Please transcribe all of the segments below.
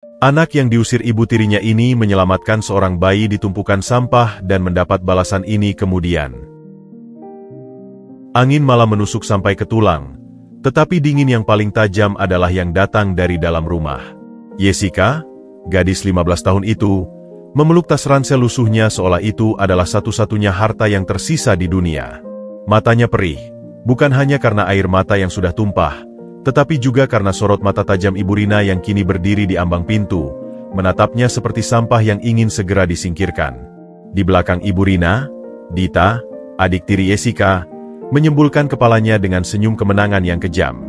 Anak yang diusir ibu tirinya ini menyelamatkan seorang bayi di tumpukan sampah dan mendapat balasan ini kemudian. Angin malam menusuk sampai ke tulang, tetapi dingin yang paling tajam adalah yang datang dari dalam rumah. Jessica, gadis 15 tahun itu, memeluk tas ransel lusuhnya seolah itu adalah satu-satunya harta yang tersisa di dunia. Matanya perih, bukan hanya karena air mata yang sudah tumpah, tetapi juga karena sorot mata tajam Ibu Rina yang kini berdiri di ambang pintu, menatapnya seperti sampah yang ingin segera disingkirkan. Di belakang Ibu Rina, Dita, adik tiri Jessica, menyembulkan kepalanya dengan senyum kemenangan yang kejam.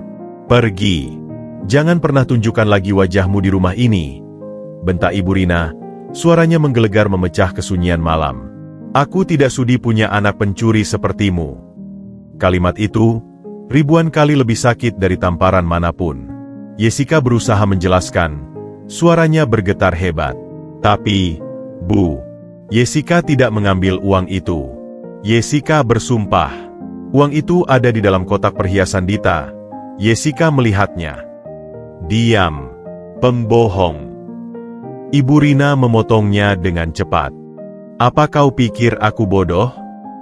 "Pergi. Jangan pernah tunjukkan lagi wajahmu di rumah ini," bentak Ibu Rina, suaranya menggelegar memecah kesunyian malam. "Aku tidak sudi punya anak pencuri sepertimu." Kalimat itu ribuan kali lebih sakit dari tamparan manapun. Jessica berusaha menjelaskan, suaranya bergetar hebat. "Tapi, Bu, Jessica tidak mengambil uang itu." Jessica bersumpah. Uang itu ada di dalam kotak perhiasan Dita. Jessica melihatnya. "Diam, pembohong." Ibu Rina memotongnya dengan cepat. "Apa kau pikir aku bodoh?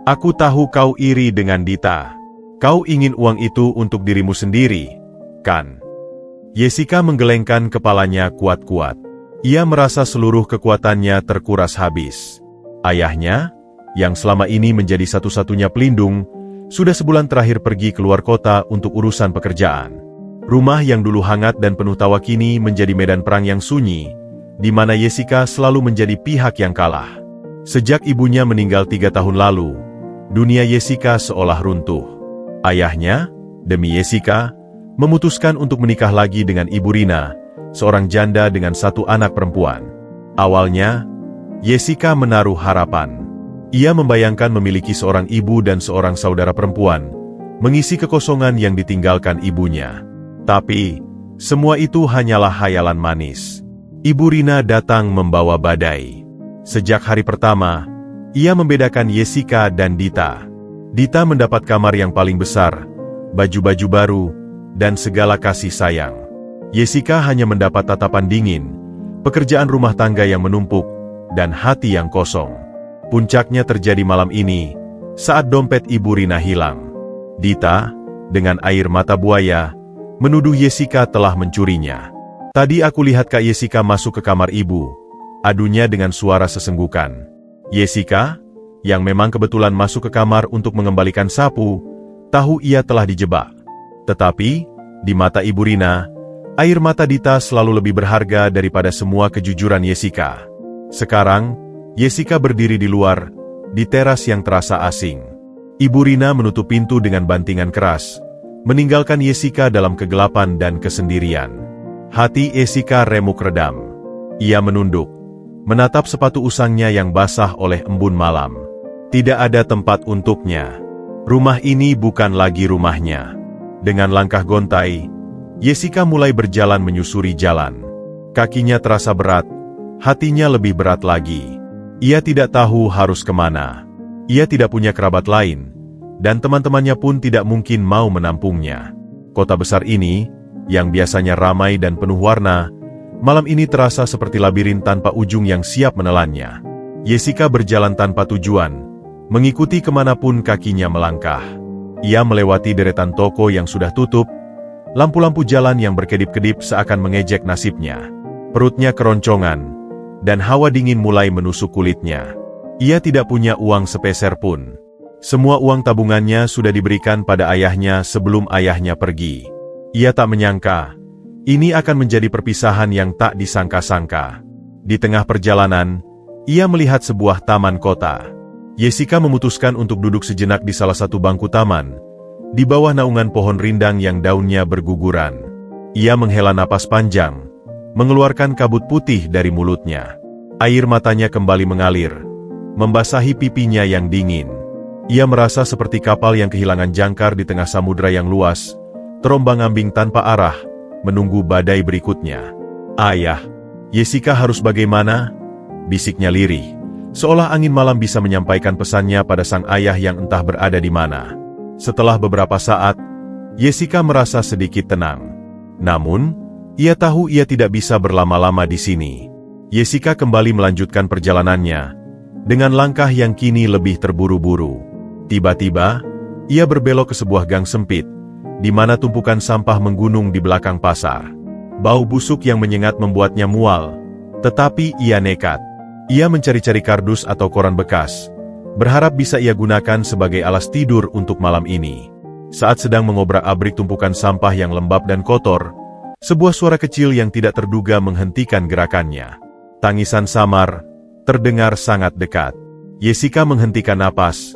Aku tahu kau iri dengan Dita. Kau ingin uang itu untuk dirimu sendiri, kan?" Jessica menggelengkan kepalanya kuat-kuat. Ia merasa seluruh kekuatannya terkuras habis. Ayahnya, yang selama ini menjadi satu-satunya pelindung, sudah sebulan terakhir pergi keluar kota untuk urusan pekerjaan. Rumah yang dulu hangat dan penuh tawa kini menjadi medan perang yang sunyi, di mana Jessica selalu menjadi pihak yang kalah. Sejak ibunya meninggal 3 tahun lalu, dunia Jessica seolah runtuh. Ayahnya, demi Jessica, memutuskan untuk menikah lagi dengan Ibu Rina, seorang janda dengan 1 anak perempuan. Awalnya, Jessica menaruh harapan. Ia membayangkan memiliki seorang ibu dan seorang saudara perempuan, mengisi kekosongan yang ditinggalkan ibunya. Tapi, semua itu hanyalah hayalan manis. Ibu Rina datang membawa badai. Sejak hari pertama, ia membedakan Jessica dan Dita. Dita mendapat kamar yang paling besar, baju-baju baru, dan segala kasih sayang. Jessica hanya mendapat tatapan dingin, pekerjaan rumah tangga yang menumpuk, dan hati yang kosong. Puncaknya terjadi malam ini, saat dompet Ibu Rina hilang. Dita, dengan air mata buaya, menuduh Jessica telah mencurinya. "Tadi aku lihat Kak Jessica masuk ke kamar ibu," adunya dengan suara sesenggukan. Jessica, yang memang kebetulan masuk ke kamar untuk mengembalikan sapu, tahu ia telah dijebak. Tetapi, di mata Ibu Rina, air mata Dita selalu lebih berharga daripada semua kejujuran Jessica. Sekarang, Jessica berdiri di luar, di teras yang terasa asing. Ibu Rina menutup pintu dengan bantingan keras, meninggalkan Jessica dalam kegelapan dan kesendirian. Hati Jessica remuk redam. Ia menunduk, menatap sepatu usangnya yang basah oleh embun malam. Tidak ada tempat untuknya. Rumah ini bukan lagi rumahnya. Dengan langkah gontai, Jessica mulai berjalan menyusuri jalan. Kakinya terasa berat, hatinya lebih berat lagi. Ia tidak tahu harus kemana. Ia tidak punya kerabat lain, dan teman-temannya pun tidak mungkin mau menampungnya. Kota besar ini, yang biasanya ramai dan penuh warna, malam ini terasa seperti labirin tanpa ujung yang siap menelannya. Jessica berjalan tanpa tujuan, mengikuti kemanapun kakinya melangkah. Ia melewati deretan toko yang sudah tutup, lampu-lampu jalan yang berkedip-kedip seakan mengejek nasibnya. Perutnya keroncongan, dan hawa dingin mulai menusuk kulitnya. Ia tidak punya uang sepeser pun. Semua uang tabungannya sudah diberikan pada ayahnya sebelum ayahnya pergi. Ia tak menyangka, ini akan menjadi perpisahan yang tak disangka-sangka. Di tengah perjalanan, ia melihat sebuah taman kota. Jessica memutuskan untuk duduk sejenak di salah satu bangku taman, di bawah naungan pohon rindang yang daunnya berguguran. Ia menghela napas panjang, mengeluarkan kabut putih dari mulutnya. Air matanya kembali mengalir, membasahi pipinya yang dingin. Ia merasa seperti kapal yang kehilangan jangkar di tengah samudera yang luas, terombang-ambing tanpa arah, menunggu badai berikutnya. "Ayah, Jessica harus bagaimana?" bisiknya lirih. Seolah angin malam bisa menyampaikan pesannya pada sang ayah yang entah berada di mana. Setelah beberapa saat, Jessica merasa sedikit tenang. Namun, Ia tahu ia tidak bisa berlama-lama di sini. Jessica kembali melanjutkan perjalanannya, dengan langkah yang kini lebih terburu-buru. Tiba-tiba, ia berbelok ke sebuah gang sempit, di mana tumpukan sampah menggunung di belakang pasar. Bau busuk yang menyengat membuatnya mual, tetapi ia nekat. Ia mencari-cari kardus atau koran bekas, berharap bisa ia gunakan sebagai alas tidur untuk malam ini. Saat sedang mengobrak-abrik tumpukan sampah yang lembab dan kotor, sebuah suara kecil yang tidak terduga menghentikan gerakannya. Tangisan samar terdengar sangat dekat. Jessica menghentikan napas,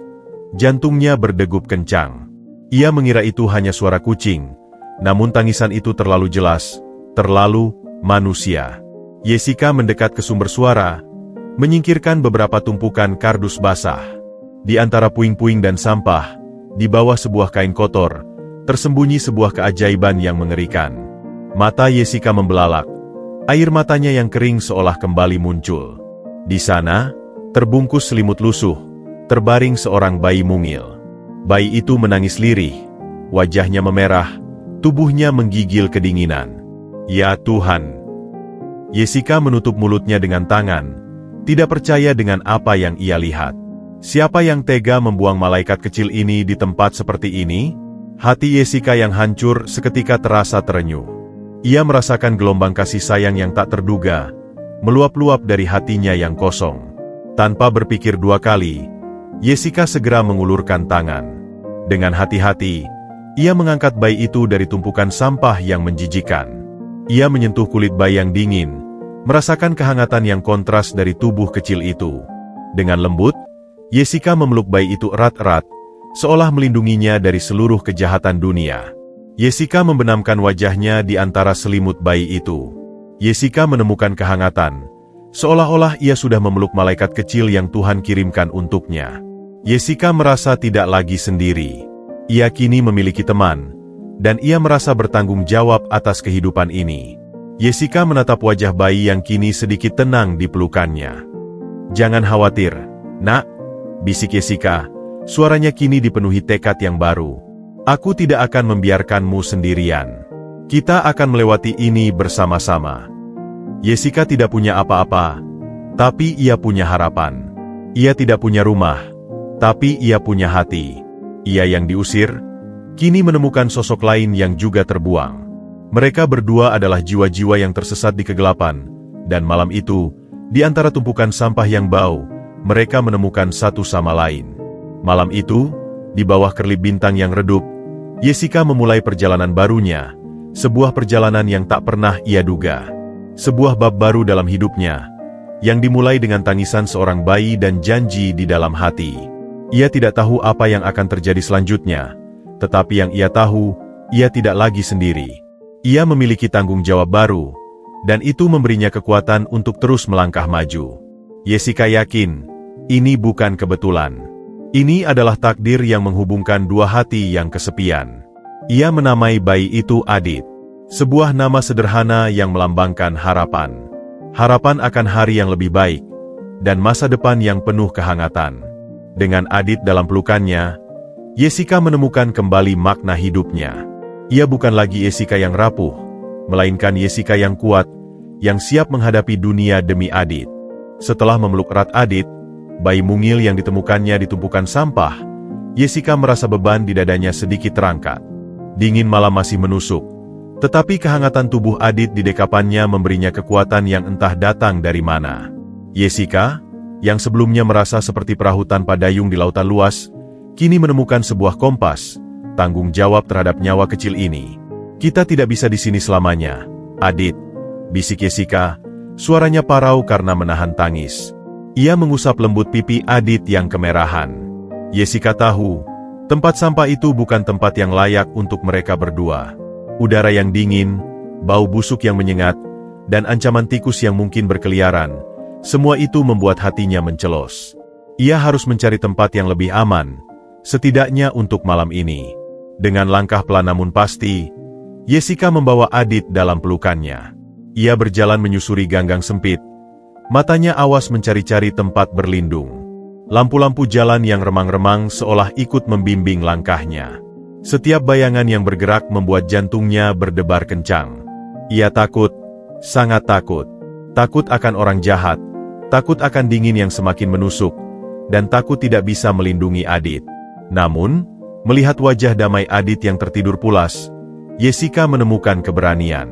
jantungnya berdegup kencang. Ia mengira itu hanya suara kucing, namun tangisan itu terlalu jelas, terlalu manusia. Jessica mendekat ke sumber suara, menyingkirkan beberapa tumpukan kardus basah. Di antara puing-puing dan sampah, di bawah sebuah kain kotor, tersembunyi sebuah keajaiban yang mengerikan. Mata Jessica membelalak, air matanya yang kering seolah kembali muncul. Di sana, terbungkus selimut lusuh, terbaring seorang bayi mungil. Bayi itu menangis lirih, wajahnya memerah, tubuhnya menggigil kedinginan. Ya Tuhan! Jessica menutup mulutnya dengan tangan, tidak percaya dengan apa yang ia lihat. Siapa yang tega membuang malaikat kecil ini di tempat seperti ini? Hati Jessica yang hancur seketika terasa terenyuh. Ia merasakan gelombang kasih sayang yang tak terduga, meluap-luap dari hatinya yang kosong. Tanpa berpikir dua kali, Jessica segera mengulurkan tangan. Dengan hati-hati, ia mengangkat bayi itu dari tumpukan sampah yang menjijikan. Ia menyentuh kulit bayi yang dingin, merasakan kehangatan yang kontras dari tubuh kecil itu. Dengan lembut, Jessica memeluk bayi itu erat-erat, seolah melindunginya dari seluruh kejahatan dunia. Jessica membenamkan wajahnya di antara selimut bayi itu. Jessica menemukan kehangatan, seolah-olah ia sudah memeluk malaikat kecil yang Tuhan kirimkan untuknya. Jessica merasa tidak lagi sendiri. Ia kini memiliki teman, dan ia merasa bertanggung jawab atas kehidupan ini. Jessica menatap wajah bayi yang kini sedikit tenang di pelukannya. "Jangan khawatir, Nak," bisik Jessica, suaranya kini dipenuhi tekad yang baru. "Aku tidak akan membiarkanmu sendirian. Kita akan melewati ini bersama-sama." Jessica tidak punya apa-apa, tapi ia punya harapan. Ia tidak punya rumah, tapi ia punya hati. Ia yang diusir, kini menemukan sosok lain yang juga terbuang. Mereka berdua adalah jiwa-jiwa yang tersesat di kegelapan, dan malam itu, di antara tumpukan sampah yang bau, mereka menemukan satu sama lain. Malam itu, di bawah kerlip bintang yang redup, Jessica memulai perjalanan barunya, sebuah perjalanan yang tak pernah ia duga. Sebuah bab baru dalam hidupnya, yang dimulai dengan tangisan seorang bayi dan janji di dalam hati. Ia tidak tahu apa yang akan terjadi selanjutnya, tetapi yang ia tahu, ia tidak lagi sendiri. Ia memiliki tanggung jawab baru, dan itu memberinya kekuatan untuk terus melangkah maju. Jessica yakin, ini bukan kebetulan. Ini adalah takdir yang menghubungkan dua hati yang kesepian. Ia menamai bayi itu Adit. Sebuah nama sederhana yang melambangkan harapan. Harapan akan hari yang lebih baik, dan masa depan yang penuh kehangatan. Dengan Adit dalam pelukannya, Jessica menemukan kembali makna hidupnya. Ia bukan lagi Jessica yang rapuh, melainkan Jessica yang kuat, yang siap menghadapi dunia demi Adit. Setelah memeluk erat Adit, bayi mungil yang ditemukannya di tumpukan sampah, Jessica merasa beban di dadanya sedikit terangkat. Dingin malam masih menusuk, tetapi kehangatan tubuh Adit di dekapannya memberinya kekuatan yang entah datang dari mana. Jessica, yang sebelumnya merasa seperti perahu tanpa dayung di lautan luas, kini menemukan sebuah kompas, tanggung jawab terhadap nyawa kecil ini. "Kita tidak bisa di sini selamanya, Adit," bisik Jessica, suaranya parau karena menahan tangis. Ia mengusap lembut pipi Adit yang kemerahan. Jessica tahu, tempat sampah itu bukan tempat yang layak untuk mereka berdua. Udara yang dingin, bau busuk yang menyengat, dan ancaman tikus yang mungkin berkeliaran, semua itu membuat hatinya mencelos. Ia harus mencari tempat yang lebih aman, setidaknya untuk malam ini. Dengan langkah pelan namun pasti, Jessica membawa Adit dalam pelukannya. Ia berjalan menyusuri ganggang sempit, matanya awas mencari-cari tempat berlindung. Lampu-lampu jalan yang remang-remang seolah ikut membimbing langkahnya. Setiap bayangan yang bergerak membuat jantungnya berdebar kencang. Ia takut, sangat takut. Takut akan orang jahat, takut akan dingin yang semakin menusuk, dan takut tidak bisa melindungi Adit. Namun, melihat wajah damai Adit yang tertidur pulas, Jessica menemukan keberanian.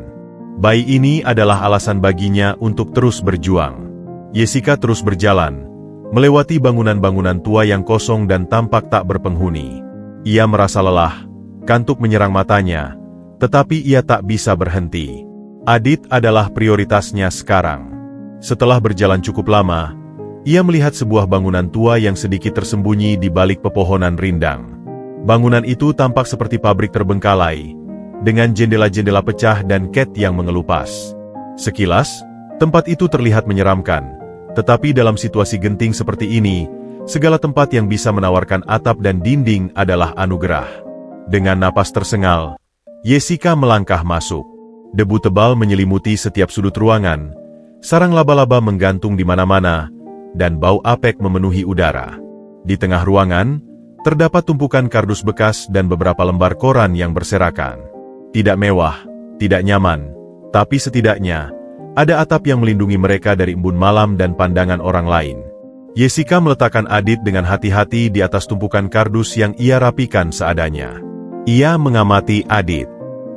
Bayi ini adalah alasan baginya untuk terus berjuang. Jessica terus berjalan, melewati bangunan-bangunan tua yang kosong dan tampak tak berpenghuni. Ia merasa lelah, kantuk menyerang matanya, tetapi ia tak bisa berhenti. Adit adalah prioritasnya sekarang. Setelah berjalan cukup lama, ia melihat sebuah bangunan tua yang sedikit tersembunyi di balik pepohonan rindang. Bangunan itu tampak seperti pabrik terbengkalai, dengan jendela-jendela pecah dan cat yang mengelupas. Sekilas, tempat itu terlihat menyeramkan, tetapi dalam situasi genting seperti ini, segala tempat yang bisa menawarkan atap dan dinding adalah anugerah. Dengan napas tersengal, Jessica melangkah masuk. Debu tebal menyelimuti setiap sudut ruangan, sarang laba-laba menggantung di mana-mana, dan bau apek memenuhi udara. Di tengah ruangan, terdapat tumpukan kardus bekas dan beberapa lembar koran yang berserakan. Tidak mewah, tidak nyaman, tapi setidaknya, ada atap yang melindungi mereka dari embun malam dan pandangan orang lain. Jessica meletakkan Adit dengan hati-hati di atas tumpukan kardus yang ia rapikan seadanya. Ia mengamati Adit.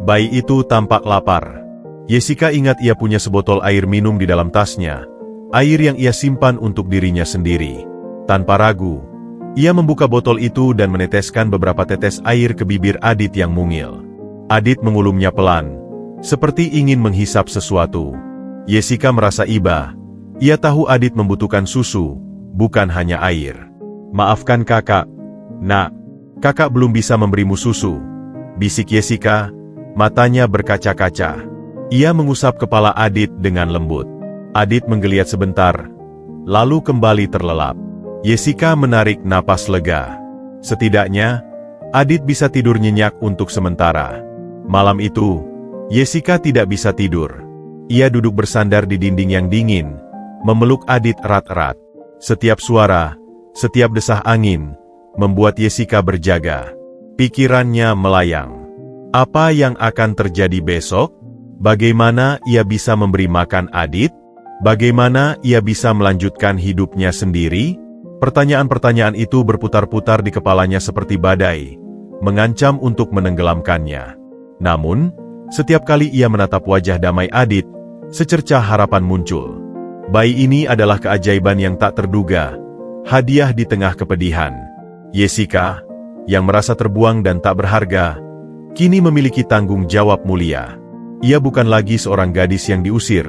Bayi itu tampak lapar. Jessica ingat ia punya sebotol air minum di dalam tasnya, air yang ia simpan untuk dirinya sendiri. Tanpa ragu, ia membuka botol itu dan meneteskan beberapa tetes air ke bibir Adit yang mungil. Adit mengulumnya pelan, seperti ingin menghisap sesuatu. Jessica merasa iba. Ia tahu Adit membutuhkan susu, bukan hanya air. "Maafkan kakak, nak. Kakak belum bisa memberimu susu," bisik Jessica. Matanya berkaca-kaca. Ia mengusap kepala Adit dengan lembut. Adit menggeliat sebentar, lalu kembali terlelap. Jessica menarik napas lega. Setidaknya, Adit bisa tidur nyenyak untuk sementara. Malam itu, Jessica tidak bisa tidur. Ia duduk bersandar di dinding yang dingin, memeluk Adit erat-erat. Setiap suara, setiap desah angin, membuat Jessica berjaga. Pikirannya melayang. Apa yang akan terjadi besok? Bagaimana ia bisa memberi makan Adit? Bagaimana ia bisa melanjutkan hidupnya sendiri? Pertanyaan-pertanyaan itu berputar-putar di kepalanya seperti badai, mengancam untuk menenggelamkannya. Namun, setiap kali ia menatap wajah damai Adit, secercah harapan muncul. Bayi ini adalah keajaiban yang tak terduga, hadiah di tengah kepedihan. Jessica, yang merasa terbuang dan tak berharga, kini memiliki tanggung jawab mulia. Ia bukan lagi seorang gadis yang diusir,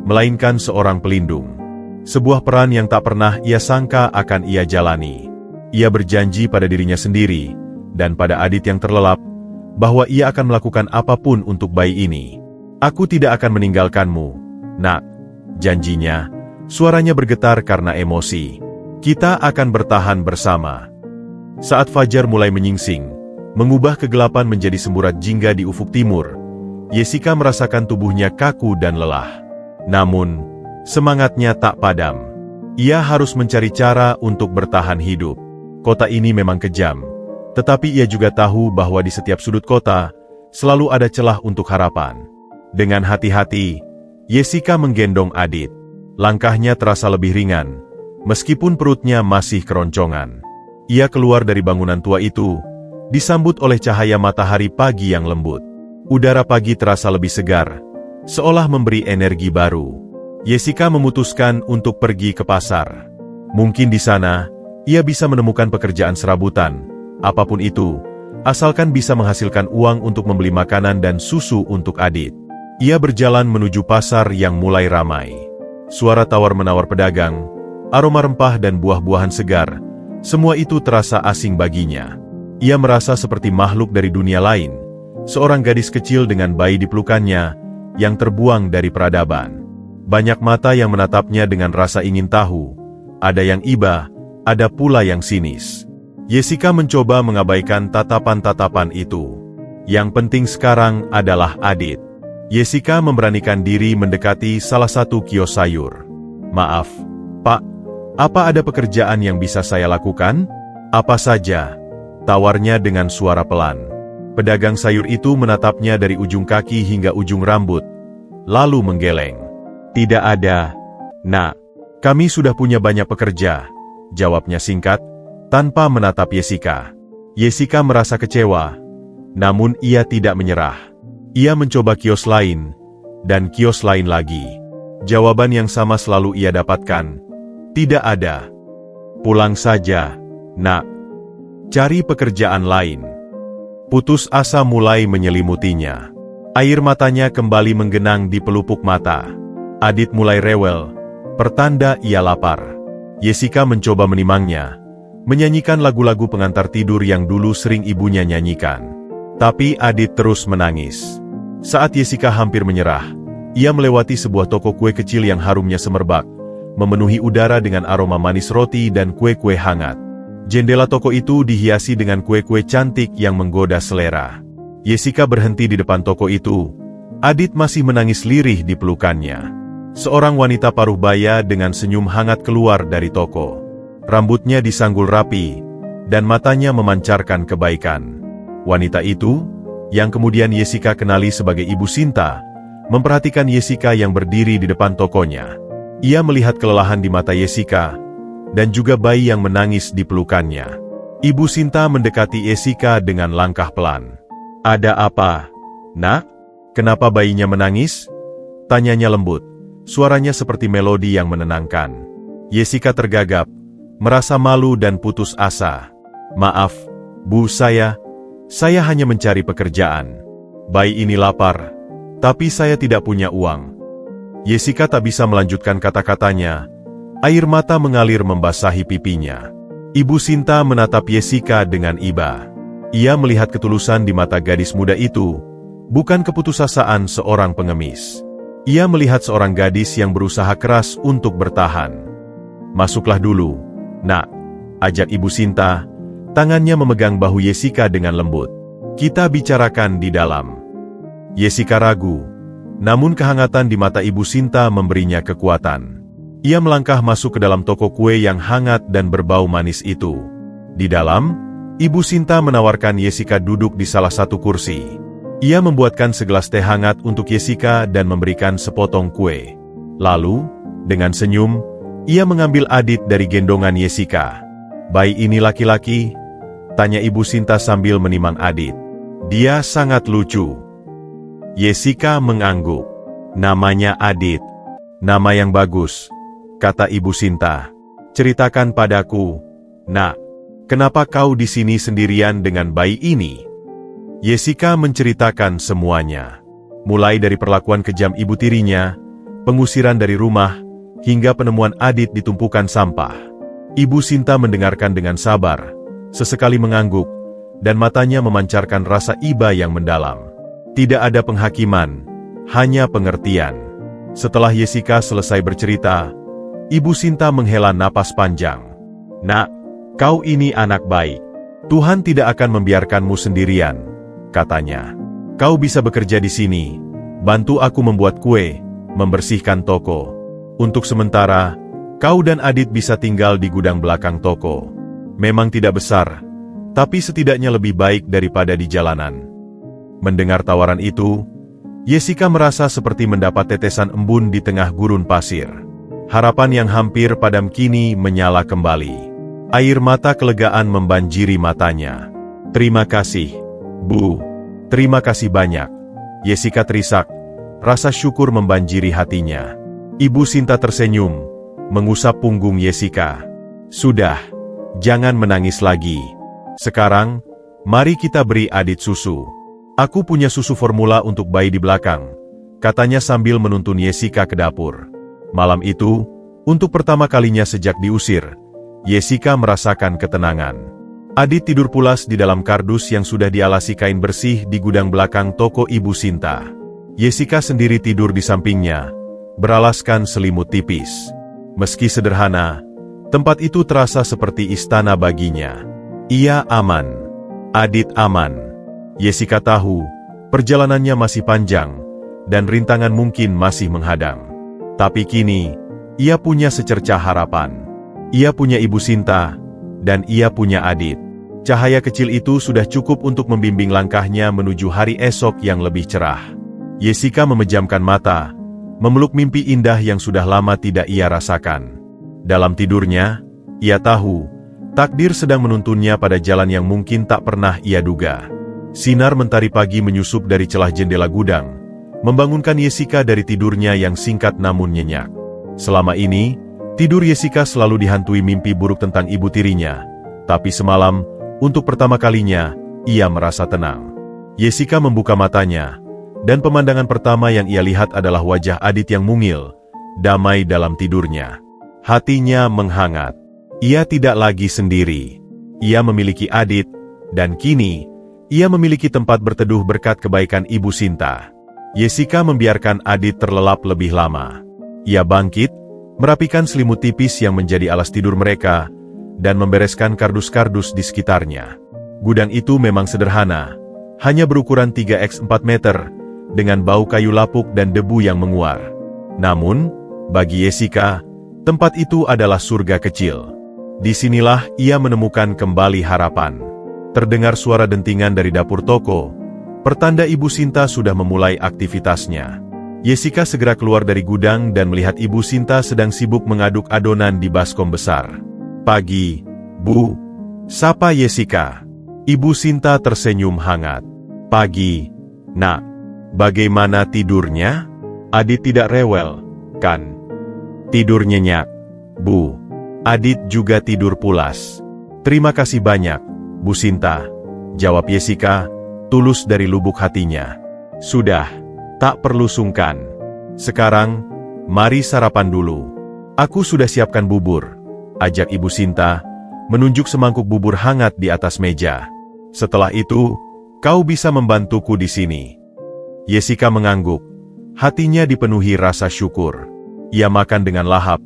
melainkan seorang pelindung. Sebuah peran yang tak pernah ia sangka akan ia jalani. Ia berjanji pada dirinya sendiri, dan pada Adit yang terlelap, bahwa ia akan melakukan apapun untuk bayi ini. "Aku tidak akan meninggalkanmu, nak," janjinya. Suaranya bergetar karena emosi. "Kita akan bertahan bersama." Saat fajar mulai menyingsing, mengubah kegelapan menjadi semburat jingga di ufuk timur, Jessica merasakan tubuhnya kaku dan lelah. Namun, semangatnya tak padam. Ia harus mencari cara untuk bertahan hidup. Kota ini memang kejam, tetapi ia juga tahu bahwa di setiap sudut kota, selalu ada celah untuk harapan. Dengan hati-hati, Jessica menggendong Adit. Langkahnya terasa lebih ringan, meskipun perutnya masih keroncongan. Ia keluar dari bangunan tua itu, disambut oleh cahaya matahari pagi yang lembut. Udara pagi terasa lebih segar, seolah memberi energi baru. Jessica memutuskan untuk pergi ke pasar. Mungkin di sana, ia bisa menemukan pekerjaan serabutan, apapun itu, asalkan bisa menghasilkan uang untuk membeli makanan dan susu untuk Adit. Ia berjalan menuju pasar yang mulai ramai. Suara tawar-menawar pedagang, aroma rempah dan buah-buahan segar, semua itu terasa asing baginya. Ia merasa seperti makhluk dari dunia lain, seorang gadis kecil dengan bayi di pelukannya, yang terbuang dari peradaban. Banyak mata yang menatapnya dengan rasa ingin tahu, ada yang iba, ada pula yang sinis. Jessica mencoba mengabaikan tatapan-tatapan itu. Yang penting sekarang adalah Adit. Jessica memberanikan diri mendekati salah satu kios sayur. "Maaf, Pak, apa ada pekerjaan yang bisa saya lakukan?" "Apa saja?" tawarnya dengan suara pelan. Pedagang sayur itu menatapnya dari ujung kaki hingga ujung rambut, lalu menggeleng. "Tidak ada, Nak. Kami sudah punya banyak pekerja," jawabnya singkat, tanpa menatap Jessica. Jessica merasa kecewa, namun ia tidak menyerah. Ia mencoba kios lain, dan kios lain lagi. Jawaban yang sama selalu ia dapatkan, "Tidak ada." "Pulang saja, Nak. Cari pekerjaan lain." Putus asa mulai menyelimutinya. Air matanya kembali menggenang di pelupuk mata. Adit mulai rewel, pertanda ia lapar. Jessica mencoba menimangnya, menyanyikan lagu-lagu pengantar tidur yang dulu sering ibunya nyanyikan. Tapi Adit terus menangis. Saat Jessica hampir menyerah, ia melewati sebuah toko kue kecil yang harumnya semerbak, memenuhi udara dengan aroma manis roti dan kue-kue hangat. Jendela toko itu dihiasi dengan kue-kue cantik yang menggoda selera. Jessica berhenti di depan toko itu. Adit masih menangis lirih di pelukannya. Seorang wanita paruh baya dengan senyum hangat keluar dari toko. Rambutnya disanggul rapi, dan matanya memancarkan kebaikan. Wanita itu, yang kemudian Jessica kenali sebagai Ibu Sinta, memperhatikan Jessica yang berdiri di depan tokonya. Ia melihat kelelahan di mata Jessica, dan juga bayi yang menangis di pelukannya. Ibu Sinta mendekati Jessica dengan langkah pelan. "Ada apa, Nak? Kenapa bayinya menangis?" tanyanya lembut. Suaranya seperti melodi yang menenangkan. Jessica tergagap, merasa malu dan putus asa. "Maaf, Bu, saya hanya mencari pekerjaan. Bayi ini lapar, tapi saya tidak punya uang." Jessica tak bisa melanjutkan kata-katanya. Air mata mengalir membasahi pipinya. Ibu Sinta menatap Jessica dengan iba. Ia melihat ketulusan di mata gadis muda itu, bukan keputusasaan seorang pengemis. Ia melihat seorang gadis yang berusaha keras untuk bertahan. "Masuklah dulu, Nak," ajak Ibu Sinta, tangannya memegang bahu Jessica dengan lembut. "Kita bicarakan di dalam." Jessica ragu, namun kehangatan di mata Ibu Sinta memberinya kekuatan. Ia melangkah masuk ke dalam toko kue yang hangat dan berbau manis itu. Di dalam, Ibu Sinta menawarkan Jessica duduk di salah satu kursi. Ia membuatkan segelas teh hangat untuk Jessica dan memberikan sepotong kue. Lalu, dengan senyum, ia mengambil Adit dari gendongan Jessica. "Bayi ini laki-laki?" tanya Ibu Sinta sambil menimang Adit. "Dia sangat lucu." Jessica mengangguk. "Namanya Adit." "Nama yang bagus," kata Ibu Sinta. "Ceritakan padaku, Nak, kenapa kau di sini sendirian dengan bayi ini?" Jessica menceritakan semuanya. Mulai dari perlakuan kejam ibu tirinya, pengusiran dari rumah, hingga penemuan Adit di tumpukan sampah. Ibu Sinta mendengarkan dengan sabar, sesekali mengangguk, dan matanya memancarkan rasa iba yang mendalam. Tidak ada penghakiman, hanya pengertian. Setelah Jessica selesai bercerita, Ibu Sinta menghela napas panjang. "Nak, kau ini anak baik. Tuhan tidak akan membiarkanmu sendirian," katanya. "Kau bisa bekerja di sini, bantu aku membuat kue, membersihkan toko. Untuk sementara, kau dan Adit bisa tinggal di gudang belakang toko. Memang tidak besar, tapi setidaknya lebih baik daripada di jalanan." Mendengar tawaran itu, Jessica merasa seperti mendapat tetesan embun di tengah gurun pasir. Harapan yang hampir padam kini menyala kembali. Air mata kelegaan membanjiri matanya. "Terima kasih, Bu. Terima kasih banyak." Jessica terisak, rasa syukur membanjiri hatinya. Ibu Sinta tersenyum, mengusap punggung Jessica. "Sudah, jangan menangis lagi. Sekarang, mari kita beri Adit susu. Aku punya susu formula untuk bayi di belakang," katanya sambil menuntun Jessica ke dapur. Malam itu, untuk pertama kalinya sejak diusir, Jessica merasakan ketenangan. Adit tidur pulas di dalam kardus yang sudah dialasi kain bersih di gudang belakang toko Ibu Sinta. Jessica sendiri tidur di sampingnya, beralaskan selimut tipis. Meski sederhana, tempat itu terasa seperti istana baginya. Ia aman. Adit aman. Jessica tahu, perjalanannya masih panjang, dan rintangan mungkin masih menghadang. Tapi kini, ia punya secercah harapan. Ia punya Ibu Sinta, dan ia punya Adit. Cahaya kecil itu sudah cukup untuk membimbing langkahnya menuju hari esok yang lebih cerah. Jessica memejamkan mata, memeluk mimpi indah yang sudah lama tidak ia rasakan. Dalam tidurnya, ia tahu, takdir sedang menuntunnya pada jalan yang mungkin tak pernah ia duga. Sinar mentari pagi menyusup dari celah jendela gudang, membangunkan Jessica dari tidurnya yang singkat namun nyenyak. Selama ini, tidur Jessica selalu dihantui mimpi buruk tentang ibu tirinya, tapi semalam, untuk pertama kalinya, ia merasa tenang. Jessica membuka matanya, dan pemandangan pertama yang ia lihat adalah wajah Adit yang mungil, damai dalam tidurnya. Hatinya menghangat. Ia tidak lagi sendiri. Ia memiliki Adit, dan kini, ia memiliki tempat berteduh berkat kebaikan Ibu Sinta. Jessica membiarkan Adit terlelap lebih lama. Ia bangkit, merapikan selimut tipis yang menjadi alas tidur mereka, dan membereskan kardus-kardus di sekitarnya. Gudang itu memang sederhana, hanya berukuran 3x 4 meter, dengan bau kayu lapuk dan debu yang menguar. Namun, bagi Jessica, tempat itu adalah surga kecil. Disinilah ia menemukan kembali harapan. Terdengar suara dentingan dari dapur toko, pertanda Ibu Sinta sudah memulai aktivitasnya. Jessica segera keluar dari gudang dan melihat Ibu Sinta sedang sibuk mengaduk adonan di baskom besar. "Pagi, Bu," sapa Jessica. Ibu Sinta tersenyum hangat. "Pagi, Nak. Bagaimana tidurnya? Adit tidak rewel, kan?" "Tidur nyenyak, Bu. Adit juga tidur pulas." "Terima kasih banyak, Bu Sinta," jawab Jessica, tulus dari lubuk hatinya. "Sudah, tak perlu sungkan. Sekarang, mari sarapan dulu. Aku sudah siapkan bubur," ajak Ibu Sinta, menunjuk semangkuk bubur hangat di atas meja. "Setelah itu, kau bisa membantuku di sini." Jessica mengangguk. Hatinya dipenuhi rasa syukur. Ia makan dengan lahap,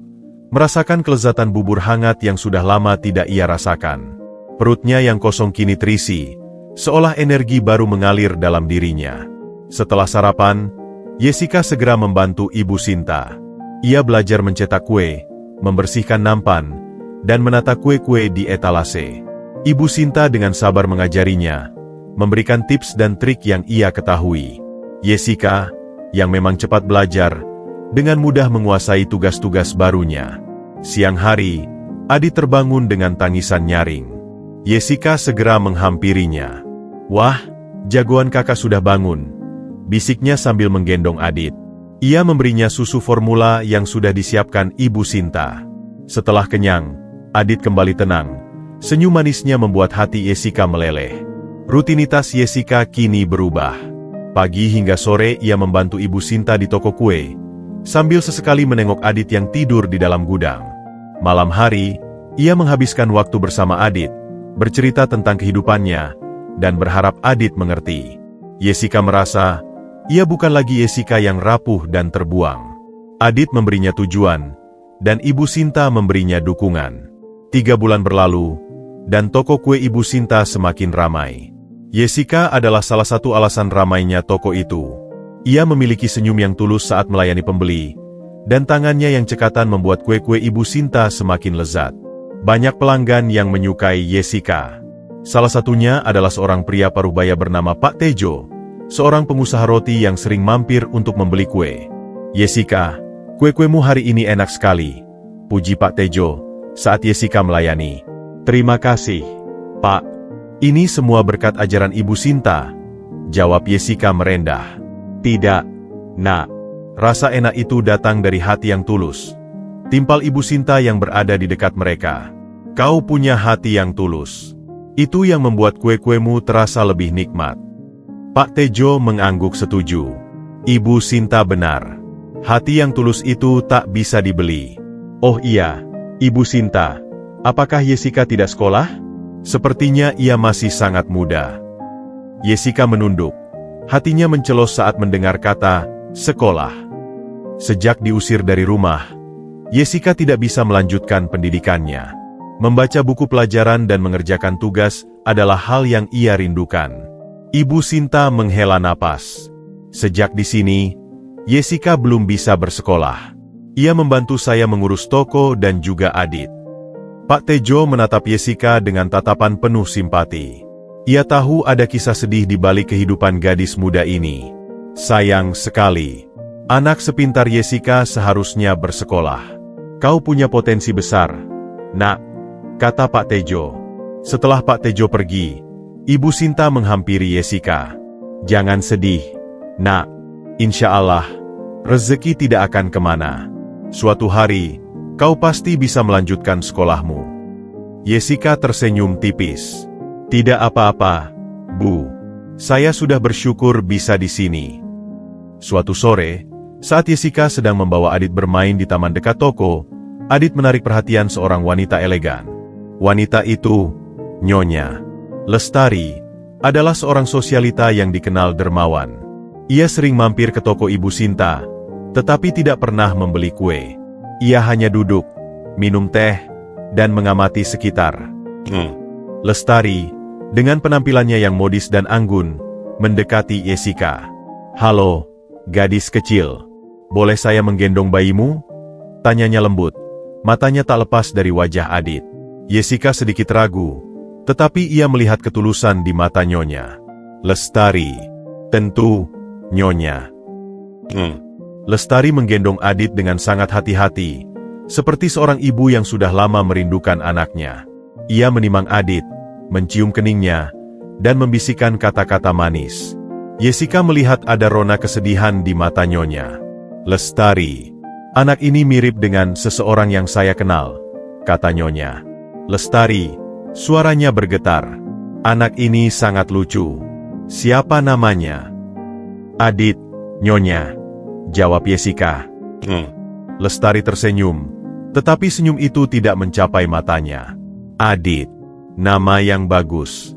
merasakan kelezatan bubur hangat yang sudah lama tidak ia rasakan. Perutnya yang kosong kini terisi, seolah energi baru mengalir dalam dirinya. Setelah sarapan, Jessica segera membantu Ibu Sinta. Ia belajar mencetak kue, membersihkan nampan, dan menata kue-kue di etalase. Ibu Sinta dengan sabar mengajarinya, memberikan tips dan trik yang ia ketahui. Jessica, yang memang cepat belajar, dengan mudah menguasai tugas-tugas barunya. Siang hari, Adit terbangun dengan tangisan nyaring. Jessica segera menghampirinya. "Wah, jagoan kakak sudah bangun," bisiknya sambil menggendong Adit. Ia memberinya susu formula yang sudah disiapkan Ibu Sinta. Setelah kenyang, Adit kembali tenang. Senyum manisnya membuat hati Jessica meleleh. Rutinitas Jessica kini berubah. Pagi hingga sore ia membantu Ibu Sinta di toko kue, sambil sesekali menengok Adit yang tidur di dalam gudang. Malam hari, ia menghabiskan waktu bersama Adit, bercerita tentang kehidupannya, dan berharap Adit mengerti. Jessica merasa, ia bukan lagi Jessica yang rapuh dan terbuang. Adit memberinya tujuan, dan Ibu Sinta memberinya dukungan. 3 bulan berlalu, dan toko kue Ibu Sinta semakin ramai. Jessica adalah salah satu alasan ramainya toko itu. Ia memiliki senyum yang tulus saat melayani pembeli, dan tangannya yang cekatan membuat kue-kue Ibu Sinta semakin lezat. Banyak pelanggan yang menyukai Jessica. Salah satunya adalah seorang pria parubaya bernama Pak Tejo, seorang pengusaha roti yang sering mampir untuk membeli kue. "Jessica, kue-kuemu hari ini enak sekali," puji Pak Tejo saat Jessica melayani. "Terima kasih, Pak. Ini semua berkat ajaran Ibu Sinta," jawab Jessica merendah. "Tidak, Nak. Rasa enak itu datang dari hati yang tulus," timpal Ibu Sinta yang berada di dekat mereka. "Kau punya hati yang tulus. Itu yang membuat kue-kuemu terasa lebih nikmat." Pak Tejo mengangguk setuju. Ibu Sinta benar. Hati yang tulus itu tak bisa dibeli. "Oh iya, Ibu Sinta, apakah Jessica tidak sekolah? Sepertinya ia masih sangat muda." Jessica menunduk. Hatinya mencelos saat mendengar kata sekolah. Sejak diusir dari rumah, Jessica tidak bisa melanjutkan pendidikannya. Membaca buku pelajaran dan mengerjakan tugas adalah hal yang ia rindukan. Ibu Sinta menghela napas. "Sejak di sini, Jessica belum bisa bersekolah. Ia membantu saya mengurus toko dan juga Adit." Pak Tejo menatap Jessica dengan tatapan penuh simpati. Ia tahu ada kisah sedih di balik kehidupan gadis muda ini. "Sayang sekali. Anak sepintar Jessica seharusnya bersekolah. Kau punya potensi besar, Nak, kata Pak Tejo. Setelah Pak Tejo pergi, Ibu Sinta menghampiri Jessica. Jangan sedih, Nak. Insya Allah, rezeki tidak akan kemana. Suatu hari, kau pasti bisa melanjutkan sekolahmu. Jessica tersenyum tipis. Tidak apa-apa, Bu. Saya sudah bersyukur bisa di sini. Suatu sore, saat Jessica sedang membawa Adit bermain di taman dekat toko, Adit menarik perhatian seorang wanita elegan. Wanita itu, Nyonya Lestari, adalah seorang sosialita yang dikenal dermawan. Ia sering mampir ke toko Ibu Sinta, tetapi tidak pernah membeli kue. Ia hanya duduk, minum teh, dan mengamati sekitar. Lestari, dengan penampilannya yang modis dan anggun, mendekati Jessica. Halo, gadis kecil. Boleh saya menggendong bayimu? Tanyanya lembut. Matanya tak lepas dari wajah Adit. Jessica sedikit ragu, tetapi ia melihat ketulusan di mata Nyonya Lestari. Tentu, Nyonya. Lestari menggendong Adit dengan sangat hati-hati, seperti seorang ibu yang sudah lama merindukan anaknya. Ia menimang Adit, mencium keningnya, dan membisikkan kata-kata manis. Jessica melihat ada rona kesedihan di mata Nyonya Lestari. Anak ini mirip dengan seseorang yang saya kenal, kata Nyonya Lestari. Suaranya bergetar. Anak ini sangat lucu. Siapa namanya? Adit, Nyonya, jawab Jessica. Lestari tersenyum, tetapi senyum itu tidak mencapai matanya. Adit, nama yang bagus.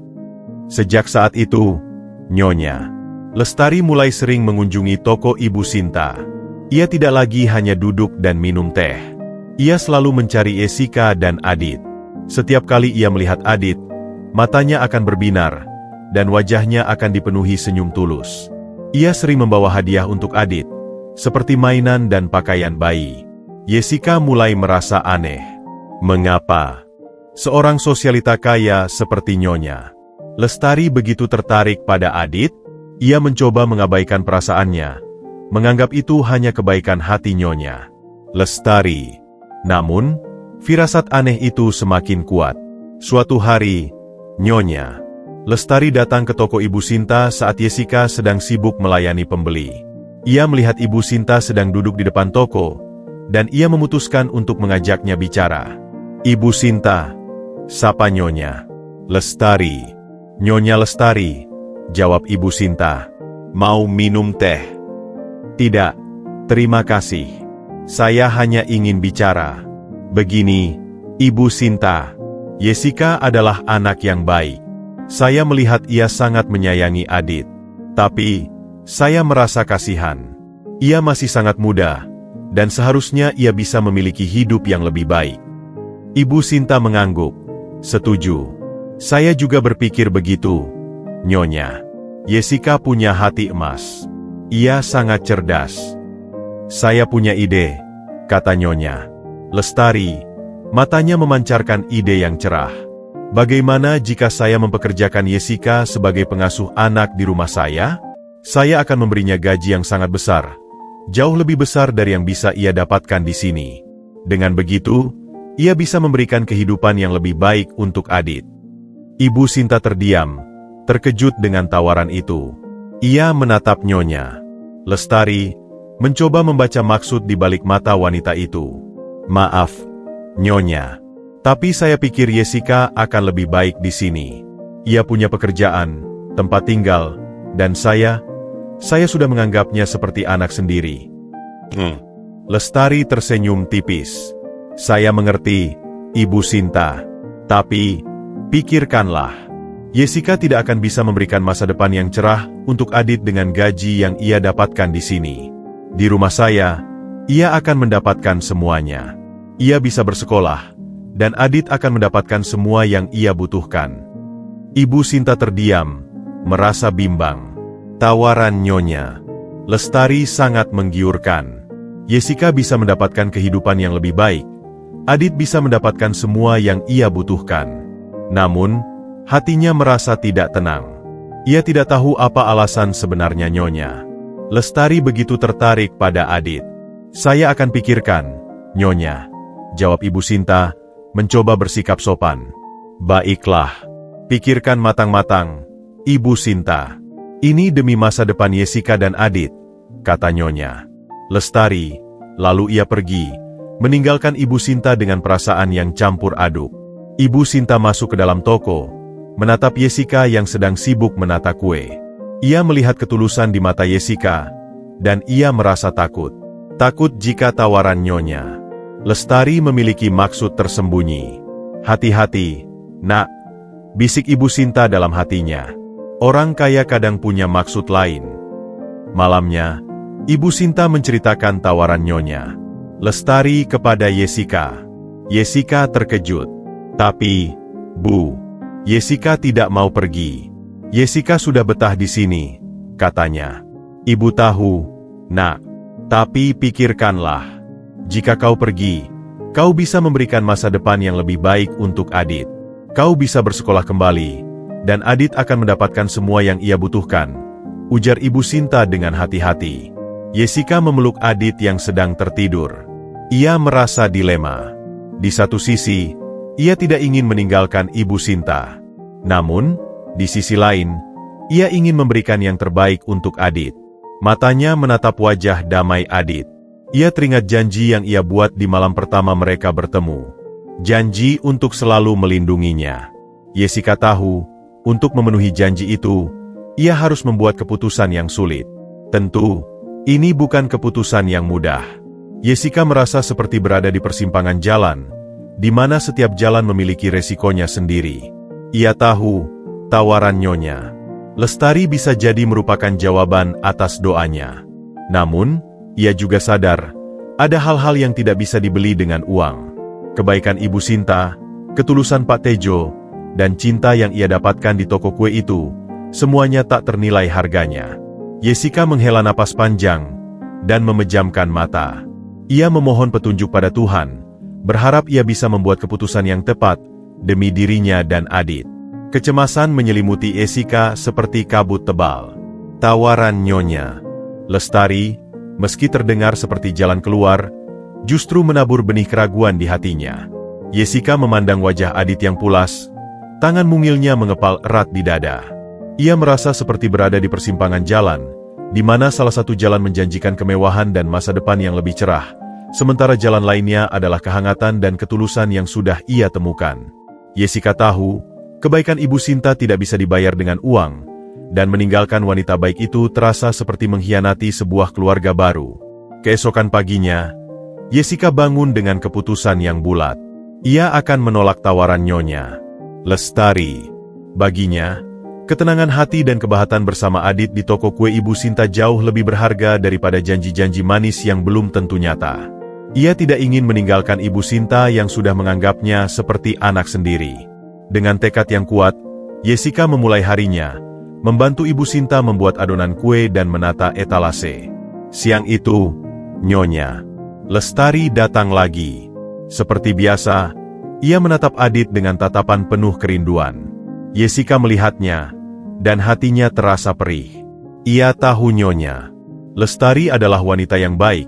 Sejak saat itu, Nyonya Lestari mulai sering mengunjungi toko Ibu Sinta. Ia tidak lagi hanya duduk dan minum teh. Ia selalu mencari Jessica dan Adit. Setiap kali ia melihat Adit, matanya akan berbinar, dan wajahnya akan dipenuhi senyum tulus. Ia sering membawa hadiah untuk Adit, seperti mainan dan pakaian bayi. Jessica mulai merasa aneh. Mengapa seorang sosialita kaya seperti Nyonya Lestari begitu tertarik pada Adit? Ia mencoba mengabaikan perasaannya, menganggap itu hanya kebaikan hati Nyonya Lestari. Namun, firasat aneh itu semakin kuat. Suatu hari, Nyonya Lestari datang ke toko Ibu Sinta saat Jessica sedang sibuk melayani pembeli. Ia melihat Ibu Sinta sedang duduk di depan toko, dan ia memutuskan untuk mengajaknya bicara. Ibu Sinta, sapa Nyonya Lestari. Nyonya Lestari, jawab Ibu Sinta. Mau minum teh? Tidak, terima kasih. Saya hanya ingin bicara. Begini, Ibu Sinta, Jessica adalah anak yang baik. Saya melihat ia sangat menyayangi Adit. Tapi, saya merasa kasihan. Ia masih sangat muda, dan seharusnya ia bisa memiliki hidup yang lebih baik. Ibu Sinta mengangguk. Setuju. Saya juga berpikir begitu, Nyonya. Jessica punya hati emas. Ia sangat cerdas. Saya punya ide, kata Nyonya Lestari. Matanya memancarkan ide yang cerah. Bagaimana jika saya mempekerjakan Jessica sebagai pengasuh anak di rumah saya? Saya akan memberinya gaji yang sangat besar, jauh lebih besar dari yang bisa ia dapatkan di sini. Dengan begitu, ia bisa memberikan kehidupan yang lebih baik untuk Adit. Ibu Sinta terdiam, terkejut dengan tawaran itu. Ia menatap Nyonya Lestari, mencoba membaca maksud di balik mata wanita itu. Maaf, Nyonya, tapi saya pikir Jessica akan lebih baik di sini. Ia punya pekerjaan, tempat tinggal, dan saya sudah menganggapnya seperti anak sendiri. Lestari tersenyum tipis. Saya mengerti, Ibu Sinta. Tapi, pikirkanlah. Jessica tidak akan bisa memberikan masa depan yang cerah untuk Adit dengan gaji yang ia dapatkan di sini. Di rumah saya, ia akan mendapatkan semuanya. Ia bisa bersekolah, dan Adit akan mendapatkan semua yang ia butuhkan. Ibu Sinta terdiam, merasa bimbang. Tawaran Nyonya Lestari sangat menggiurkan. Jessica bisa mendapatkan kehidupan yang lebih baik. Adit bisa mendapatkan semua yang ia butuhkan. Namun, hatinya merasa tidak tenang. Ia tidak tahu apa alasan sebenarnya Nyonya Lestari begitu tertarik pada Adit. "Saya akan pikirkan, Nyonya," jawab Ibu Sinta, mencoba bersikap sopan. "Baiklah, pikirkan matang-matang, Ibu Sinta. Ini demi masa depan Jessica dan Adit," kata Nyonya. Lestari, lalu ia pergi, meninggalkan Ibu Sinta dengan perasaan yang campur aduk. Ibu Sinta masuk ke dalam toko, menatap Jessica yang sedang sibuk menata kue. Ia melihat ketulusan di mata Jessica, dan ia merasa takut. Takut jika tawaran Nyonya Lestari memiliki maksud tersembunyi. "Hati-hati, Nak," bisik Ibu Sinta dalam hatinya. "Orang kaya kadang punya maksud lain." Malamnya, Ibu Sinta menceritakan tawaran Nyonya Lestari kepada Jessica. Jessica terkejut. "Tapi, Bu, Jessica tidak mau pergi. Jessica sudah betah di sini," katanya. "Ibu tahu, Nak. Tapi pikirkanlah. Jika kau pergi, kau bisa memberikan masa depan yang lebih baik untuk Adit. Kau bisa bersekolah kembali, dan Adit akan mendapatkan semua yang ia butuhkan," ujar Ibu Sinta dengan hati-hati. Jessica memeluk Adit yang sedang tertidur. Ia merasa dilema. Di satu sisi, ia tidak ingin meninggalkan Ibu Sinta. Namun, di sisi lain, ia ingin memberikan yang terbaik untuk Adit. Matanya menatap wajah damai Adit. Ia teringat janji yang ia buat di malam pertama mereka bertemu. Janji untuk selalu melindunginya. Jessica tahu, untuk memenuhi janji itu, ia harus membuat keputusan yang sulit. Tentu, ini bukan keputusan yang mudah. Jessica merasa seperti berada di persimpangan jalan, di mana setiap jalan memiliki resikonya sendiri. Ia tahu, tawaran Nyonya Lestari bisa jadi merupakan jawaban atas doanya. Namun, ia juga sadar, ada hal-hal yang tidak bisa dibeli dengan uang. Kebaikan Ibu Sinta, ketulusan Pak Tejo, dan cinta yang ia dapatkan di toko kue itu, semuanya tak ternilai harganya. Jessica menghela napas panjang, dan memejamkan mata. Ia memohon petunjuk pada Tuhan, berharap ia bisa membuat keputusan yang tepat, demi dirinya dan Adit. Kecemasan menyelimuti Jessica seperti kabut tebal. Tawaran Nyonya Lestari, meski terdengar seperti jalan keluar, justru menabur benih keraguan di hatinya. Jessica memandang wajah Adit yang pulas, tangan mungilnya mengepal erat di dada. Ia merasa seperti berada di persimpangan jalan, di mana salah satu jalan menjanjikan kemewahan dan masa depan yang lebih cerah, sementara jalan lainnya adalah kehangatan dan ketulusan yang sudah ia temukan. Jessica tahu, kebaikan Ibu Sinta tidak bisa dibayar dengan uang, dan meninggalkan wanita baik itu terasa seperti mengkhianati sebuah keluarga baru. Keesokan paginya, Jessica bangun dengan keputusan yang bulat. Ia akan menolak tawaran Nyonya Lestari. Baginya, ketenangan hati dan kebahatan bersama Adit di toko kue Ibu Sinta jauh lebih berharga daripada janji-janji manis yang belum tentu nyata. Ia tidak ingin meninggalkan Ibu Sinta yang sudah menganggapnya seperti anak sendiri. Dengan tekad yang kuat, Jessica memulai harinya, membantu Ibu Sinta membuat adonan kue dan menata etalase. Siang itu, Nyonya Lestari datang lagi. Seperti biasa, ia menatap Adit dengan tatapan penuh kerinduan. Jessica melihatnya, dan hatinya terasa perih. Ia tahu Nyonya Lestari adalah wanita yang baik,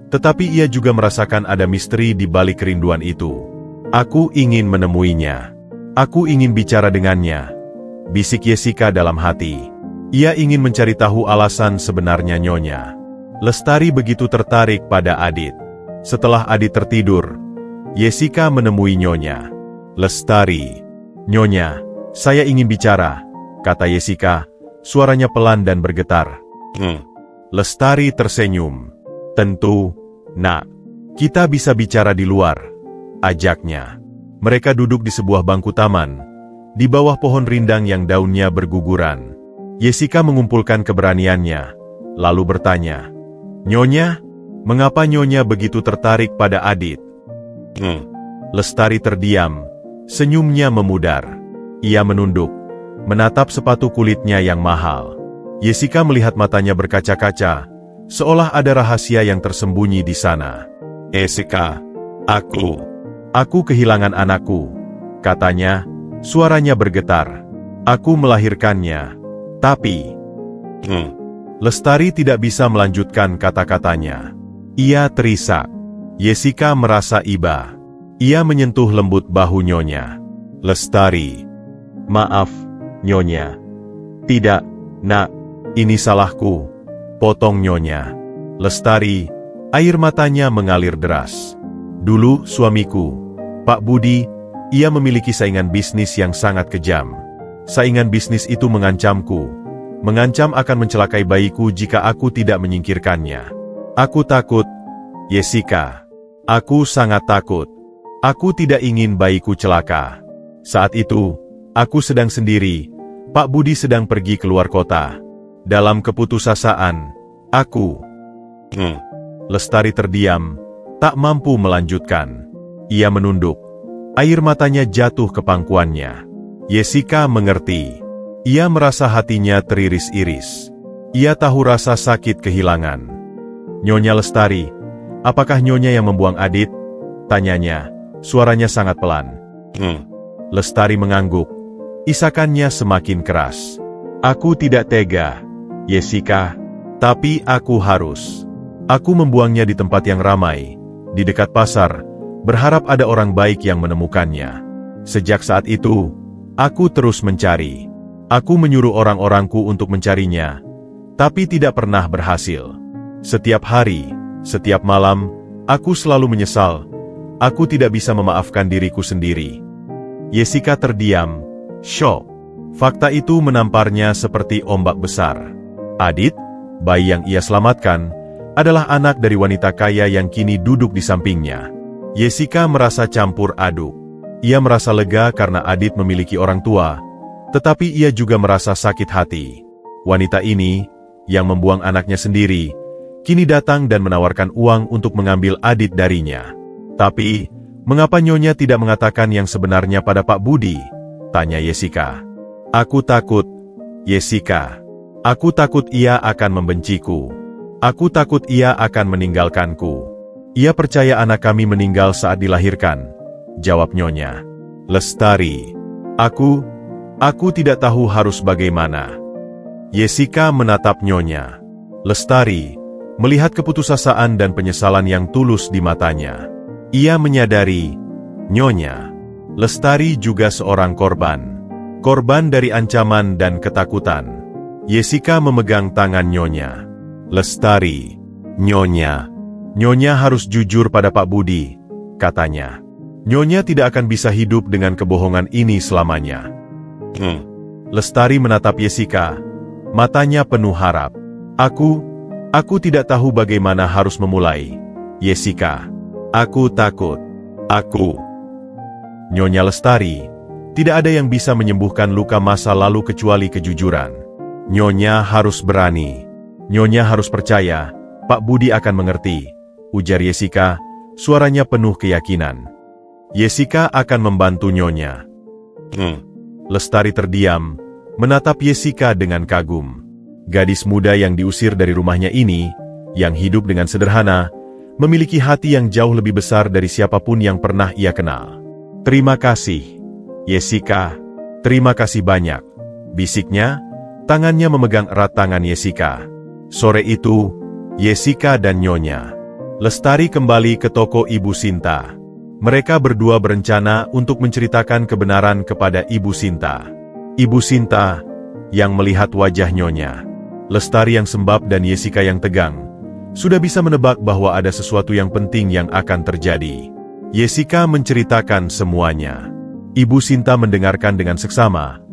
tetapi ia juga merasakan ada misteri di balik kerinduan itu. "Aku ingin menemuinya. Aku ingin bicara dengannya," bisik Jessica dalam hati. Ia ingin mencari tahu alasan sebenarnya Nyonya Lestari begitu tertarik pada Adit. Setelah Adit tertidur, Jessica menemui Nyonya Lestari. "Nyonya, saya ingin bicara," kata Jessica, suaranya pelan dan bergetar. Lestari tersenyum. "Tentu, Nak. Kita bisa bicara di luar," ajaknya. Mereka duduk di sebuah bangku taman, di bawah pohon rindang yang daunnya berguguran. Jessica mengumpulkan keberaniannya, lalu bertanya, "Nyonya, mengapa Nyonya begitu tertarik pada Adit?" Lestari terdiam, senyumnya memudar. Ia menunduk, menatap sepatu kulitnya yang mahal. Jessica melihat matanya berkaca-kaca, seolah ada rahasia yang tersembunyi di sana. "Jessica, aku kehilangan anakku," katanya, suaranya bergetar. "Aku melahirkannya, tapi..." Lestari tidak bisa melanjutkan kata-katanya. Ia terisak. Jessica merasa iba. Ia menyentuh lembut bahu Nyonya. Lestari. Maaf, Nyonya. Tidak, Nak. Ini salahku. Potong Nyonya. Lestari, air matanya mengalir deras. Dulu suamiku, Pak Budi, ia memiliki saingan bisnis yang sangat kejam. Saingan bisnis itu mengancamku. Mengancam akan mencelakai bayiku jika aku tidak menyingkirkannya. Aku takut, Jessica. Aku sangat takut. Aku tidak ingin bayiku celaka. Saat itu, aku sedang sendiri. Pak Budi sedang pergi keluar kota. Dalam keputusasaan, aku... Lestari terdiam, tak mampu melanjutkan. Ia menunduk. Air matanya jatuh ke pangkuannya. Jessica mengerti. Ia merasa hatinya teriris-iris. Ia tahu rasa sakit kehilangan. Nyonya Lestari, apakah Nyonya yang membuang Adit? Tanyanya, suaranya sangat pelan. Lestari mengangguk. Isakannya semakin keras. Aku tidak tega, Jessica. Tapi aku harus. Aku membuangnya di tempat yang ramai, di dekat pasar, berharap ada orang baik yang menemukannya. Sejak saat itu, aku terus mencari. Aku menyuruh orang-orangku untuk mencarinya, tapi tidak pernah berhasil. Setiap hari, setiap malam, aku selalu menyesal. Aku tidak bisa memaafkan diriku sendiri. Jessica terdiam, syok. Fakta itu menamparnya seperti ombak besar. Adit, bayi yang ia selamatkan, adalah anak dari wanita kaya yang kini duduk di sampingnya. Jessica merasa campur aduk. Ia merasa lega karena Adit memiliki orang tua, tetapi ia juga merasa sakit hati. Wanita ini, yang membuang anaknya sendiri, kini datang dan menawarkan uang untuk mengambil Adit darinya. Tapi, mengapa Nyonya tidak mengatakan yang sebenarnya pada Pak Budi? Tanya Jessica. Aku takut, Jessica. Aku takut ia akan membenciku. Aku takut ia akan meninggalkanku. Ia percaya anak kami meninggal saat dilahirkan, jawab Nyonya. Lestari. Aku tidak tahu harus bagaimana. Jessica menatap Nyonya. Lestari, melihat keputusasaan dan penyesalan yang tulus di matanya. Ia menyadari, Nyonya, Lestari juga seorang korban. Korban dari ancaman dan ketakutan. Jessica memegang tangan Nyonya. Lestari, Nyonya harus jujur pada Pak Budi, katanya. Nyonya tidak akan bisa hidup dengan kebohongan ini selamanya. Lestari menatap Jessica, matanya penuh harap. Aku tidak tahu bagaimana harus memulai, Jessica. Aku takut. Nyonya Lestari, tidak ada yang bisa menyembuhkan luka masa lalu kecuali kejujuran. Nyonya harus berani. Nyonya harus percaya, Pak Budi akan mengerti, ujar Jessica, suaranya penuh keyakinan. Jessica akan membantu Nyonya. Lestari terdiam, menatap Jessica dengan kagum. Gadis muda yang diusir dari rumahnya ini, yang hidup dengan sederhana, memiliki hati yang jauh lebih besar dari siapapun yang pernah ia kenal. Terima kasih, Jessica. Terima kasih banyak, bisiknya, tangannya memegang erat tangan Jessica. Sore itu, Jessica dan Nyonya Lestari kembali ke toko Ibu Sinta. Mereka berdua berencana untuk menceritakan kebenaran kepada Ibu Sinta. Ibu Sinta, yang melihat wajah Nyonya Lestari yang sembab dan Jessica yang tegang, sudah bisa menebak bahwa ada sesuatu yang penting yang akan terjadi. Jessica menceritakan semuanya. Ibu Sinta mendengarkan dengan seksama.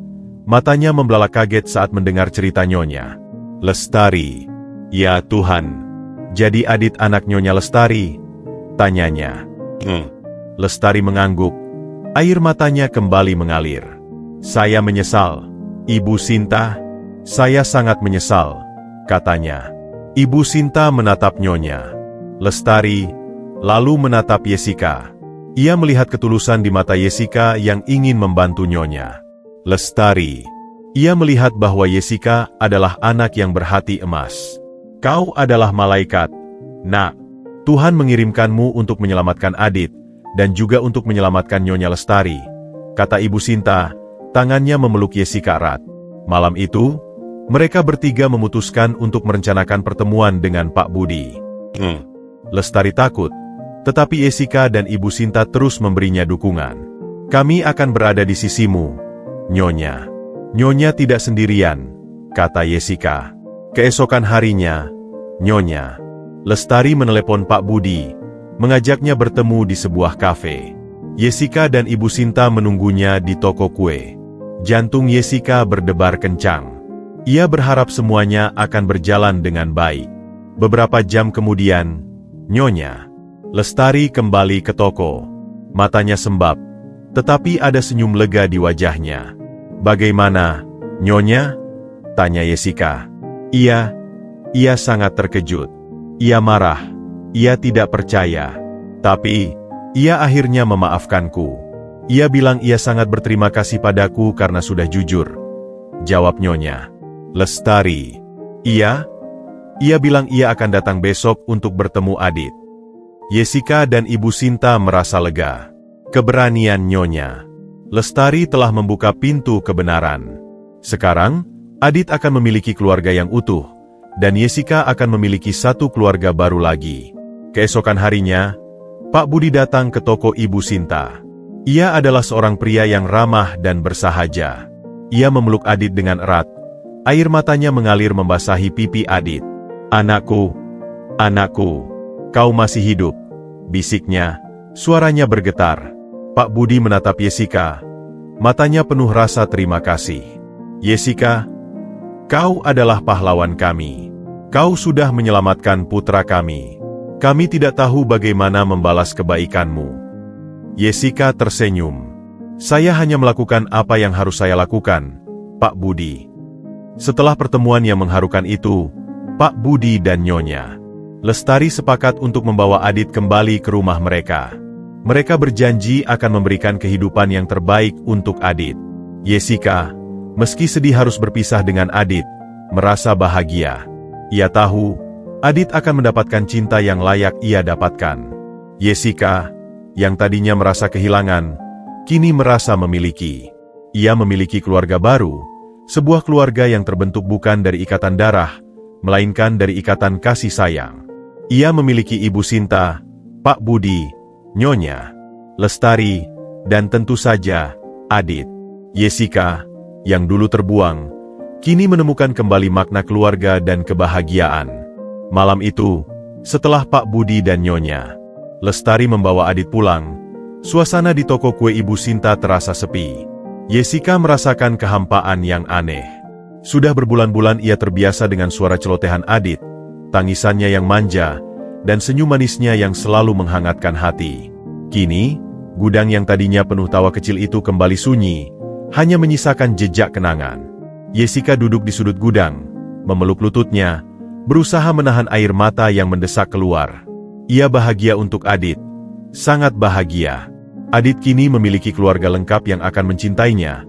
Matanya membelalak kaget saat mendengar cerita Nyonya Lestari. Ya Tuhan, jadi Adit anak Nyonya Lestari? Tanyanya. Lestari mengangguk. Air matanya kembali mengalir. Saya menyesal, Ibu Sinta. Saya sangat menyesal, katanya. Ibu Sinta menatap Nyonya Lestari, lalu menatap Jessica. Ia melihat ketulusan di mata Jessica yang ingin membantu Nyonya Lestari. Ia melihat bahwa Jessica adalah anak yang berhati emas. Kau adalah malaikat, Nak. Tuhan mengirimkanmu untuk menyelamatkan Adit, dan juga untuk menyelamatkan Nyonya Lestari, kata Ibu Sinta, tangannya memeluk Jessica erat. Malam itu, Mereka bertiga memutuskan untuk merencanakan pertemuan dengan Pak Budi. Lestari takut, tetapi Jessica dan Ibu Sinta terus memberinya dukungan. Kami akan berada di sisimu, Nyonya. Nyonya tidak sendirian, kata Jessica. Keesokan harinya, Nyonya Lestari menelepon Pak Budi, mengajaknya bertemu di sebuah kafe. Jessica dan Ibu Sinta menunggunya di toko kue. Jantung Jessica berdebar kencang. Ia berharap semuanya akan berjalan dengan baik. Beberapa jam kemudian, Nyonya Lestari kembali ke toko. Matanya sembab, tetapi ada senyum lega di wajahnya. Bagaimana, Nyonya? Tanya Jessica. Ia sangat terkejut. Ia marah. Ia tidak percaya. Tapi, ia akhirnya memaafkanku. Ia bilang ia sangat berterima kasih padaku karena sudah jujur. Jawab Nyonya Lestari. Ia bilang ia akan datang besok untuk bertemu Adit. Jessica dan Ibu Sinta merasa lega. Keberanian Nyonya Lestari telah membuka pintu kebenaran. Sekarang, Adit akan memiliki keluarga yang utuh, dan Jessica akan memiliki satu keluarga baru lagi. Keesokan harinya, Pak Budi datang ke toko Ibu Sinta. Ia adalah seorang pria yang ramah dan bersahaja. Ia memeluk Adit dengan erat. Air matanya mengalir membasahi pipi Adit. Anakku, kau masih hidup, bisiknya. Suaranya bergetar. Pak Budi menatap Jessica. Matanya penuh rasa terima kasih. Jessica, kau adalah pahlawan kami. Kau sudah menyelamatkan putra kami. Kami tidak tahu bagaimana membalas kebaikanmu. Jessica tersenyum. Saya hanya melakukan apa yang harus saya lakukan, Pak Budi. Setelah pertemuan yang mengharukan itu, Pak Budi dan Nyonya Lestari sepakat untuk membawa Adit kembali ke rumah mereka. Mereka berjanji akan memberikan kehidupan yang terbaik untuk Adit. Jessica, meski sedih harus berpisah dengan Adit, merasa bahagia. Ia tahu, Adit akan mendapatkan cinta yang layak ia dapatkan. Jessica, yang tadinya merasa kehilangan, kini merasa memiliki. Ia memiliki keluarga baru, sebuah keluarga yang terbentuk bukan dari ikatan darah, melainkan dari ikatan kasih sayang. Ia memiliki Ibu Sinta, Pak Budi, Nyonya Lestari, dan tentu saja, Adit. Jessica, yang dulu terbuang, kini menemukan kembali makna keluarga dan kebahagiaan. Malam itu, setelah Pak Budi dan Nyonya Lestari membawa Adit pulang, suasana di toko kue Ibu Sinta terasa sepi. Jessica merasakan kehampaan yang aneh. Sudah berbulan-bulan ia terbiasa dengan suara celotehan Adit, tangisannya yang manja, dan senyum manisnya yang selalu menghangatkan hati. Kini, gudang yang tadinya penuh tawa kecil itu kembali sunyi, hanya menyisakan jejak kenangan. Jessica duduk di sudut gudang, memeluk lututnya, berusaha menahan air mata yang mendesak keluar. Ia bahagia untuk Adit, sangat bahagia. Adit kini memiliki keluarga lengkap yang akan mencintainya,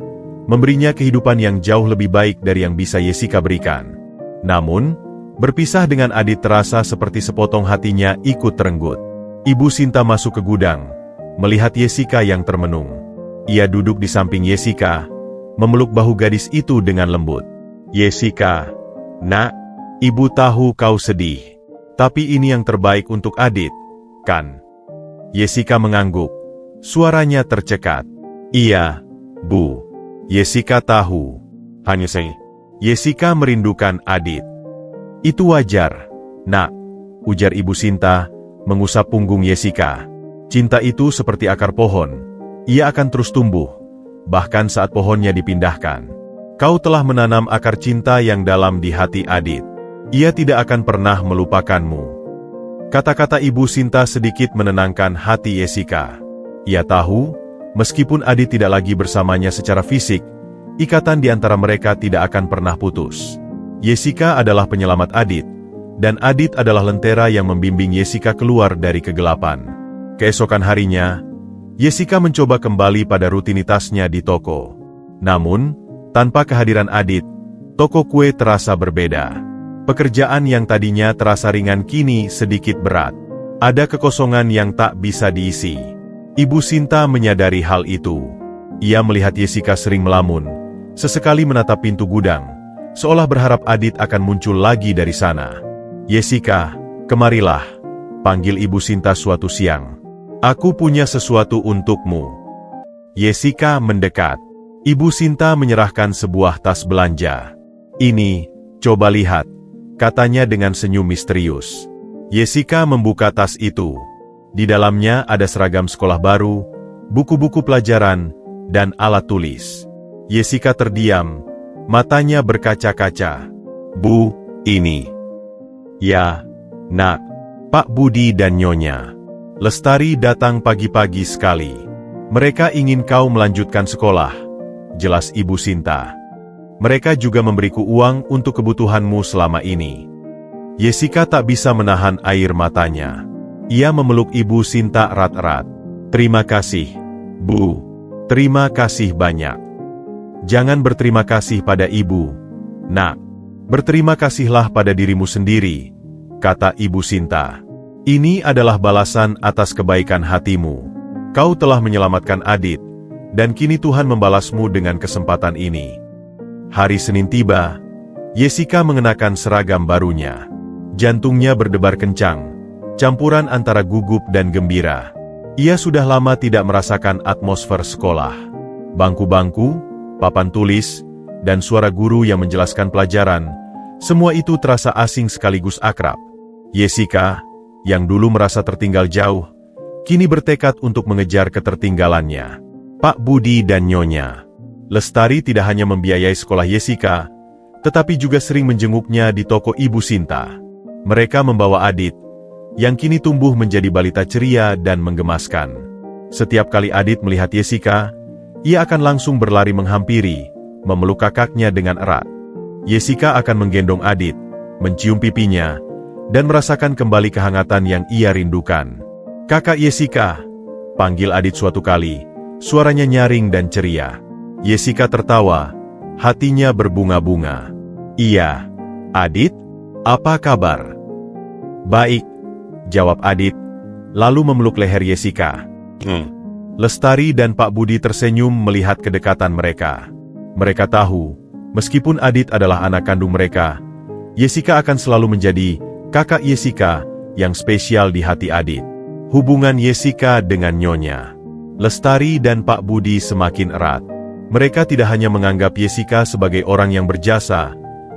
memberinya kehidupan yang jauh lebih baik dari yang bisa Jessica berikan. Namun, berpisah dengan Adit terasa seperti sepotong hatinya ikut terenggut. Ibu Sinta masuk ke gudang, melihat Jessica yang termenung. Ia duduk di samping Jessica, memeluk bahu gadis itu dengan lembut. Jessica, nak, ibu tahu kau sedih. Tapi ini yang terbaik untuk Adit, kan? Jessica mengangguk. Suaranya tercekat. Iya, Bu. Jessica tahu. Hanya saya. Jessica merindukan Adit. Itu wajar, nak, ujar Ibu Sinta, mengusap punggung Jessica. Cinta itu seperti akar pohon. Ia akan terus tumbuh, bahkan saat pohonnya dipindahkan. Kau telah menanam akar cinta yang dalam di hati Adit. Ia tidak akan pernah melupakanmu. Kata-kata Ibu Sinta sedikit menenangkan hati Jessica. Ia tahu, meskipun Adit tidak lagi bersamanya secara fisik, ikatan di antara mereka tidak akan pernah putus. Jessica adalah penyelamat Adit, dan Adit adalah lentera yang membimbing Jessica keluar dari kegelapan. Keesokan harinya, Jessica mencoba kembali pada rutinitasnya di toko. Namun, tanpa kehadiran Adit, toko kue terasa berbeda. Pekerjaan yang tadinya terasa ringan kini sedikit berat. Ada kekosongan yang tak bisa diisi. Ibu Sinta menyadari hal itu. Ia melihat Jessica sering melamun, sesekali menatap pintu gudang, seolah berharap Adit akan muncul lagi dari sana. "Jessica, kemarilah," panggil Ibu Sinta suatu siang. "Aku punya sesuatu untukmu." Jessica mendekat. Ibu Sinta menyerahkan sebuah tas belanja. "Ini, coba lihat," katanya dengan senyum misterius. Jessica membuka tas itu. Di dalamnya ada seragam sekolah baru, buku-buku pelajaran, dan alat tulis. Jessica terdiam, matanya berkaca-kaca. "Bu, ini." "Ya, Nak." Pak Budi dan Nyonya Lestari datang pagi-pagi sekali. "Mereka ingin kau melanjutkan sekolah," jelas Ibu Sinta. "Mereka juga memberiku uang untuk kebutuhanmu selama ini." Jessica tak bisa menahan air matanya. Ia memeluk Ibu Sinta erat-erat. "Terima kasih, Bu. Terima kasih banyak." "Jangan berterima kasih pada Ibu, Nak. Berterima kasihlah pada dirimu sendiri," kata Ibu Sinta. "Ini adalah balasan atas kebaikan hatimu. Kau telah menyelamatkan Adit, dan kini Tuhan membalasmu dengan kesempatan ini." Hari Senin tiba. Jessica mengenakan seragam barunya. Jantungnya berdebar kencang, campuran antara gugup dan gembira. Ia sudah lama tidak merasakan atmosfer sekolah. Bangku-bangku, papan tulis, dan suara guru yang menjelaskan pelajaran, semua itu terasa asing sekaligus akrab. Jessica, yang dulu merasa tertinggal jauh, kini bertekad untuk mengejar ketertinggalannya. Pak Budi dan Nyonya Lestari tidak hanya membiayai sekolah Jessica, tetapi juga sering menjenguknya di toko Ibu Sinta. Mereka membawa Adit, yang kini tumbuh menjadi balita ceria dan menggemaskan. Setiap kali Adit melihat Jessica, ia akan langsung berlari menghampiri, memeluk kakaknya dengan erat. Jessica akan menggendong Adit, mencium pipinya, dan merasakan kembali kehangatan yang ia rindukan. "Kakak Jessica," panggil Adit suatu kali, suaranya nyaring dan ceria. Jessica tertawa, hatinya berbunga-bunga. "Iya, Adit, apa kabar?" "Baik," jawab Adit, lalu memeluk leher Jessica. Lestari dan Pak Budi tersenyum melihat kedekatan mereka. Mereka tahu, meskipun Adit adalah anak kandung mereka, Jessica akan selalu menjadi kakak Jessica yang spesial di hati Adit. Hubungan Jessica dengan Nyonya Lestari dan Pak Budi semakin erat. Mereka tidak hanya menganggap Jessica sebagai orang yang berjasa,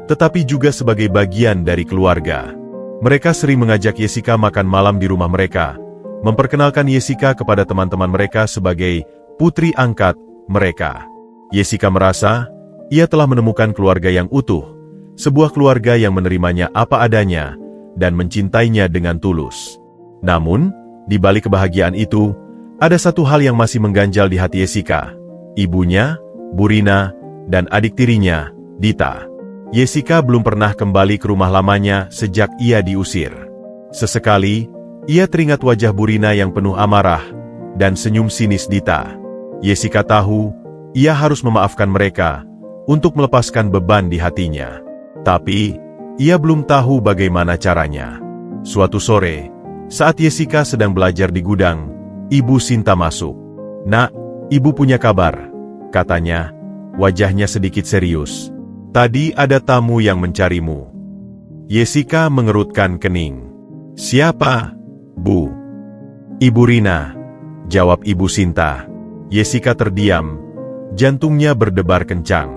tetapi juga sebagai bagian dari keluarga. Mereka sering mengajak Jessica makan malam di rumah mereka, memperkenalkan Jessica kepada teman-teman mereka sebagai putri angkat mereka. Jessica merasa, ia telah menemukan keluarga yang utuh, sebuah keluarga yang menerimanya apa adanya, dan mencintainya dengan tulus. Namun, di balik kebahagiaan itu, ada satu hal yang masih mengganjal di hati Jessica. Ibunya, Bu Rina, dan adik tirinya, Dita. Jessica belum pernah kembali ke rumah lamanya sejak ia diusir. Sesekali, ia teringat wajah Bu Rina yang penuh amarah, dan senyum sinis Dita. Jessica tahu, ia harus memaafkan mereka, untuk melepaskan beban di hatinya. Tapi, ia belum tahu bagaimana caranya. Suatu sore, saat Jessica sedang belajar di gudang, Ibu Sinta masuk. "Nak, Ibu punya kabar," katanya, wajahnya sedikit serius. "Tadi ada tamu yang mencarimu." Jessica mengerutkan kening. "Siapa, Bu?" "Ibu Rina," jawab Ibu Sinta. Jessica terdiam, jantungnya berdebar kencang.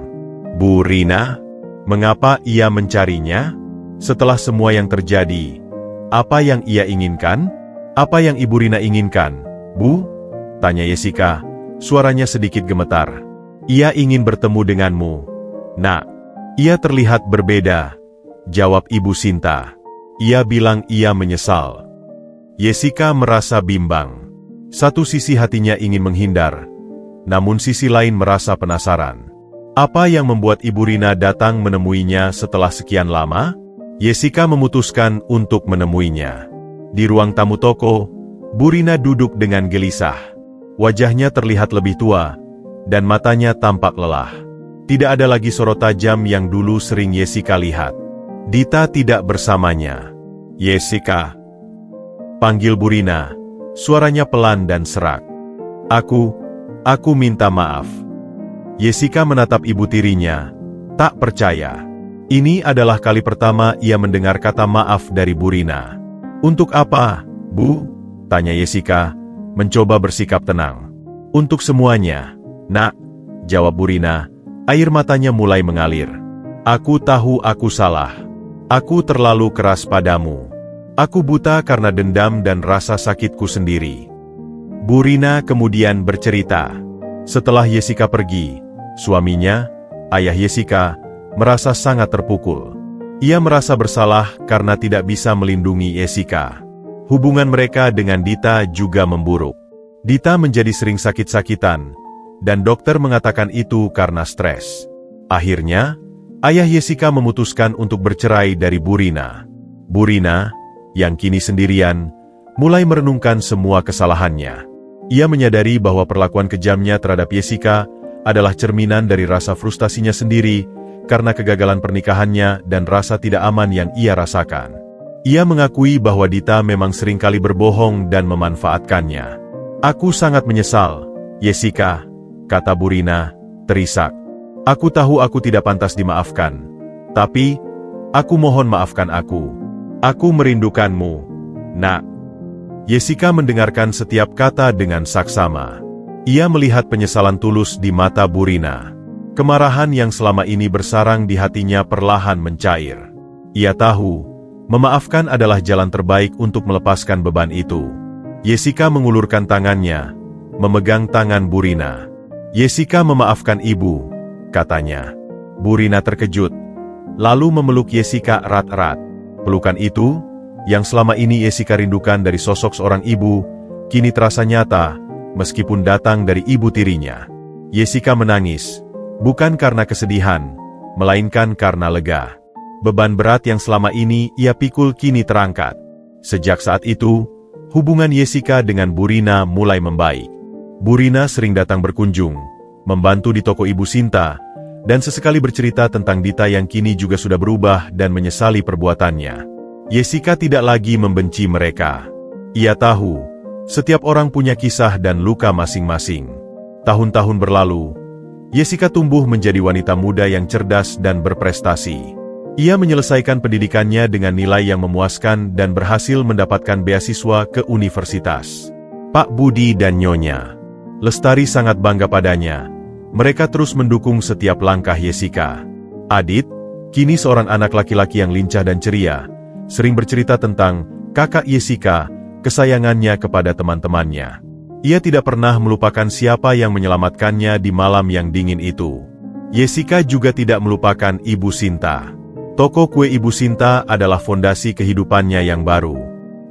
"Bu Rina? Mengapa ia mencarinya? Setelah semua yang terjadi, apa yang ia inginkan? Apa yang Ibu Rina inginkan, Bu?" tanya Jessica, suaranya sedikit gemetar. "Ia ingin bertemu denganmu, Nak." "Ia terlihat berbeda," jawab Ibu Sinta. "Ia bilang ia menyesal." Jessica merasa bimbang. Satu sisi hatinya ingin menghindar, namun sisi lain merasa penasaran. Apa yang membuat Ibu Rina datang menemuinya setelah sekian lama? Jessica memutuskan untuk menemuinya. Di ruang tamu toko, Bu Rina duduk dengan gelisah. Wajahnya terlihat lebih tua, dan matanya tampak lelah. Tidak ada lagi sorot tajam yang dulu sering Jessica lihat. Dita tidak bersamanya. "Jessica," panggil Bu Rina, suaranya pelan dan serak. Aku minta maaf." Jessica menatap ibu tirinya, tak percaya. Ini adalah kali pertama ia mendengar kata maaf dari Bu Rina. "Untuk apa, Bu?" tanya Jessica, mencoba bersikap tenang. "Untuk semuanya, Nak," jawab Bu Rina, air matanya mulai mengalir. "Aku tahu aku salah. Aku terlalu keras padamu. Aku buta karena dendam dan rasa sakitku sendiri." Bu Rina kemudian bercerita. Setelah Jessica pergi, suaminya, ayah Jessica, merasa sangat terpukul. Ia merasa bersalah karena tidak bisa melindungi Jessica. Hubungan mereka dengan Dita juga memburuk. Dita menjadi sering sakit-sakitan, dan dokter mengatakan itu karena stres. Akhirnya, ayah Jessica memutuskan untuk bercerai dari Bu Rina. Bu Rina, yang kini sendirian, mulai merenungkan semua kesalahannya. Ia menyadari bahwa perlakuan kejamnya terhadap Jessica adalah cerminan dari rasa frustasinya sendiri karena kegagalan pernikahannya dan rasa tidak aman yang ia rasakan. Ia mengakui bahwa Dita memang seringkali berbohong dan memanfaatkannya. "Aku sangat menyesal, Jessica," kata Bu Rina, terisak. "Aku tahu aku tidak pantas dimaafkan. Tapi, aku mohon maafkan aku. Aku merindukanmu, Nak." Jessica mendengarkan setiap kata dengan saksama. Ia melihat penyesalan tulus di mata Bu Rina. Kemarahan yang selama ini bersarang di hatinya perlahan mencair. Ia tahu, memaafkan adalah jalan terbaik untuk melepaskan beban itu. Jessica mengulurkan tangannya, memegang tangan Bu Rina. "Jessica memaafkan ibu," katanya. Bu Rina terkejut, lalu memeluk Jessica erat-erat. Pelukan itu, yang selama ini Jessica rindukan dari sosok seorang ibu, kini terasa nyata, meskipun datang dari ibu tirinya. Jessica menangis, bukan karena kesedihan, melainkan karena lega. Beban berat yang selama ini ia pikul kini terangkat. Sejak saat itu, hubungan Jessica dengan Bu Rina mulai membaik. Bu Rina sering datang berkunjung, membantu di toko Ibu Sinta, dan sesekali bercerita tentang Dita yang kini juga sudah berubah dan menyesali perbuatannya. Jessica tidak lagi membenci mereka. Ia tahu, setiap orang punya kisah dan luka masing-masing. Tahun-tahun berlalu, Jessica tumbuh menjadi wanita muda yang cerdas dan berprestasi. Ia menyelesaikan pendidikannya dengan nilai yang memuaskan dan berhasil mendapatkan beasiswa ke universitas. Pak Budi dan Nyonya Lestari sangat bangga padanya. Mereka terus mendukung setiap langkah Jessica. Adit, kini seorang anak laki-laki yang lincah dan ceria, sering bercerita tentang kakak Jessica, kesayangannya kepada teman-temannya. Ia tidak pernah melupakan siapa yang menyelamatkannya di malam yang dingin itu. Jessica juga tidak melupakan Ibu Sinta. Toko kue Ibu Sinta adalah fondasi kehidupannya yang baru.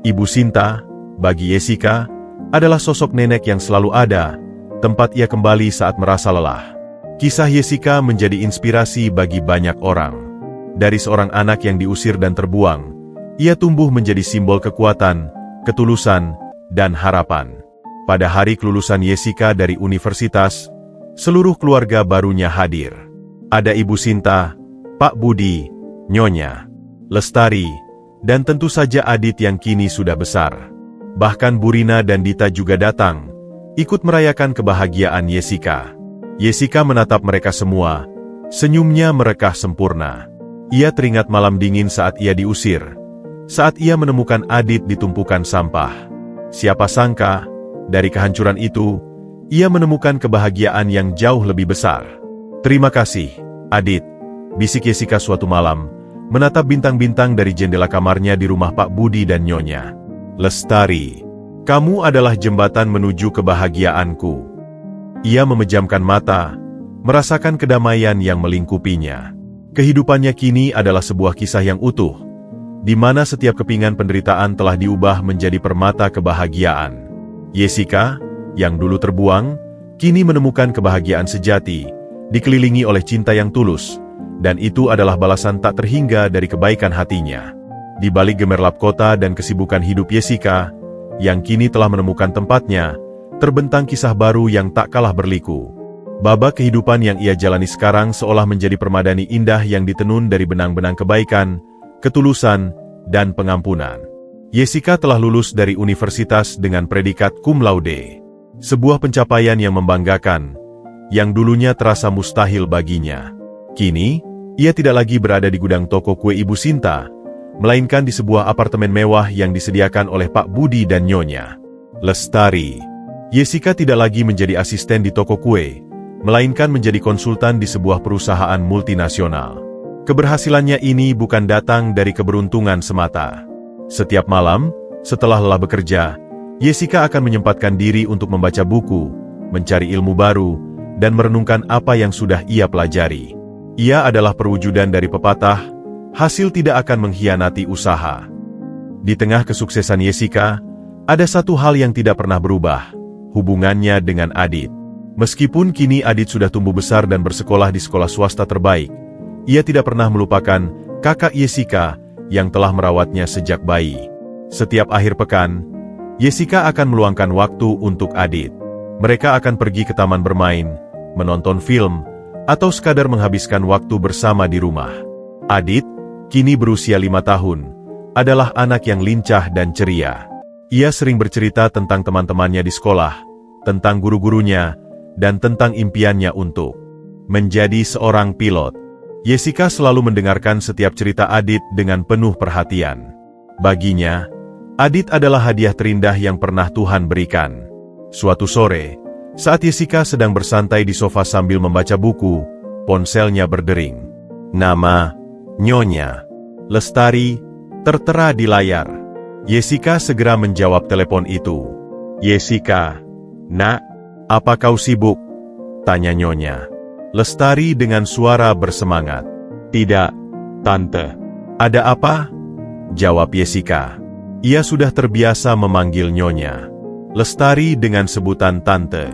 Ibu Sinta, bagi Jessica, adalah sosok nenek yang selalu ada, tempat ia kembali saat merasa lelah. Kisah Jessica menjadi inspirasi bagi banyak orang. Dari seorang anak yang diusir dan terbuang, ia tumbuh menjadi simbol kekuatan, ketulusan, dan harapan. Pada hari kelulusan Jessica dari universitas, seluruh keluarga barunya hadir. Ada Ibu Sinta, Pak Budi, Nyonya Lestari, dan tentu saja Adit yang kini sudah besar. Bahkan Bu Rina dan Dita juga datang, ikut merayakan kebahagiaan Jessica. Jessica menatap mereka semua, senyumnya merekah sempurna. Ia teringat malam dingin saat ia diusir, saat ia menemukan Adit di tumpukan sampah. Siapa sangka, dari kehancuran itu, ia menemukan kebahagiaan yang jauh lebih besar. "Terima kasih, Adit," bisik Jessica suatu malam, menatap bintang-bintang dari jendela kamarnya di rumah Pak Budi dan Nyonya Lestari. "Kamu adalah jembatan menuju kebahagiaanku." Ia memejamkan mata, merasakan kedamaian yang melingkupinya. Kehidupannya kini adalah sebuah kisah yang utuh, di mana setiap kepingan penderitaan telah diubah menjadi permata kebahagiaan. Jessica, yang dulu terbuang, kini menemukan kebahagiaan sejati, dikelilingi oleh cinta yang tulus, dan itu adalah balasan tak terhingga dari kebaikan hatinya. Di balik gemerlap kota dan kesibukan hidup Jessica, yang kini telah menemukan tempatnya, terbentang kisah baru yang tak kalah berliku. Babak kehidupan yang ia jalani sekarang seolah menjadi permadani indah yang ditenun dari benang-benang kebaikan, ketulusan, dan pengampunan. Jessica telah lulus dari universitas dengan predikat cum laude. Sebuah pencapaian yang membanggakan, yang dulunya terasa mustahil baginya. Kini, ia tidak lagi berada di gudang toko kue Ibu Sinta, melainkan di sebuah apartemen mewah yang disediakan oleh Pak Budi dan Nyonya Lestari. Jessica tidak lagi menjadi asisten di toko kue, melainkan menjadi konsultan di sebuah perusahaan multinasional. Keberhasilannya ini bukan datang dari keberuntungan semata. Setiap malam, setelah lelah bekerja, Jessica akan menyempatkan diri untuk membaca buku, mencari ilmu baru, dan merenungkan apa yang sudah ia pelajari. Ia adalah perwujudan dari pepatah, hasil tidak akan mengkhianati usaha. Di tengah kesuksesan Jessica, ada satu hal yang tidak pernah berubah, hubungannya dengan Adit. Meskipun kini Adit sudah tumbuh besar dan bersekolah di sekolah swasta terbaik, ia tidak pernah melupakan kakak Jessica yang telah merawatnya sejak bayi. Setiap akhir pekan, Jessica akan meluangkan waktu untuk Adit. Mereka akan pergi ke taman bermain, menonton film, atau sekadar menghabiskan waktu bersama di rumah. Adit, kini berusia 5 tahun, adalah anak yang lincah dan ceria. Ia sering bercerita tentang teman-temannya di sekolah, tentang guru-gurunya, dan tentang impiannya untuk menjadi seorang pilot. Jessica selalu mendengarkan setiap cerita Adit dengan penuh perhatian. Baginya, Adit adalah hadiah terindah yang pernah Tuhan berikan. Suatu sore, saat Jessica sedang bersantai di sofa sambil membaca buku, ponselnya berdering. Nama Nyonya Lestari tertera di layar. Jessica segera menjawab telepon itu. "Jessica, nak, apa kau sibuk?" tanya Nyonya Lestari dengan suara bersemangat. "Tidak, Tante." "Ada apa?" jawab Jessica. Ia sudah terbiasa memanggil Nyonya Lestari dengan sebutan Tante.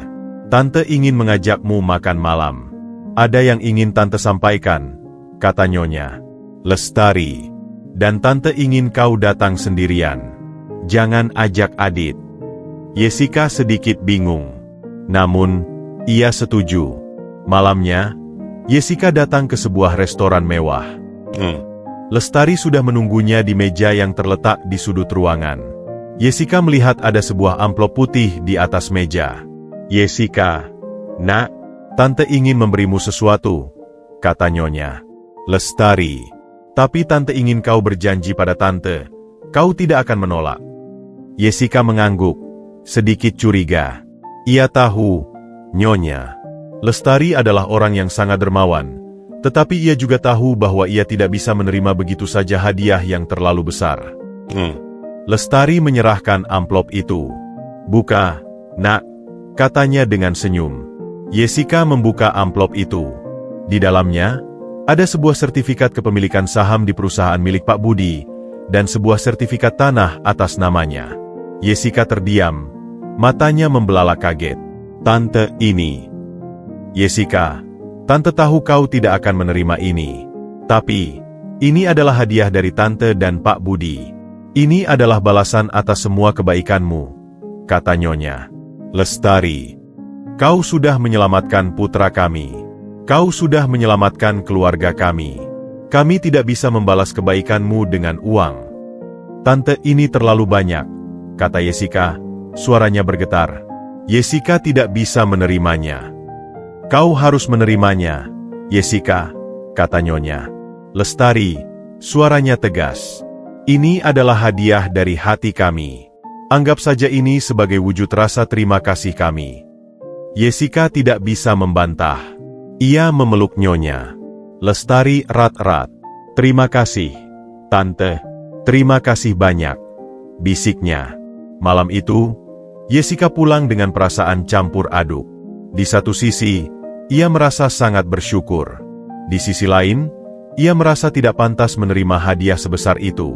"Tante ingin mengajakmu makan malam. Ada yang ingin Tante sampaikan," kata Nyonya Lestari. "Dan Tante ingin kau datang sendirian. Jangan ajak Adit." Jessica sedikit bingung. Namun, ia setuju. Malamnya, Jessica datang ke sebuah restoran mewah. Lestari sudah menunggunya di meja yang terletak di sudut ruangan. Jessica melihat ada sebuah amplop putih di atas meja. "Jessica, nak, Tante ingin memberimu sesuatu," kata Nyonya Lestari. "Tapi Tante ingin kau berjanji pada Tante, kau tidak akan menolak." Jessica mengangguk, sedikit curiga. Ia tahu, Nyonya Lestari adalah orang yang sangat dermawan, tetapi ia juga tahu bahwa ia tidak bisa menerima begitu saja hadiah yang terlalu besar. Lestari menyerahkan amplop itu. "Buka, nak," katanya dengan senyum. Jessica membuka amplop itu. Di dalamnya, ada sebuah sertifikat kepemilikan saham di perusahaan milik Pak Budi, dan sebuah sertifikat tanah atas namanya. Jessica terdiam, matanya membelalak kaget. "Tante, ini..." "Jessica, Tante tahu kau tidak akan menerima ini. Tapi, ini adalah hadiah dari Tante dan Pak Budi. Ini adalah balasan atas semua kebaikanmu," kata Nyonya Lestari. "Kau sudah menyelamatkan putra kami. Kau sudah menyelamatkan keluarga kami. Kami tidak bisa membalas kebaikanmu dengan uang." "Tante, ini terlalu banyak," kata Jessica, suaranya bergetar. Jessica tidak bisa menerimanya. "Kau harus menerimanya, Jessica," kata Nyonya Lestari, suaranya tegas. "Ini adalah hadiah dari hati kami. Anggap saja ini sebagai wujud rasa terima kasih kami." Jessica tidak bisa membantah. Ia memeluk Nyonya Lestari erat-erat. "Terima kasih, Tante. Terima kasih banyak," bisiknya. Malam itu, Jessica pulang dengan perasaan campur aduk. Di satu sisi, ia merasa sangat bersyukur. Di sisi lain, ia merasa tidak pantas menerima hadiah sebesar itu.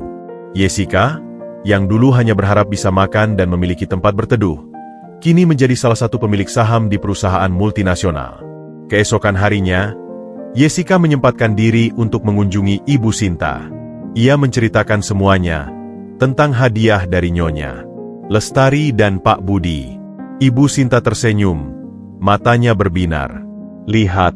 Jessica, yang dulu hanya berharap bisa makan dan memiliki tempat berteduh, kini menjadi salah satu pemilik saham di perusahaan multinasional. Keesokan harinya, Jessica menyempatkan diri untuk mengunjungi Ibu Sinta. Ia menceritakan semuanya tentang hadiah dari Nyonya Lestari dan Pak Budi. Ibu Sinta tersenyum, matanya berbinar. "Lihat,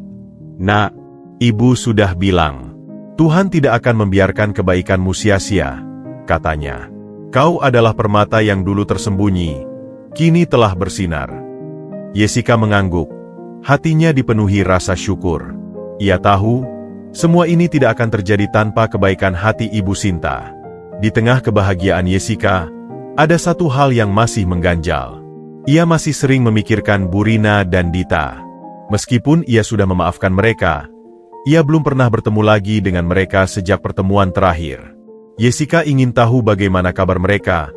nak, Ibu sudah bilang, Tuhan tidak akan membiarkan kebaikanmu sia-sia," katanya. "Kau adalah permata yang dulu tersembunyi, kini telah bersinar." Jessica mengangguk, hatinya dipenuhi rasa syukur. Ia tahu, Semua ini tidak akan terjadi tanpa kebaikan hati Ibu Sinta. Di tengah kebahagiaan Jessica, ada satu hal yang masih mengganjal. Ia masih sering memikirkan Burina dan Dita. Meskipun ia sudah memaafkan mereka, ia belum pernah bertemu lagi dengan mereka sejak pertemuan terakhir. Jessica ingin tahu bagaimana kabar mereka,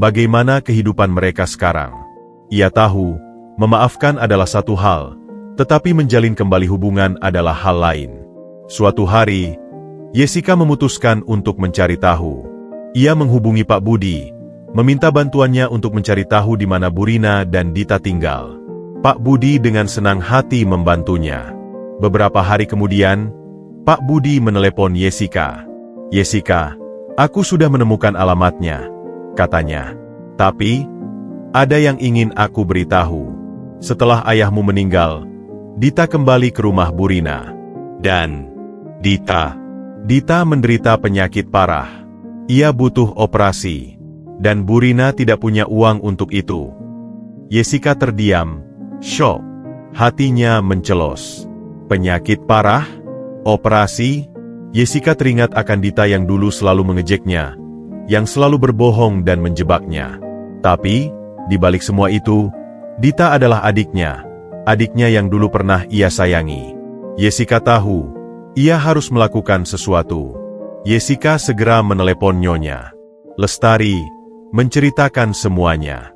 bagaimana kehidupan mereka sekarang. Ia tahu, memaafkan adalah satu hal, tetapi menjalin kembali hubungan adalah hal lain. Suatu hari, Jessica memutuskan untuk mencari tahu. Ia menghubungi Pak Budi, meminta bantuannya untuk mencari tahu di mana Burina dan Dita tinggal. Pak Budi dengan senang hati membantunya. Beberapa hari kemudian, Pak Budi menelepon Jessica. "Jessica, aku sudah menemukan alamatnya," katanya. "Tapi, ada yang ingin aku beritahu. Setelah ayahmu meninggal, Dita kembali ke rumah Burina. Dan Dita menderita penyakit parah. Ia butuh operasi. Dan Burina tidak punya uang untuk itu." Jessica terdiam, syok. Hatinya mencelos. Penyakit parah? Operasi? Jessica teringat akan Dita yang dulu selalu mengejeknya, yang selalu berbohong dan menjebaknya. Tapi, di balik semua itu, Dita adalah adiknya yang dulu pernah ia sayangi. Jessica tahu, ia harus melakukan sesuatu. Jessica segera menelepon Nyonya Lestari, menceritakan semuanya.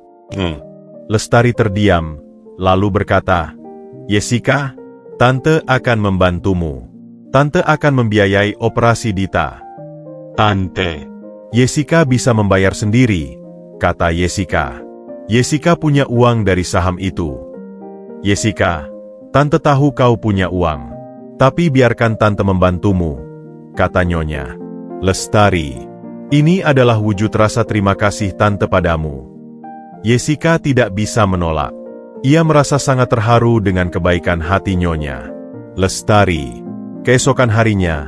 Lestari terdiam, lalu berkata, "Jessica, Tante akan membantumu. Tante akan membiayai operasi Dita." "Tante, Jessica bisa membayar sendiri," kata Jessica. "Jessica punya uang dari saham itu." "Jessica, Tante tahu kau punya uang. Tapi biarkan Tante membantumu," kata Nyonya Lestari. "Ini adalah wujud rasa terima kasih Tante padamu." Jessica tidak bisa menolak. Ia merasa sangat terharu dengan kebaikan hati Nyonya Lestari. Keesokan harinya,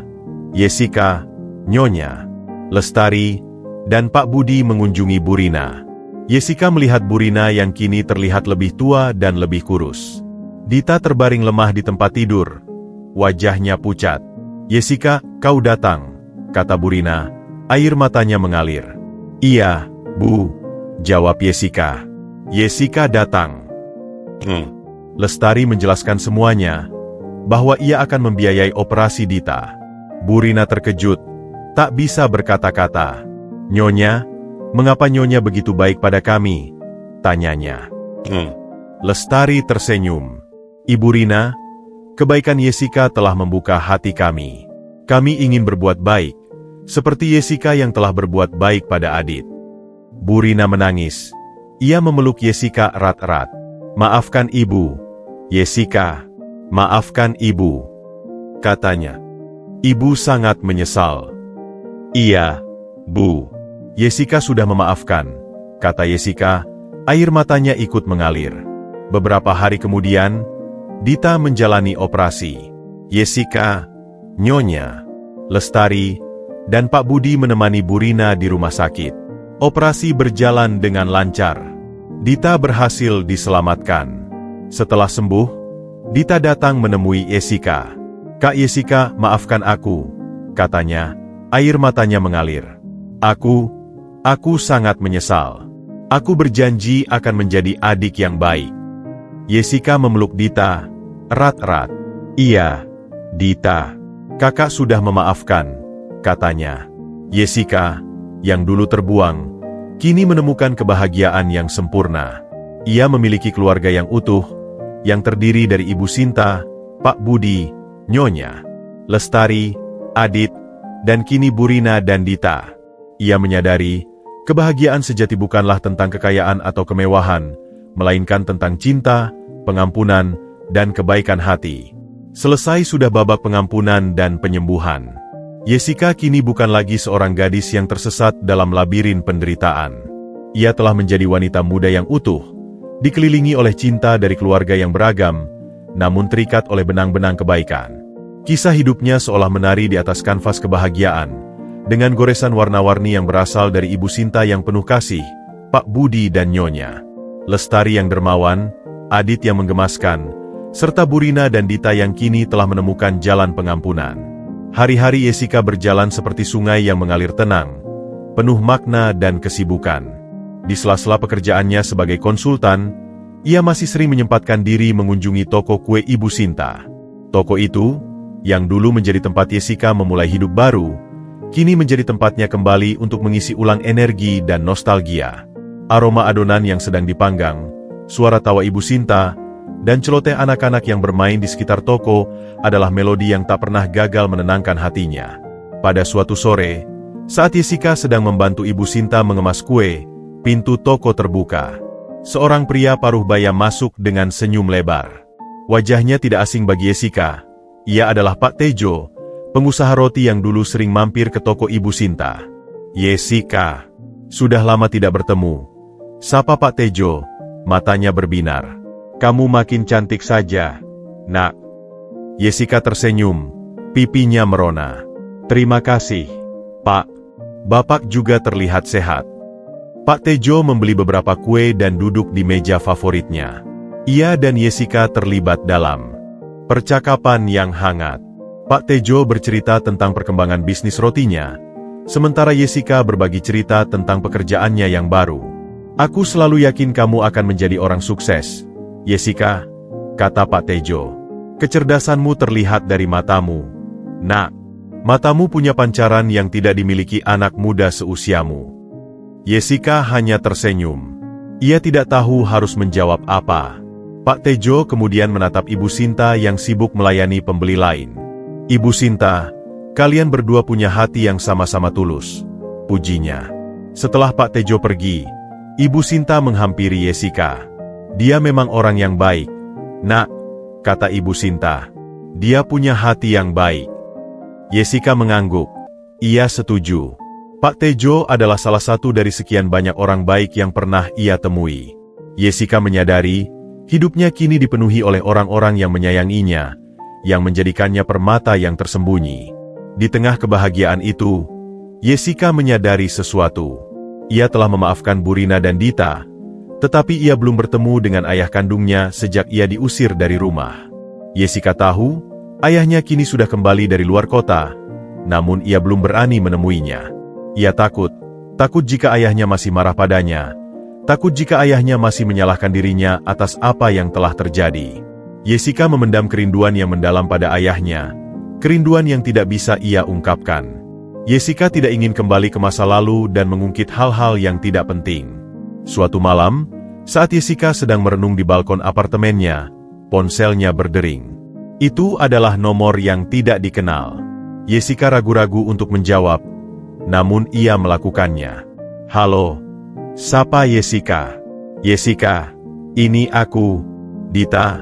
Jessica, Nyonya Lestari, dan Pak Budi mengunjungi Burina. Jessica melihat Burina yang kini terlihat lebih tua dan lebih kurus. Dita terbaring lemah di tempat tidur. Wajahnya pucat. "Jessica, kau datang," kata Burina. Air matanya mengalir. "Iya, Bu," jawab Jessica. "Jessica datang." Lestari menjelaskan semuanya, bahwa ia akan membiayai operasi Dita. Burina terkejut, tak bisa berkata-kata. "Nyonya, mengapa Nyonya begitu baik pada kami?" tanyanya. Lestari tersenyum. "Ibu Rina, kebaikan Jessica telah membuka hati kami. Kami ingin berbuat baik, seperti Jessica yang telah berbuat baik pada Adit." Burina menangis. Ia memeluk Jessica erat-erat. "Maafkan Ibu, Jessica. Maafkan Ibu," katanya. "Ibu sangat menyesal." "Iya, Bu. Jessica sudah memaafkan," kata Jessica. Air matanya ikut mengalir. Beberapa hari kemudian, Dita menjalani operasi. Jessica, Nyonya Lestari, dan Pak Budi menemani Burina di rumah sakit. Operasi berjalan dengan lancar. Dita berhasil diselamatkan. Setelah sembuh, Dita datang menemui Jessica. "Kak Jessica, maafkan aku," katanya. Air matanya mengalir. Aku sangat menyesal. Aku berjanji akan menjadi adik yang baik." Jessica memeluk Dita erat-erat. "Iya, Dita. Kakak sudah memaafkan," katanya. Jessica, yang dulu terbuang, kini menemukan kebahagiaan yang sempurna. Ia memiliki keluarga yang utuh, yang terdiri dari Ibu Sinta, Pak Budi, Nyonya Lestari, Adit, dan kini Burina dan Dita. Ia menyadari, kebahagiaan sejati bukanlah tentang kekayaan atau kemewahan, melainkan tentang cinta, pengampunan, dan kebaikan hati. Selesai sudah babak pengampunan dan penyembuhan. Jessica kini bukan lagi seorang gadis yang tersesat dalam labirin penderitaan. Ia telah menjadi wanita muda yang utuh, dikelilingi oleh cinta dari keluarga yang beragam, namun terikat oleh benang-benang kebaikan. Kisah hidupnya seolah menari di atas kanvas kebahagiaan, dengan goresan warna-warni yang berasal dari Ibu Sinta yang penuh kasih, Pak Budi dan Nyonya Lestari yang dermawan, Adit yang menggemaskan, serta Burina dan Dita yang kini telah menemukan jalan pengampunan. Hari-hari Jessica berjalan seperti sungai yang mengalir tenang, penuh makna dan kesibukan. Di sela-sela pekerjaannya sebagai konsultan, ia masih sering menyempatkan diri mengunjungi toko kue Ibu Sinta. Toko itu, yang dulu menjadi tempat Jessica memulai hidup baru, kini menjadi tempatnya kembali untuk mengisi ulang energi dan nostalgia. Aroma adonan yang sedang dipanggang, suara tawa Ibu Sinta, dan celoteh anak-anak yang bermain di sekitar toko adalah melodi yang tak pernah gagal menenangkan hatinya. Pada suatu sore, saat Jessica sedang membantu Ibu Sinta mengemas kue, pintu toko terbuka. Seorang pria paruh baya masuk dengan senyum lebar. Wajahnya tidak asing bagi Jessica. Ia adalah Pak Tejo, pengusaha roti yang dulu sering mampir ke toko Ibu Sinta. Jessica, sudah lama tidak bertemu. Sapa Pak Tejo, matanya berbinar. Kamu makin cantik saja, nak. Jessica tersenyum, pipinya merona. Terima kasih, Pak. Bapak juga terlihat sehat. Pak Tejo membeli beberapa kue dan duduk di meja favoritnya. Ia dan Jessica terlibat dalam percakapan yang hangat. Pak Tejo bercerita tentang perkembangan bisnis rotinya, sementara Jessica berbagi cerita tentang pekerjaannya yang baru. Aku selalu yakin kamu akan menjadi orang sukses, Jessica, kata Pak Tejo. Kecerdasanmu terlihat dari matamu. Nak, matamu punya pancaran yang tidak dimiliki anak muda seusiamu. Jessica hanya tersenyum. Ia tidak tahu harus menjawab apa. Pak Tejo kemudian menatap Ibu Sinta yang sibuk melayani pembeli lain. Ibu Sinta, kalian berdua punya hati yang sama-sama tulus, pujinya. Setelah Pak Tejo pergi, Ibu Sinta menghampiri Jessica. Dia memang orang yang baik, nak, kata Ibu Sinta. Dia punya hati yang baik. Jessica mengangguk. Ia setuju. Pak Tejo adalah salah satu dari sekian banyak orang baik yang pernah ia temui. Jessica menyadari, hidupnya kini dipenuhi oleh orang-orang yang menyayanginya, yang menjadikannya permata yang tersembunyi. Di tengah kebahagiaan itu, Jessica menyadari sesuatu. Ia telah memaafkan Burina dan Dita, tetapi ia belum bertemu dengan ayah kandungnya sejak ia diusir dari rumah. Jessica tahu, ayahnya kini sudah kembali dari luar kota, namun ia belum berani menemuinya. Ia takut jika ayahnya masih marah padanya, takut jika ayahnya masih menyalahkan dirinya atas apa yang telah terjadi. Jessica memendam kerinduan yang mendalam pada ayahnya, kerinduan yang tidak bisa ia ungkapkan. Jessica tidak ingin kembali ke masa lalu dan mengungkit hal-hal yang tidak penting. Suatu malam, saat Jessica sedang merenung di balkon apartemennya, ponselnya berdering. Itu adalah nomor yang tidak dikenal. Jessica ragu-ragu untuk menjawab, namun ia melakukannya. Halo, sapa Jessica? Jessica, ini aku, Dita.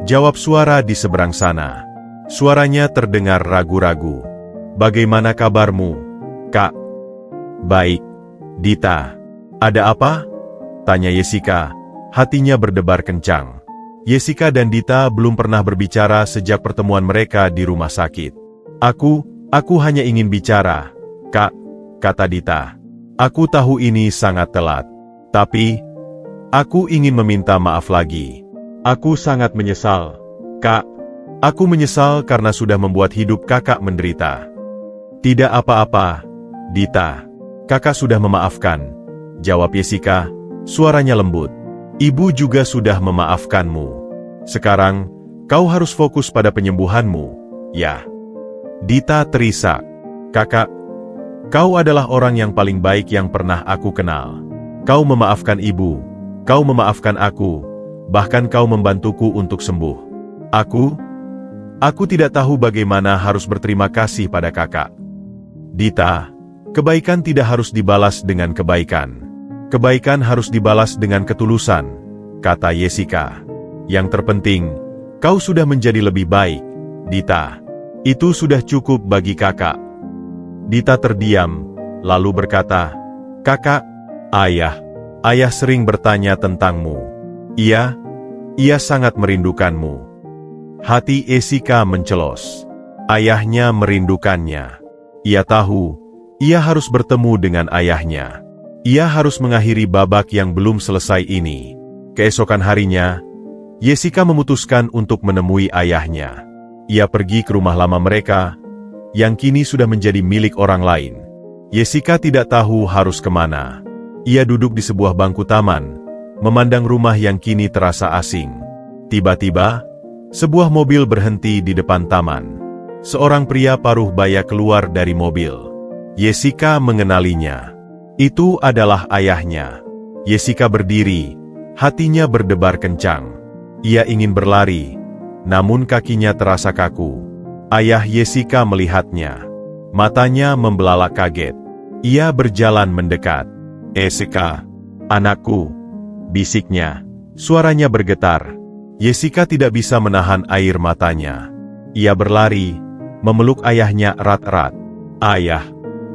Jawab suara di seberang sana. Suaranya terdengar ragu-ragu. Bagaimana kabarmu, Kak? Baik, Dita. Ada apa? Tanya Jessica, hatinya berdebar kencang. Jessica dan Dita belum pernah berbicara sejak pertemuan mereka di rumah sakit. Aku hanya ingin bicara, Kak, kata Dita. Aku tahu ini sangat telat. Tapi, aku ingin meminta maaf lagi. Aku sangat menyesal, Kak. Aku menyesal karena sudah membuat hidup kakak menderita. Tidak apa-apa, Dita. Kakak sudah memaafkan, jawab Jessica, suaranya lembut. Ibu juga sudah memaafkanmu. Sekarang, kau harus fokus pada penyembuhanmu, ya. Dita terisak. Kakak, kau adalah orang yang paling baik yang pernah aku kenal. Kau memaafkan ibu, kau memaafkan aku, bahkan kau membantuku untuk sembuh. Aku tidak tahu bagaimana harus berterima kasih pada kakak. Dita, kebaikan tidak harus dibalas dengan kebaikan. Kebaikan harus dibalas dengan ketulusan, kata Jessica. Yang terpenting, kau sudah menjadi lebih baik, Dita. Itu sudah cukup bagi kakak. Dita terdiam, lalu berkata, Kakak, ayah sering bertanya tentangmu. Ia sangat merindukanmu. Hati Jessica mencelos. Ayahnya merindukannya. Ia tahu, ia harus bertemu dengan ayahnya. Ia harus mengakhiri babak yang belum selesai ini. Keesokan harinya, Jessica memutuskan untuk menemui ayahnya. Ia pergi ke rumah lama mereka, yang kini sudah menjadi milik orang lain. Jessica tidak tahu harus kemana. Ia duduk di sebuah bangku taman, memandang rumah yang kini terasa asing. Tiba-tiba, sebuah mobil berhenti di depan taman. Seorang pria paruh baya keluar dari mobil. Jessica mengenalinya. Itu adalah ayahnya. Jessica berdiri, hatinya berdebar kencang. Ia ingin berlari, namun kakinya terasa kaku. Ayah Jessica melihatnya. Matanya membelalak kaget. Ia berjalan mendekat. "Jessica, anakku," bisiknya. Suaranya bergetar. Jessica tidak bisa menahan air matanya. Ia berlari, memeluk ayahnya erat-erat. "Ayah."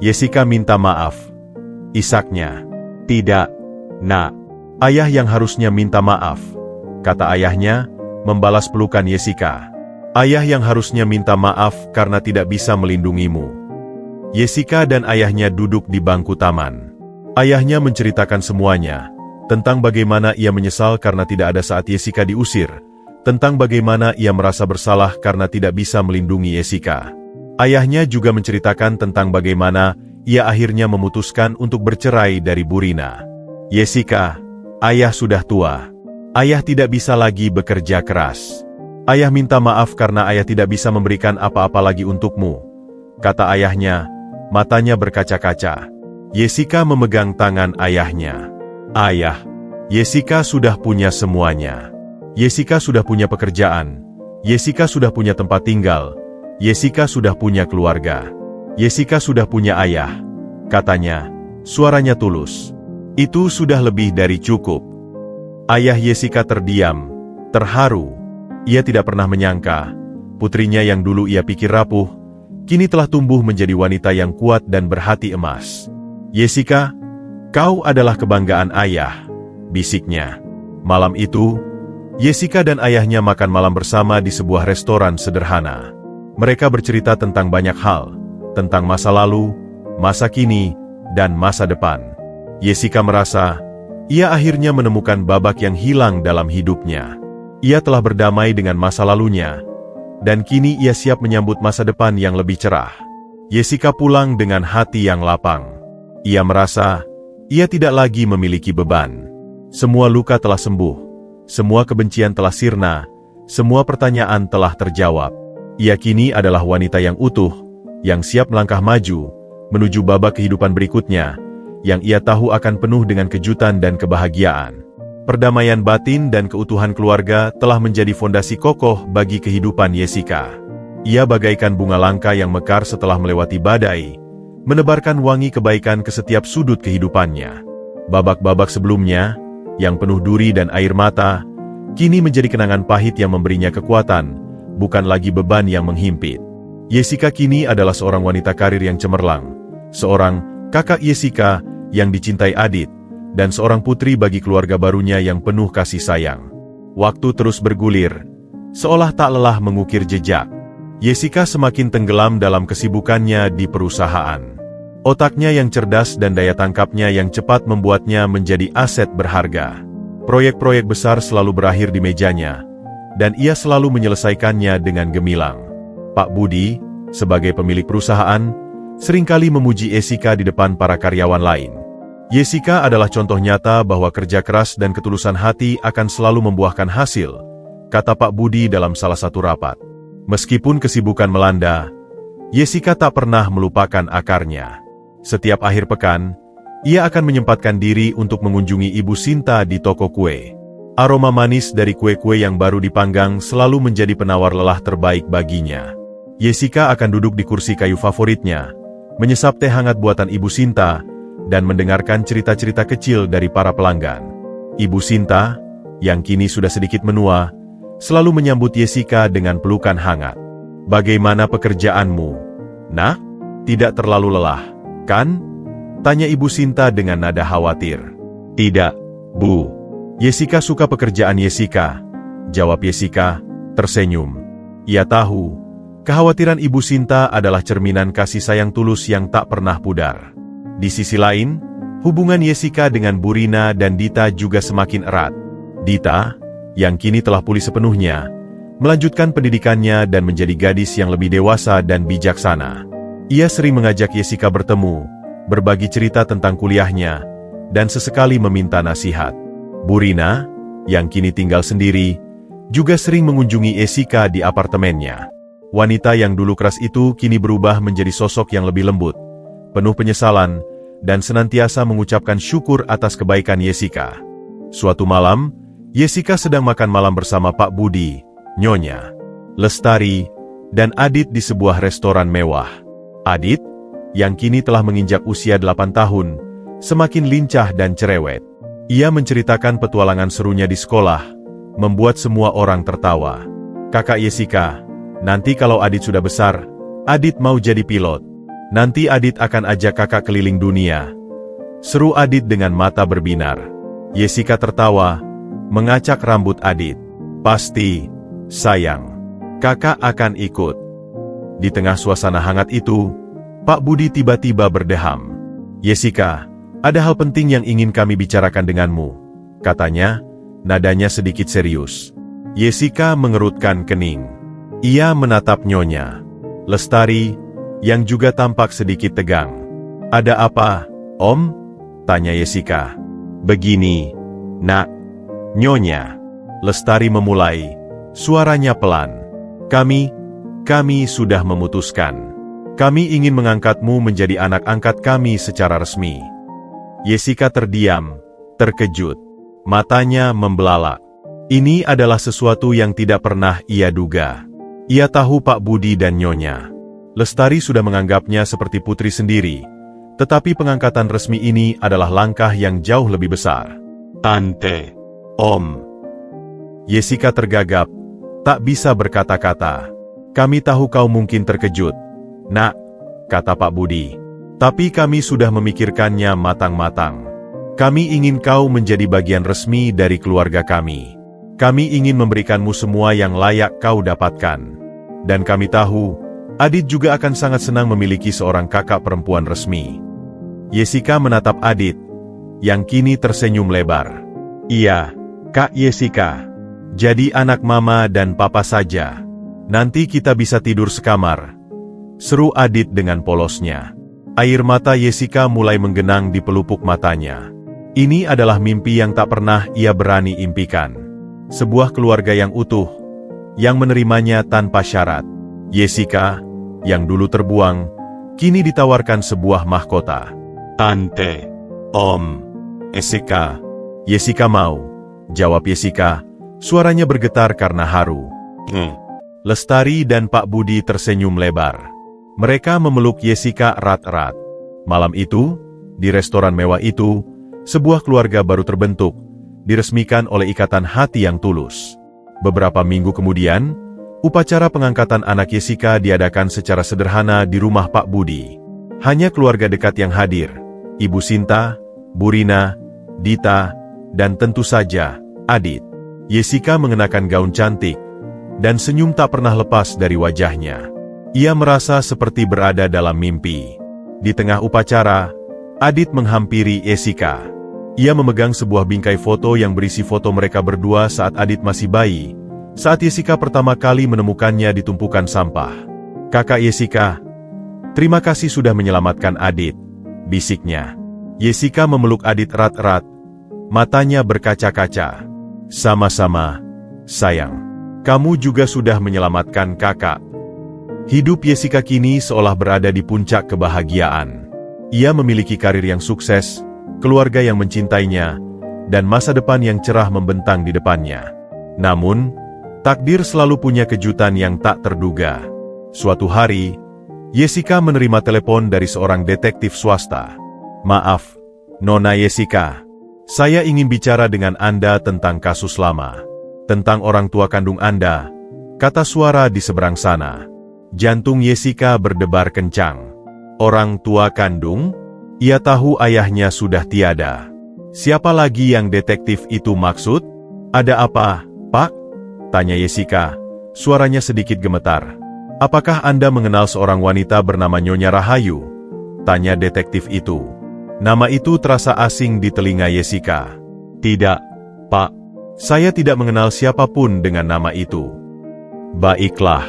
Jessica minta maaf. Isaknya. "Tidak, Nak." "Ayah yang harusnya minta maaf," kata ayahnya, membalas pelukan Jessica. "Ayah yang harusnya minta maaf karena tidak bisa melindungimu." Jessica dan ayahnya duduk di bangku taman. Ayahnya menceritakan semuanya, tentang bagaimana ia menyesal karena tidak ada saat Jessica diusir, tentang bagaimana ia merasa bersalah karena tidak bisa melindungi Jessica. Ayahnya juga menceritakan tentang bagaimana ia akhirnya memutuskan untuk bercerai dari Burina. "Jessica, ayah sudah tua. Ayah tidak bisa lagi bekerja keras. Ayah minta maaf karena ayah tidak bisa memberikan apa-apa lagi untukmu," kata ayahnya, matanya berkaca-kaca. Jessica memegang tangan ayahnya. "Ayah." Jessica sudah punya semuanya. Jessica sudah punya pekerjaan. Jessica sudah punya tempat tinggal. Jessica sudah punya keluarga. Jessica sudah punya ayah, katanya, suaranya tulus. Itu sudah lebih dari cukup. Ayah Jessica terdiam, terharu. Ia tidak pernah menyangka, putrinya yang dulu ia pikir rapuh, kini telah tumbuh menjadi wanita yang kuat dan berhati emas. "Jessica, kau adalah kebanggaan ayah," bisiknya. Malam itu, Jessica dan ayahnya makan malam bersama di sebuah restoran sederhana. Mereka bercerita tentang banyak hal, tentang masa lalu, masa kini, dan masa depan. Jessica merasa, ia akhirnya menemukan babak yang hilang dalam hidupnya. Ia telah berdamai dengan masa lalunya, dan kini ia siap menyambut masa depan yang lebih cerah. Jessica pulang dengan hati yang lapang. Ia merasa, ia tidak lagi memiliki beban. Semua luka telah sembuh, semua kebencian telah sirna, semua pertanyaan telah terjawab. Ia kini adalah wanita yang utuh, yang siap melangkah maju, menuju babak kehidupan berikutnya, yang ia tahu akan penuh dengan kejutan dan kebahagiaan. Perdamaian batin dan keutuhan keluarga telah menjadi fondasi kokoh bagi kehidupan Jessica. Ia bagaikan bunga langka yang mekar setelah melewati badai, menebarkan wangi kebaikan ke setiap sudut kehidupannya. Babak-babak sebelumnya, yang penuh duri dan air mata, kini menjadi kenangan pahit yang memberinya kekuatan, bukan lagi beban yang menghimpit. Jessica kini adalah seorang wanita karir yang cemerlang, seorang kakak Jessica yang dicintai Adit, dan seorang putri bagi keluarga barunya yang penuh kasih sayang. Waktu terus bergulir, seolah tak lelah mengukir jejak. Jessica semakin tenggelam dalam kesibukannya di perusahaan. Otaknya yang cerdas dan daya tangkapnya yang cepat membuatnya menjadi aset berharga. Proyek-proyek besar selalu berakhir di mejanya, dan ia selalu menyelesaikannya dengan gemilang. Pak Budi, sebagai pemilik perusahaan, seringkali memuji Jessica di depan para karyawan lain. Jessica adalah contoh nyata bahwa kerja keras dan ketulusan hati akan selalu membuahkan hasil, kata Pak Budi dalam salah satu rapat. Meskipun kesibukan melanda, Jessica tak pernah melupakan akarnya. Setiap akhir pekan, ia akan menyempatkan diri untuk mengunjungi Ibu Sinta di toko kue. Aroma manis dari kue-kue yang baru dipanggang selalu menjadi penawar lelah terbaik baginya. Jessica akan duduk di kursi kayu favoritnya, menyesap teh hangat buatan Ibu Sinta, dan mendengarkan cerita-cerita kecil dari para pelanggan. Ibu Sinta, yang kini sudah sedikit menua, selalu menyambut Jessica dengan pelukan hangat. "Bagaimana pekerjaanmu, Nak? Tidak terlalu lelah, kan?" tanya Ibu Sinta dengan nada khawatir. "Tidak, Bu. Jessica suka pekerjaan Jessica," jawab Jessica, tersenyum. Ia tahu, kekhawatiran Ibu Sinta adalah cerminan kasih sayang tulus yang tak pernah pudar. Di sisi lain, hubungan Jessica dengan Burina dan Dita juga semakin erat. Dita, yang kini telah pulih sepenuhnya, melanjutkan pendidikannya dan menjadi gadis yang lebih dewasa dan bijaksana. Ia sering mengajak Jessica bertemu, berbagi cerita tentang kuliahnya, dan sesekali meminta nasihat. Burina, yang kini tinggal sendiri, juga sering mengunjungi Jessica di apartemennya. Wanita yang dulu keras itu kini berubah menjadi sosok yang lebih lembut, penuh penyesalan, dan senantiasa mengucapkan syukur atas kebaikan Jessica. Suatu malam, Jessica sedang makan malam bersama Pak Budi, Nyonya Lestari, dan Adit di sebuah restoran mewah. Adit, yang kini telah menginjak usia 8 tahun, semakin lincah dan cerewet. Ia menceritakan petualangan serunya di sekolah, membuat semua orang tertawa. Kakak Jessica, nanti kalau Adit sudah besar, Adit mau jadi pilot. Nanti Adit akan ajak kakak keliling dunia. Seru Adit dengan mata berbinar. Jessica tertawa, mengacak rambut Adit. Pasti, sayang. Kakak akan ikut. Di tengah suasana hangat itu, Pak Budi tiba-tiba berdeham. Jessica, ada hal penting yang ingin kami bicarakan denganmu, katanya, nadanya sedikit serius. Jessica mengerutkan kening. Ia menatap Nyonya Lestari, yang juga tampak sedikit tegang. Ada apa, Om? Tanya Jessica. Begini, Nak. Nyonya Lestari memulai, suaranya pelan. Kami sudah memutuskan. Kami ingin mengangkatmu menjadi anak angkat kami secara resmi. Jessica terdiam, terkejut. Matanya membelalak. Ini adalah sesuatu yang tidak pernah ia duga. Ia tahu Pak Budi dan Nyonya Lestari sudah menganggapnya seperti putri sendiri, tetapi pengangkatan resmi ini adalah langkah yang jauh lebih besar. Tante, Om. Jessica tergagap, tak bisa berkata-kata. Kami tahu kau mungkin terkejut, Nak, kata Pak Budi. Tapi kami sudah memikirkannya matang-matang. Kami ingin kau menjadi bagian resmi dari keluarga kami. Kami ingin memberikanmu semua yang layak kau dapatkan. Dan kami tahu, Adit juga akan sangat senang memiliki seorang kakak perempuan resmi. Jessica menatap Adit, yang kini tersenyum lebar. Iya, Kak Jessica. Jadi anak mama dan papa saja. Nanti kita bisa tidur sekamar. Seru Adit dengan polosnya. Air mata Jessica mulai menggenang di pelupuk matanya. Ini adalah mimpi yang tak pernah ia berani impikan. Sebuah keluarga yang utuh, yang menerimanya tanpa syarat. Jessica, yang dulu terbuang, kini ditawarkan sebuah mahkota. Tante, Om, Jessica. Jessica mau, jawab Jessica, suaranya bergetar karena haru. Lestari dan Pak Budi tersenyum lebar. Mereka memeluk Jessica erat-erat. Malam itu, di restoran mewah itu, sebuah keluarga baru terbentuk, diresmikan oleh ikatan hati yang tulus. Beberapa minggu kemudian, upacara pengangkatan anak Jessica diadakan secara sederhana di rumah Pak Budi. Hanya keluarga dekat yang hadir, Ibu Sinta, Burina, Dita, dan tentu saja, Adit. Jessica mengenakan gaun cantik, dan senyum tak pernah lepas dari wajahnya. Ia merasa seperti berada dalam mimpi. Di tengah upacara, Adit menghampiri Jessica. Ia memegang sebuah bingkai foto yang berisi foto mereka berdua saat Adit masih bayi, saat Jessica pertama kali menemukannya di tumpukan sampah. Kakak Jessica, terima kasih sudah menyelamatkan Adit, bisiknya. Jessica memeluk Adit erat-erat, matanya berkaca-kaca. Sama-sama, sayang. Kamu juga sudah menyelamatkan kakak. Hidup Jessica kini seolah berada di puncak kebahagiaan. Ia memiliki karir yang sukses, keluarga yang mencintainya, dan masa depan yang cerah membentang di depannya. Namun, takdir selalu punya kejutan yang tak terduga. Suatu hari, Jessica menerima telepon dari seorang detektif swasta. Maaf, Nona Jessica. Saya ingin bicara dengan Anda tentang kasus lama. Tentang orang tua kandung Anda, kata suara di seberang sana. Jantung Jessica berdebar kencang. Orang tua kandung? Ia tahu ayahnya sudah tiada. Siapa lagi yang detektif itu maksud? Ada apa, Pak? Tanya Jessica, suaranya sedikit gemetar. Apakah Anda mengenal seorang wanita bernama Nyonya Rahayu? Tanya detektif itu. Nama itu terasa asing di telinga Jessica. Tidak, Pak. Saya tidak mengenal siapapun dengan nama itu. Baiklah,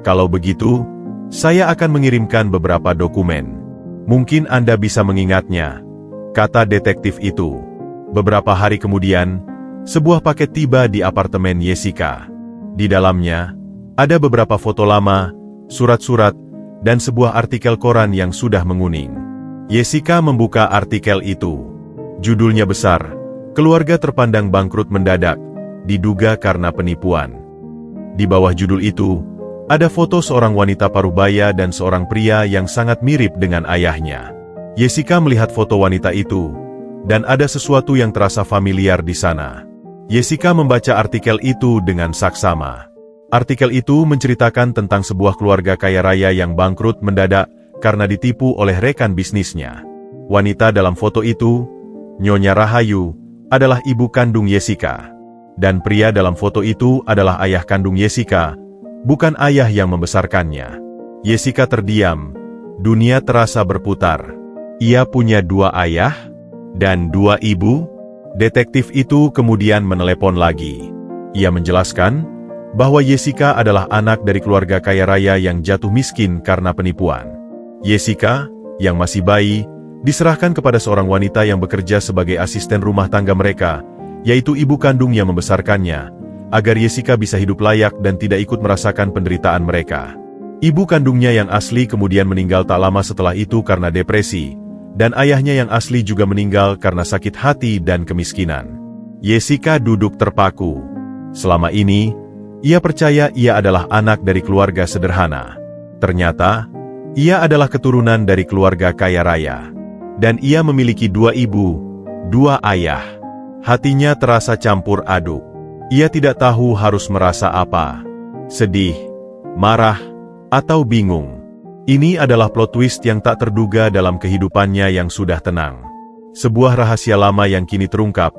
kalau begitu, saya akan mengirimkan beberapa dokumen. Mungkin Anda bisa mengingatnya, kata detektif itu. Beberapa hari kemudian, sebuah paket tiba di apartemen Jessica. Di dalamnya, ada beberapa foto lama, surat-surat, dan sebuah artikel koran yang sudah menguning. Jessica membuka artikel itu. Judulnya besar, "Keluarga terpandang bangkrut mendadak, diduga karena penipuan." Di bawah judul itu, ada foto seorang wanita parubaya dan seorang pria yang sangat mirip dengan ayahnya. Jessica melihat foto wanita itu, dan ada sesuatu yang terasa familiar di sana. Jessica membaca artikel itu dengan saksama. Artikel itu menceritakan tentang sebuah keluarga kaya raya yang bangkrut mendadak karena ditipu oleh rekan bisnisnya. Wanita dalam foto itu, Nyonya Rahayu, adalah ibu kandung Jessica. Dan pria dalam foto itu adalah ayah kandung Jessica, bukan ayah yang membesarkannya. Jessica terdiam, dunia terasa berputar. Ia punya dua ayah dan dua ibu? Detektif itu kemudian menelepon lagi. Ia menjelaskan bahwa Jessica adalah anak dari keluarga kaya raya yang jatuh miskin karena penipuan. Jessica, yang masih bayi, diserahkan kepada seorang wanita yang bekerja sebagai asisten rumah tangga mereka, yaitu ibu kandung yang membesarkannya, agar Jessica bisa hidup layak dan tidak ikut merasakan penderitaan mereka. Ibu kandungnya yang asli kemudian meninggal tak lama setelah itu karena depresi, dan ayahnya yang asli juga meninggal karena sakit hati dan kemiskinan. Jessica duduk terpaku. Selama ini, ia percaya ia adalah anak dari keluarga sederhana. Ternyata, ia adalah keturunan dari keluarga kaya raya. Dan ia memiliki dua ibu, dua ayah. Hatinya terasa campur aduk. Ia tidak tahu harus merasa apa. Sedih, marah, atau bingung. Ini adalah plot twist yang tak terduga dalam kehidupannya yang sudah tenang. Sebuah rahasia lama yang kini terungkap,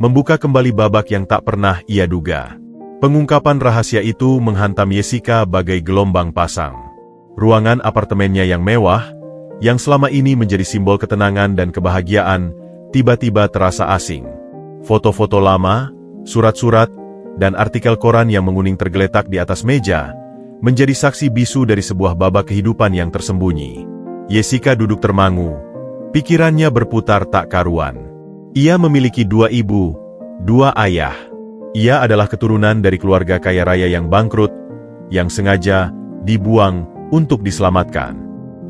membuka kembali babak yang tak pernah ia duga. Pengungkapan rahasia itu menghantam Jessica bagai gelombang pasang. Ruangan apartemennya yang mewah, yang selama ini menjadi simbol ketenangan dan kebahagiaan, tiba-tiba terasa asing. Foto-foto lama, surat-surat, dan artikel koran yang menguning tergeletak di atas meja, menjadi saksi bisu dari sebuah babak kehidupan yang tersembunyi. Jessica duduk termangu, pikirannya berputar tak karuan. Ia memiliki dua ibu, dua ayah. Ia adalah keturunan dari keluarga kaya raya yang bangkrut, yang sengaja dibuang untuk diselamatkan.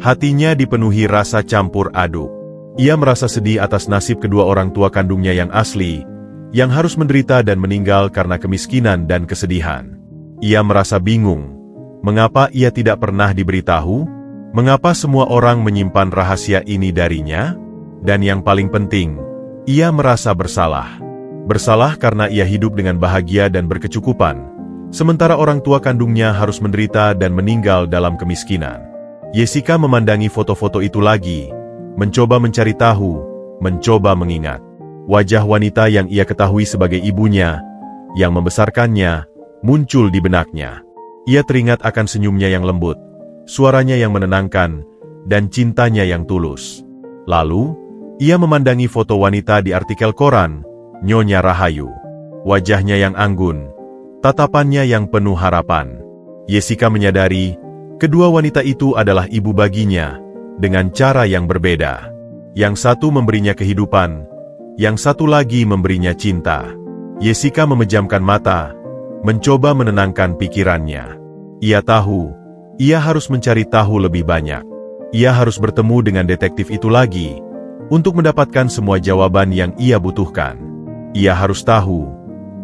Hatinya dipenuhi rasa campur aduk. Ia merasa sedih atas nasib kedua orang tua kandungnya yang asli, yang harus menderita dan meninggal karena kemiskinan dan kesedihan. Ia merasa bingung. Mengapa ia tidak pernah diberitahu? Mengapa semua orang menyimpan rahasia ini darinya? Dan yang paling penting, ia merasa bersalah. Bersalah karena ia hidup dengan bahagia dan berkecukupan, sementara orang tua kandungnya harus menderita dan meninggal dalam kemiskinan. Jessica memandangi foto-foto itu lagi, mencoba mencari tahu, mencoba mengingat. Wajah wanita yang ia ketahui sebagai ibunya, yang membesarkannya, muncul di benaknya. Ia teringat akan senyumnya yang lembut, suaranya yang menenangkan, dan cintanya yang tulus. Lalu, ia memandangi foto wanita di artikel koran, Nyonya Rahayu. Wajahnya yang anggun, tatapannya yang penuh harapan. Jessica menyadari, kedua wanita itu adalah ibu baginya, dengan cara yang berbeda. Yang satu memberinya kehidupan, yang satu lagi memberinya cinta. Jessica memejamkan mata, mencoba menenangkan pikirannya. Ia tahu, ia harus mencari tahu lebih banyak. Ia harus bertemu dengan detektif itu lagi, untuk mendapatkan semua jawaban yang ia butuhkan. Ia harus tahu,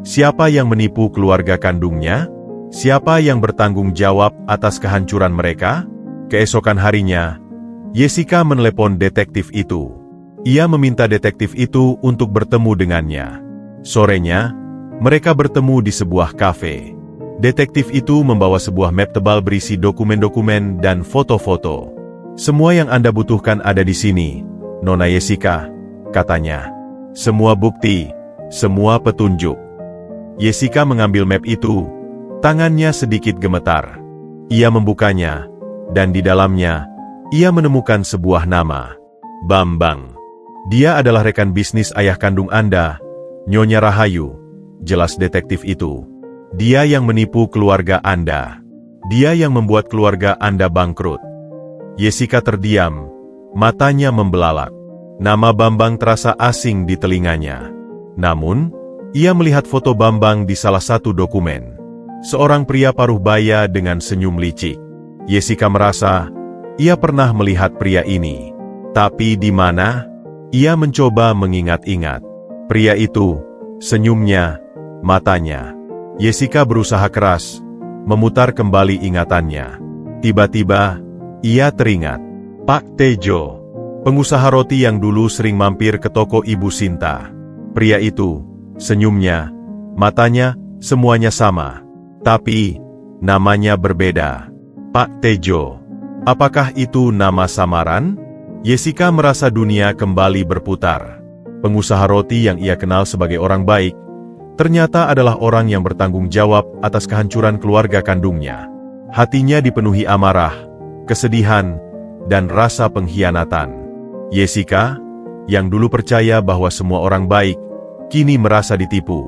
siapa yang menipu keluarga kandungnya? Siapa yang bertanggung jawab atas kehancuran mereka? Keesokan harinya, Jessica menelepon detektif itu. Ia meminta detektif itu untuk bertemu dengannya. Sorenya, mereka bertemu di sebuah kafe. Detektif itu membawa sebuah map tebal berisi dokumen-dokumen dan foto-foto. Semua yang Anda butuhkan ada di sini, Nona Jessica, katanya. Semua bukti, semua petunjuk. Jessica mengambil map itu, tangannya sedikit gemetar. Ia membukanya, dan di dalamnya, ia menemukan sebuah nama. Bambang. Dia adalah rekan bisnis ayah kandung Anda, Nyonya Rahayu, jelas detektif itu. Dia yang menipu keluarga Anda. Dia yang membuat keluarga Anda bangkrut. Jessica terdiam, matanya membelalak. Nama Bambang terasa asing di telinganya. Namun, ia melihat foto Bambang di salah satu dokumen. Seorang pria paruh baya dengan senyum licik. Jessica merasa, ia pernah melihat pria ini. Tapi di mana? Ia mencoba mengingat-ingat. Pria itu, senyumnya, matanya. Jessica berusaha keras, memutar kembali ingatannya. Tiba-tiba, ia teringat. Pak Tejo, pengusaha roti yang dulu sering mampir ke toko Ibu Sinta. Pria itu, senyumnya, matanya, semuanya sama. Tapi, namanya berbeda. Pak Tejo. Apakah itu nama samaran? Jessica merasa dunia kembali berputar. Pengusaha roti yang ia kenal sebagai orang baik, ternyata adalah orang yang bertanggung jawab atas kehancuran keluarga kandungnya. Hatinya dipenuhi amarah, kesedihan, dan rasa pengkhianatan. Jessica, yang dulu percaya bahwa semua orang baik, kini merasa ditipu.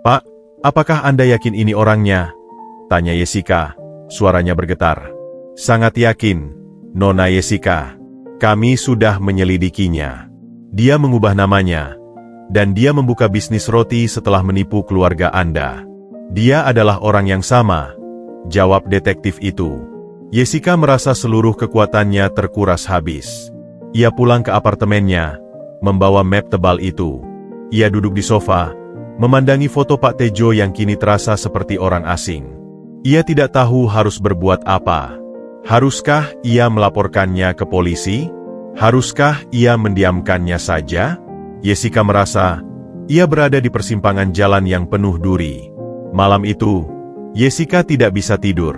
Pak, apakah Anda yakin ini orangnya? Tanya Jessica, suaranya bergetar. Sangat yakin, Nona Jessica. Kami sudah menyelidikinya. Dia mengubah namanya. Dan dia membuka bisnis roti setelah menipu keluarga Anda. Dia adalah orang yang sama, jawab detektif itu. Jessica merasa seluruh kekuatannya terkuras habis. Ia pulang ke apartemennya, membawa map tebal itu. Ia duduk di sofa, memandangi foto Pak Tejo yang kini terasa seperti orang asing. Ia tidak tahu harus berbuat apa. Haruskah ia melaporkannya ke polisi? Haruskah ia mendiamkannya saja? Jessica merasa, ia berada di persimpangan jalan yang penuh duri. Malam itu, Jessica tidak bisa tidur.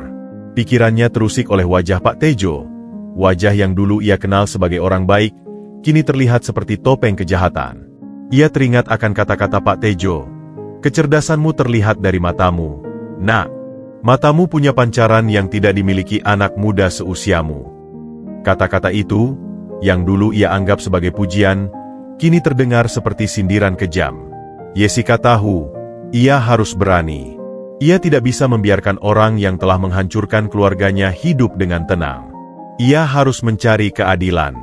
Pikirannya terusik oleh wajah Pak Tejo. Wajah yang dulu ia kenal sebagai orang baik, kini terlihat seperti topeng kejahatan. Ia teringat akan kata-kata Pak Tejo. Kecerdasanmu terlihat dari matamu. Nak, matamu punya pancaran yang tidak dimiliki anak muda seusiamu. Kata-kata itu, yang dulu ia anggap sebagai pujian, kini terdengar seperti sindiran kejam. Jessica tahu, ia harus berani. Ia tidak bisa membiarkan orang yang telah menghancurkan keluarganya hidup dengan tenang. Ia harus mencari keadilan.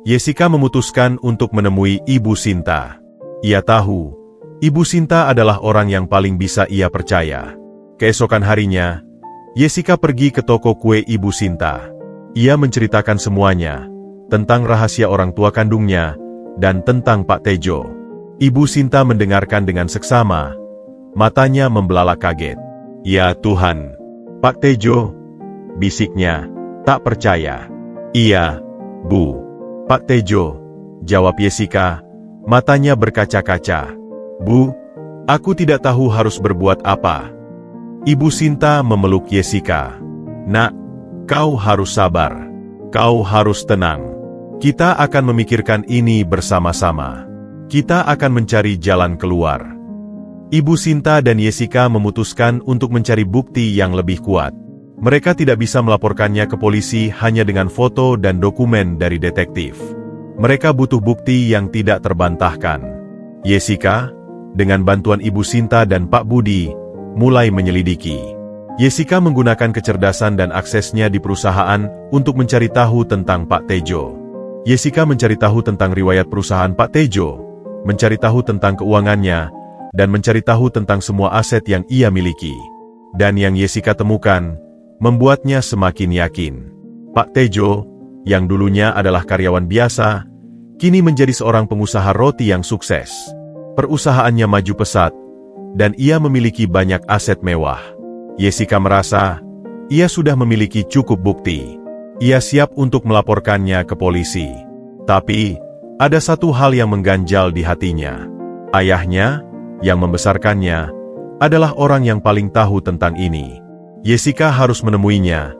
Jessica memutuskan untuk menemui Ibu Sinta. Ia tahu, Ibu Sinta adalah orang yang paling bisa ia percaya. Keesokan harinya, Jessica pergi ke toko kue Ibu Sinta. Ia menceritakan semuanya, tentang rahasia orang tua kandungnya, dan tentang Pak Tejo. Ibu Sinta mendengarkan dengan seksama, matanya membelalak kaget. Ya Tuhan, Pak Tejo, bisiknya, tak percaya. Iya, Bu. Pak Tejo, jawab Jessica, matanya berkaca-kaca. Bu, aku tidak tahu harus berbuat apa. Ibu Sinta memeluk Jessica. Nak, kau harus sabar. Kau harus tenang. Kita akan memikirkan ini bersama-sama. Kita akan mencari jalan keluar. Ibu Sinta dan Jessica memutuskan untuk mencari bukti yang lebih kuat. Mereka tidak bisa melaporkannya ke polisi hanya dengan foto dan dokumen dari detektif. Mereka butuh bukti yang tidak terbantahkan. Jessica, dengan bantuan Ibu Sinta dan Pak Budi, mulai menyelidiki. Jessica menggunakan kecerdasan dan aksesnya di perusahaan untuk mencari tahu tentang Pak Tejo. Jessica mencari tahu tentang riwayat perusahaan Pak Tejo, mencari tahu tentang keuangannya, dan mencari tahu tentang semua aset yang ia miliki. Dan yang Jessica temukan, membuatnya semakin yakin. Pak Tejo, yang dulunya adalah karyawan biasa, kini menjadi seorang pengusaha roti yang sukses. Perusahaannya maju pesat, dan ia memiliki banyak aset mewah. Jessica merasa, ia sudah memiliki cukup bukti. Ia siap untuk melaporkannya ke polisi. Tapi, ada satu hal yang mengganjal di hatinya. Ayahnya, yang membesarkannya, adalah orang yang paling tahu tentang ini. Jessica harus menemuinya,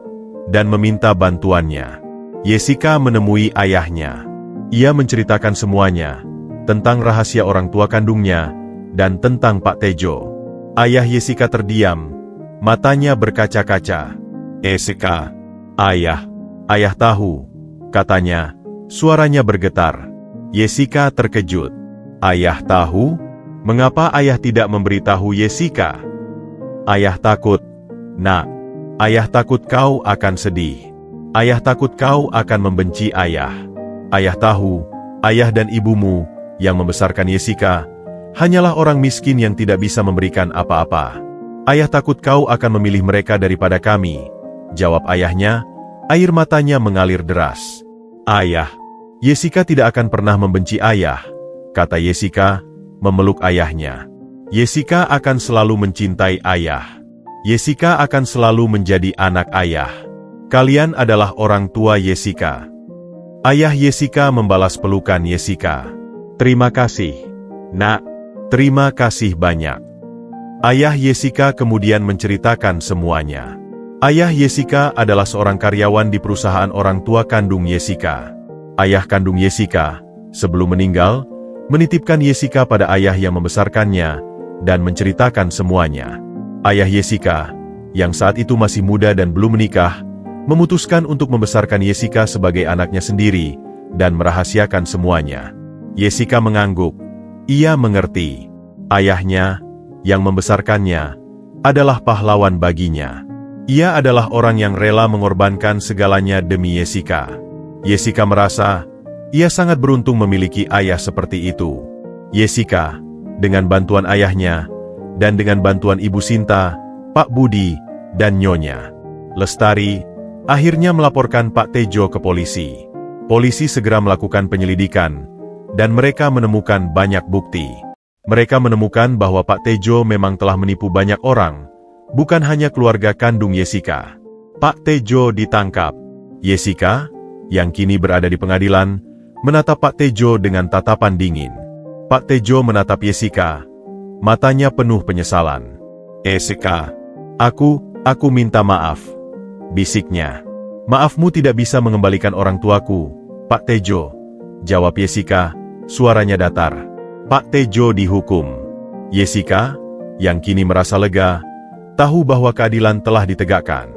dan meminta bantuannya. Jessica menemui ayahnya. Ia menceritakan semuanya, tentang rahasia orang tua kandungnya, dan tentang Pak Tejo. Ayah Jessica terdiam, matanya berkaca-kaca. Jessica, Ayah tahu, katanya, suaranya bergetar. Jessica terkejut. Ayah tahu? Mengapa ayah tidak memberitahu Jessica? Ayah takut, Nak. Ayah takut kau akan sedih. Ayah takut kau akan membenci ayah. Ayah tahu, ayah dan ibumu yang membesarkan Jessica hanyalah orang miskin yang tidak bisa memberikan apa-apa. Ayah takut kau akan memilih mereka daripada kami, jawab ayahnya. Air matanya mengalir deras. Ayah, Jessica tidak akan pernah membenci ayah, kata Jessica, memeluk ayahnya. Jessica akan selalu mencintai ayah. Jessica akan selalu menjadi anak ayah. Kalian adalah orang tua Jessica. Ayah Jessica membalas pelukan Jessica. Terima kasih, Nak. Terima kasih banyak. Ayah Jessica kemudian menceritakan semuanya. Ayah Jessica adalah seorang karyawan di perusahaan orang tua kandung Jessica. Ayah kandung Jessica, sebelum meninggal, menitipkan Jessica pada ayah yang membesarkannya dan menceritakan semuanya. Ayah Jessica, yang saat itu masih muda dan belum menikah, memutuskan untuk membesarkan Jessica sebagai anaknya sendiri dan merahasiakan semuanya. Jessica mengangguk. Ia mengerti. Ayahnya, yang membesarkannya, adalah pahlawan baginya. Ia adalah orang yang rela mengorbankan segalanya demi Jessica. Jessica merasa, ia sangat beruntung memiliki ayah seperti itu. Jessica, dengan bantuan ayahnya, dan dengan bantuan Ibu Sinta, Pak Budi, dan Nyonya Lestari, akhirnya melaporkan Pak Tejo ke polisi. Polisi segera melakukan penyelidikan, dan mereka menemukan banyak bukti. Mereka menemukan bahwa Pak Tejo memang telah menipu banyak orang, bukan hanya keluarga kandung Jessica. Pak Tejo ditangkap. Jessica, yang kini berada di pengadilan, menatap Pak Tejo dengan tatapan dingin. Pak Tejo menatap Jessica. Matanya penuh penyesalan. Jessica, aku minta maaf, bisiknya. Maafmu tidak bisa mengembalikan orang tuaku, Pak Tejo, jawab Jessica, suaranya datar. Pak Tejo dihukum. Jessica, yang kini merasa lega, tahu bahwa keadilan telah ditegakkan.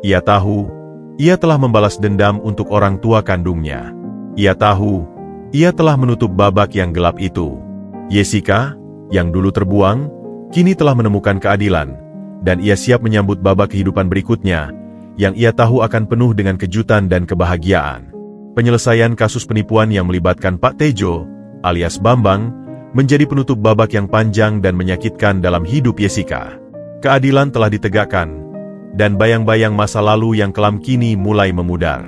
Ia tahu, ia telah membalas dendam untuk orang tua kandungnya. Ia tahu, ia telah menutup babak yang gelap itu. Jessica, yang dulu terbuang, kini telah menemukan keadilan, dan ia siap menyambut babak kehidupan berikutnya, yang ia tahu akan penuh dengan kejutan dan kebahagiaan. Penyelesaian kasus penipuan yang melibatkan Pak Tejo, alias Bambang, menjadi penutup babak yang panjang dan menyakitkan dalam hidup Jessica. Keadilan telah ditegakkan, dan bayang-bayang masa lalu yang kelam kini mulai memudar.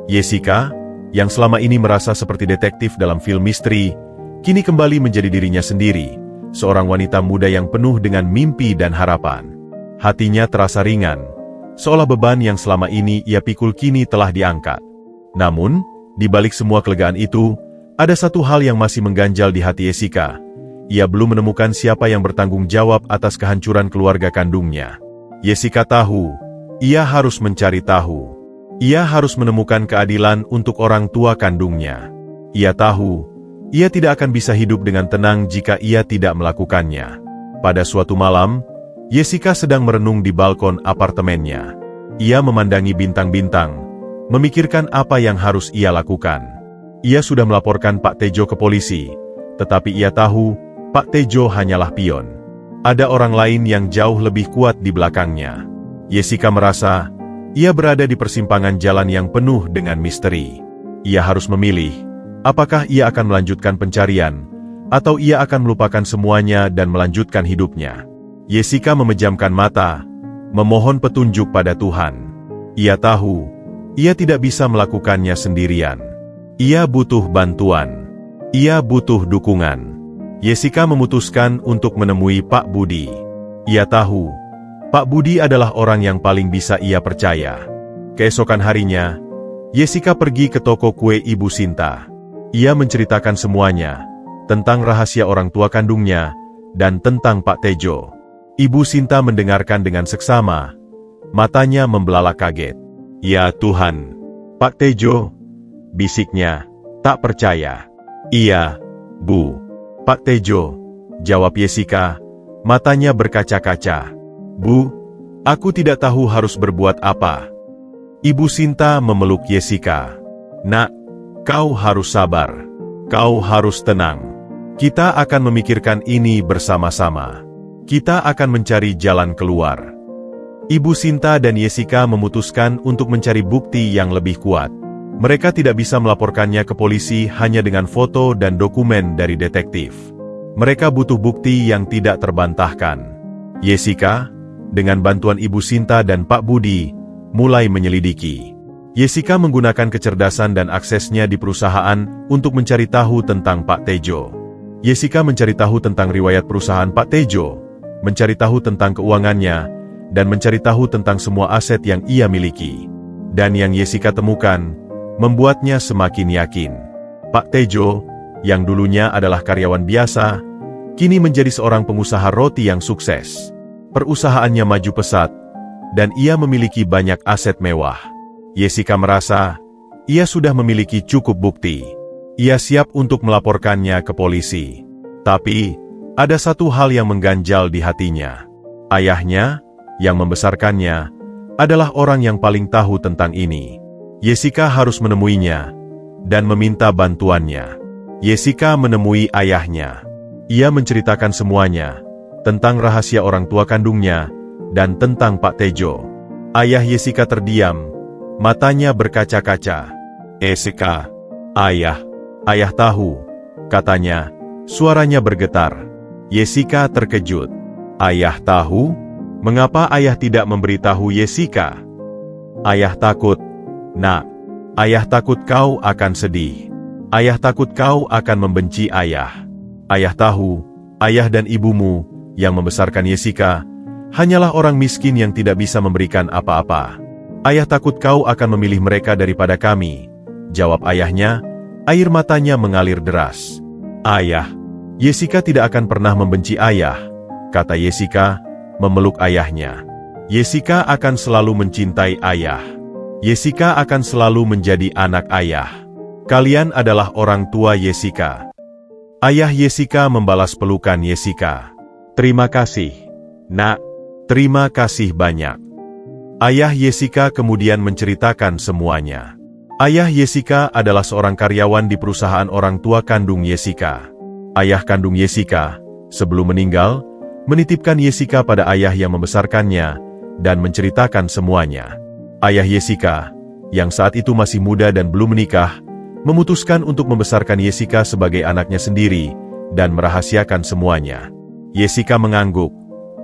Jessica, yang selama ini merasa seperti detektif dalam film misteri, kini kembali menjadi dirinya sendiri, seorang wanita muda yang penuh dengan mimpi dan harapan. Hatinya terasa ringan, seolah beban yang selama ini ia pikul kini telah diangkat. Namun, di balik semua kelegaan itu, ada satu hal yang masih mengganjal di hati Jessica. Ia belum menemukan siapa yang bertanggung jawab atas kehancuran keluarga kandungnya. Jessica tahu, ia harus mencari tahu. Ia harus menemukan keadilan untuk orang tua kandungnya. Ia tahu, ia tidak akan bisa hidup dengan tenang jika ia tidak melakukannya. Pada suatu malam, Jessica sedang merenung di balkon apartemennya. Ia memandangi bintang-bintang, memikirkan apa yang harus ia lakukan. Ia sudah melaporkan Pak Tejo ke polisi, tetapi ia tahu, Pak Tejo hanyalah pion. Ada orang lain yang jauh lebih kuat di belakangnya. Jessica merasa, ia berada di persimpangan jalan yang penuh dengan misteri. Ia harus memilih, apakah ia akan melanjutkan pencarian, atau ia akan melupakan semuanya dan melanjutkan hidupnya. Jessica memejamkan mata, memohon petunjuk pada Tuhan. Ia tahu, ia tidak bisa melakukannya sendirian. Ia butuh bantuan. Ia butuh dukungan. Jessica memutuskan untuk menemui Pak Budi. Ia tahu, Pak Budi adalah orang yang paling bisa ia percaya. Keesokan harinya, Jessica pergi ke toko kue Ibu Sinta. Ia menceritakan semuanya, tentang rahasia orang tua kandungnya, dan tentang Pak Tejo. Ibu Sinta mendengarkan dengan seksama, matanya membelalak kaget. Ya Tuhan, Pak Tejo, bisiknya, tak percaya. Iya, Bu. Pak Tejo, jawab Jessica, matanya berkaca-kaca. Bu, aku tidak tahu harus berbuat apa. Ibu Sinta memeluk Jessica. Nak, kau harus sabar. Kau harus tenang. Kita akan memikirkan ini bersama-sama. Kita akan mencari jalan keluar. Ibu Sinta dan Jessica memutuskan untuk mencari bukti yang lebih kuat. Mereka tidak bisa melaporkannya ke polisi hanya dengan foto dan dokumen dari detektif. Mereka butuh bukti yang tidak terbantahkan. Jessica, dengan bantuan Ibu Sinta dan Pak Budi, mulai menyelidiki. Jessica menggunakan kecerdasan dan aksesnya di perusahaan untuk mencari tahu tentang Pak Tejo. Jessica mencari tahu tentang riwayat perusahaan Pak Tejo, mencari tahu tentang keuangannya, dan mencari tahu tentang semua aset yang ia miliki. Dan yang Jessica temukan, membuatnya semakin yakin. Pak Tejo, yang dulunya adalah karyawan biasa, kini menjadi seorang pengusaha roti yang sukses. Perusahaannya maju pesat, dan ia memiliki banyak aset mewah. Jessica merasa, ia sudah memiliki cukup bukti. Ia siap untuk melaporkannya ke polisi. Tapi, ada satu hal yang mengganjal di hatinya. Ayahnya, yang membesarkannya, adalah orang yang paling tahu tentang ini. Jessica harus menemuinya, dan meminta bantuannya. Jessica menemui ayahnya. Ia menceritakan semuanya, tentang rahasia orang tua kandungnya, dan tentang Pak Tejo. Ayah Jessica terdiam, matanya berkaca-kaca. Jessica, ayah tahu, katanya, suaranya bergetar. Jessica terkejut. Ayah tahu? Mengapa ayah tidak memberitahu Jessica? Ayah takut. Nak, ayah takut kau akan sedih. Ayah takut kau akan membenci ayah. Ayah tahu, ayah dan ibumu, yang membesarkan Jessica, hanyalah orang miskin yang tidak bisa memberikan apa-apa. Ayah takut kau akan memilih mereka daripada kami. Jawab ayahnya, air matanya mengalir deras. Ayah, Jessica tidak akan pernah membenci ayah, kata Jessica, memeluk ayahnya. Jessica akan selalu mencintai ayah. Jessica akan selalu menjadi anak ayah. Kalian adalah orang tua Jessica. Ayah Jessica membalas pelukan Jessica. Terima kasih, Nak. Terima kasih banyak. Ayah Jessica kemudian menceritakan semuanya. Ayah Jessica adalah seorang karyawan di perusahaan orang tua kandung Jessica. Ayah kandung Jessica, sebelum meninggal, menitipkan Jessica pada ayah yang membesarkannya, dan menceritakan semuanya. Ayah Jessica, yang saat itu masih muda dan belum menikah, memutuskan untuk membesarkan Jessica sebagai anaknya sendiri, dan merahasiakan semuanya. Jessica mengangguk.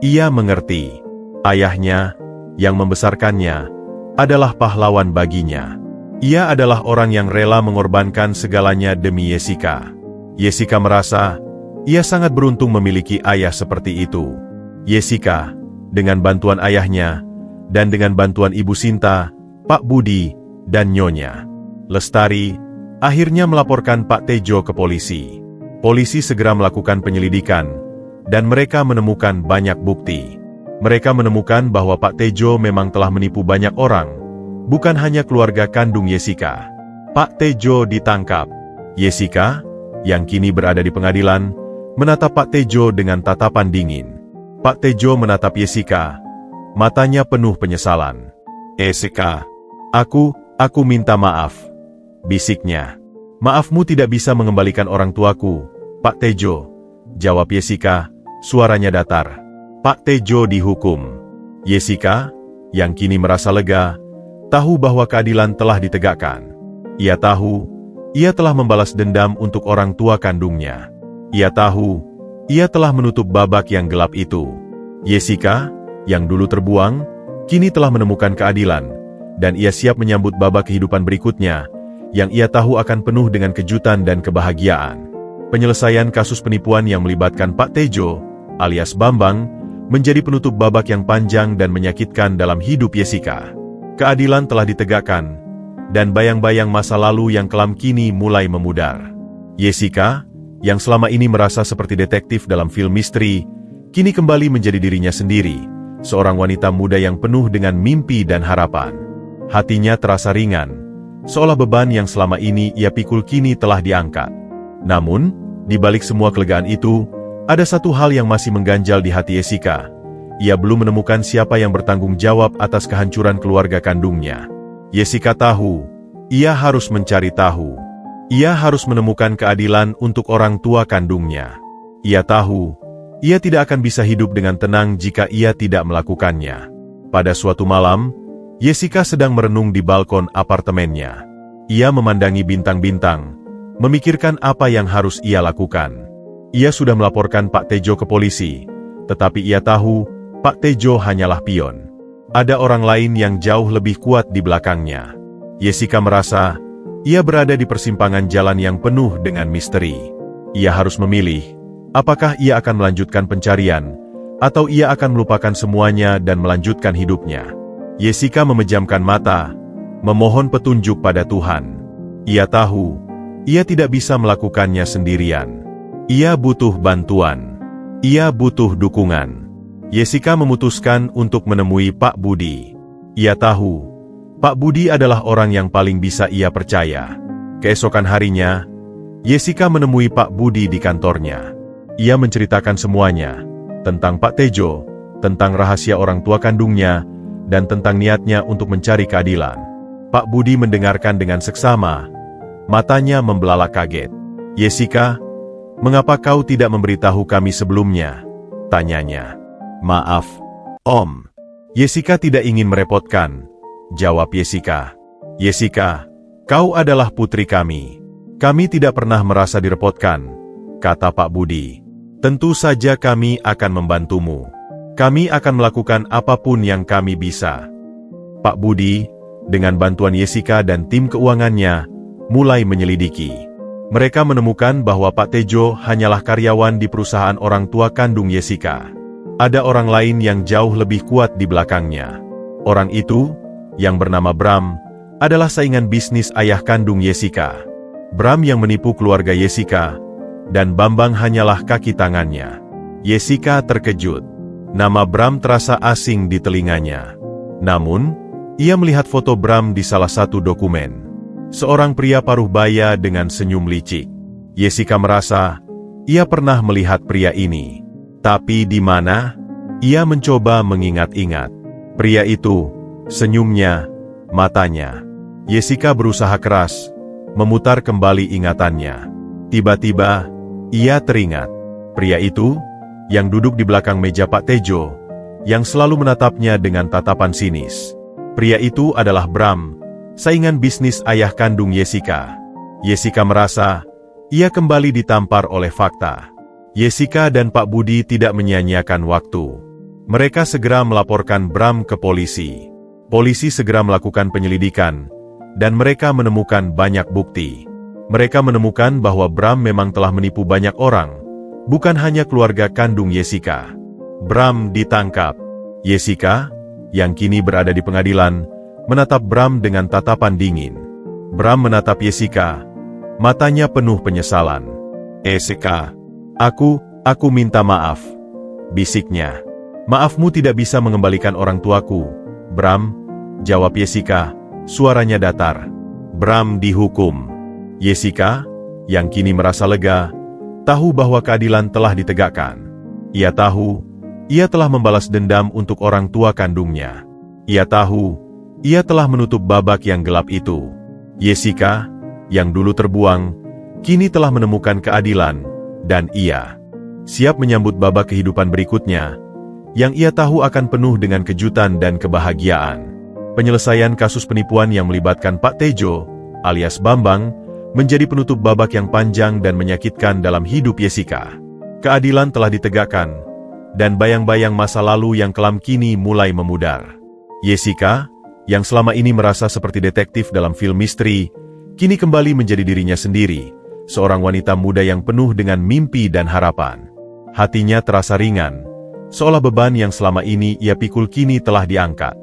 Ia mengerti. Ayahnya, yang membesarkannya, adalah pahlawan baginya. Ia adalah orang yang rela mengorbankan segalanya demi Jessica. Jessica merasa, ia sangat beruntung memiliki ayah seperti itu. Jessica, dengan bantuan ayahnya, dan dengan bantuan Ibu Sinta, Pak Budi, dan Nyonya Lestari, akhirnya melaporkan Pak Tejo ke polisi. Polisi segera melakukan penyelidikan, dan mereka menemukan banyak bukti. Mereka menemukan bahwa Pak Tejo memang telah menipu banyak orang, bukan hanya keluarga kandung Jessica. Pak Tejo ditangkap. Jessica, yang kini berada di pengadilan, menatap Pak Tejo dengan tatapan dingin. Pak Tejo menatap Jessica, matanya penuh penyesalan. Jessica, aku minta maaf, bisiknya. Maafmu tidak bisa mengembalikan orang tuaku, Pak Tejo, jawab Jessica, suaranya datar. Pak Tejo dihukum. Jessica, yang kini merasa lega, tahu bahwa keadilan telah ditegakkan. Ia tahu, ia telah membalas dendam untuk orang tua kandungnya. Ia tahu, ia telah menutup babak yang gelap itu. Jessica, yang dulu terbuang, kini telah menemukan keadilan, dan ia siap menyambut babak kehidupan berikutnya, yang ia tahu akan penuh dengan kejutan dan kebahagiaan. Penyelesaian kasus penipuan yang melibatkan Pak Tejo, alias Bambang, menjadi penutup babak yang panjang dan menyakitkan dalam hidup Jessica. Keadilan telah ditegakkan, dan bayang-bayang masa lalu yang kelam kini mulai memudar. Jessica, yang selama ini merasa seperti detektif dalam film misteri, kini kembali menjadi dirinya sendiri, seorang wanita muda yang penuh dengan mimpi dan harapan. Hatinya terasa ringan, seolah beban yang selama ini ia pikul kini telah diangkat. Namun, di balik semua kelegaan itu, ada satu hal yang masih mengganjal di hati Jessica. Ia belum menemukan siapa yang bertanggung jawab atas kehancuran keluarga kandungnya. Jessica tahu, ia harus mencari tahu. Ia harus menemukan keadilan untuk orang tua kandungnya. Ia tahu, Ia tidak akan bisa hidup dengan tenang jika ia tidak melakukannya. Pada suatu malam, Jessica sedang merenung di balkon apartemennya. Ia memandangi bintang-bintang, memikirkan apa yang harus ia lakukan. Ia sudah melaporkan Pak Tejo ke polisi, tetapi ia tahu Pak Tejo hanyalah pion. Ada orang lain yang jauh lebih kuat di belakangnya. Jessica merasa ia berada di persimpangan jalan yang penuh dengan misteri. Ia harus memilih, apakah ia akan melanjutkan pencarian, atau ia akan melupakan semuanya dan melanjutkan hidupnya. Jessica memejamkan mata, memohon petunjuk pada Tuhan. Ia tahu, ia tidak bisa melakukannya sendirian. Ia butuh bantuan. Ia butuh dukungan. Jessica memutuskan untuk menemui Pak Budi. Ia tahu, Pak Budi adalah orang yang paling bisa ia percaya. Keesokan harinya, Jessica menemui Pak Budi di kantornya. Ia menceritakan semuanya, tentang Pak Tejo, tentang rahasia orang tua kandungnya, dan tentang niatnya untuk mencari keadilan. Pak Budi mendengarkan dengan seksama, matanya membelalak kaget. Jessica, mengapa kau tidak memberitahu kami sebelumnya? Tanyanya. Maaf, Om. Jessica tidak ingin merepotkan, jawab Jessica. Jessica, kau adalah putri kami. Kami tidak pernah merasa direpotkan, kata Pak Budi. Tentu saja kami akan membantumu. Kami akan melakukan apapun yang kami bisa. Pak Budi, dengan bantuan Jessica dan tim keuangannya, mulai menyelidiki. Mereka menemukan bahwa Pak Tejo hanyalah karyawan di perusahaan orang tua kandung Jessica. Ada orang lain yang jauh lebih kuat di belakangnya. Orang itu, yang bernama Bram, adalah saingan bisnis ayah kandung Jessica. Bram yang menipu keluarga Jessica, dan Bambang hanyalah kaki tangannya. Jessica terkejut. Nama Bram terasa asing di telinganya. Namun, ia melihat foto Bram di salah satu dokumen. Seorang pria paruh baya dengan senyum licik. Jessica merasa, ia pernah melihat pria ini. Tapi di mana? Ia mencoba mengingat-ingat. Pria itu, senyumnya, matanya. Jessica berusaha keras, memutar kembali ingatannya. Tiba-tiba, ia teringat. Pria itu, yang duduk di belakang meja Pak Tejo, yang selalu menatapnya dengan tatapan sinis. Pria itu adalah Bram, saingan bisnis ayah kandung Jessica. Jessica merasa, ia kembali ditampar oleh fakta. Jessica dan Pak Budi tidak menyia-nyiakan waktu. Mereka segera melaporkan Bram ke polisi. Polisi segera melakukan penyelidikan, dan mereka menemukan banyak bukti. Mereka menemukan bahwa Bram memang telah menipu banyak orang, bukan hanya keluarga kandung Jessica. Bram ditangkap. Jessica, yang kini berada di pengadilan, menatap Bram dengan tatapan dingin. Bram menatap Jessica, matanya penuh penyesalan. Jessica, aku minta maaf, bisiknya. Maafmu tidak bisa mengembalikan orang tuaku, Bram, jawab Jessica, suaranya datar. Bram dihukum. Jessica, yang kini merasa lega, tahu bahwa keadilan telah ditegakkan. Ia tahu, ia telah membalas dendam untuk orang tua kandungnya. Ia tahu, ia telah menutup babak yang gelap itu. Jessica, yang dulu terbuang, kini telah menemukan keadilan, dan ia siap menyambut babak kehidupan berikutnya, yang ia tahu akan penuh dengan kejutan dan kebahagiaan. Penyelesaian kasus penipuan yang melibatkan Pak Tejo, alias Bambang, menjadi penutup babak yang panjang dan menyakitkan dalam hidup Jessica. Keadilan telah ditegakkan, dan bayang-bayang masa lalu yang kelam kini mulai memudar. Jessica, yang selama ini merasa seperti detektif dalam film misteri, kini kembali menjadi dirinya sendiri, seorang wanita muda yang penuh dengan mimpi dan harapan. Hatinya terasa ringan, seolah beban yang selama ini ia pikul kini telah diangkat.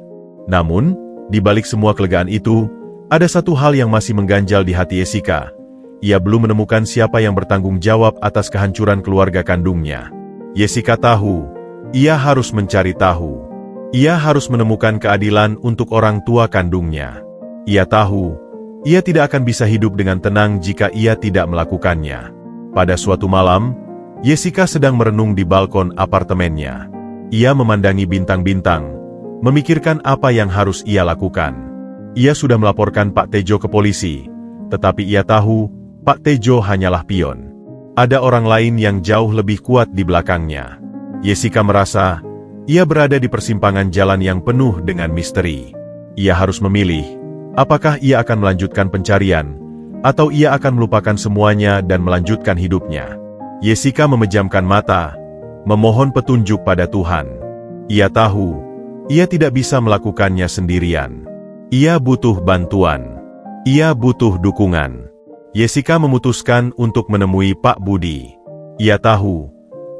Namun, di balik semua kelegaan itu, ada satu hal yang masih mengganjal di hati Jessica. Ia belum menemukan siapa yang bertanggung jawab atas kehancuran keluarga kandungnya. Jessica tahu, ia harus mencari tahu. Ia harus menemukan keadilan untuk orang tua kandungnya. Ia tahu, ia tidak akan bisa hidup dengan tenang jika ia tidak melakukannya. Pada suatu malam, Jessica sedang merenung di balkon apartemennya. Ia memandangi bintang-bintang, memikirkan apa yang harus ia lakukan. Ia sudah melaporkan Pak Tejo ke polisi, tetapi ia tahu, Pak Tejo hanyalah pion. Ada orang lain yang jauh lebih kuat di belakangnya. Jessica merasa ia berada di persimpangan jalan yang penuh dengan misteri. Ia harus memilih, apakah ia akan melanjutkan pencarian, atau ia akan melupakan semuanya dan melanjutkan hidupnya. Jessica memejamkan mata, memohon petunjuk pada Tuhan. Ia tahu, ia tidak bisa melakukannya sendirian. Ia butuh bantuan. Ia butuh dukungan. Jessica memutuskan untuk menemui Pak Budi. Ia tahu,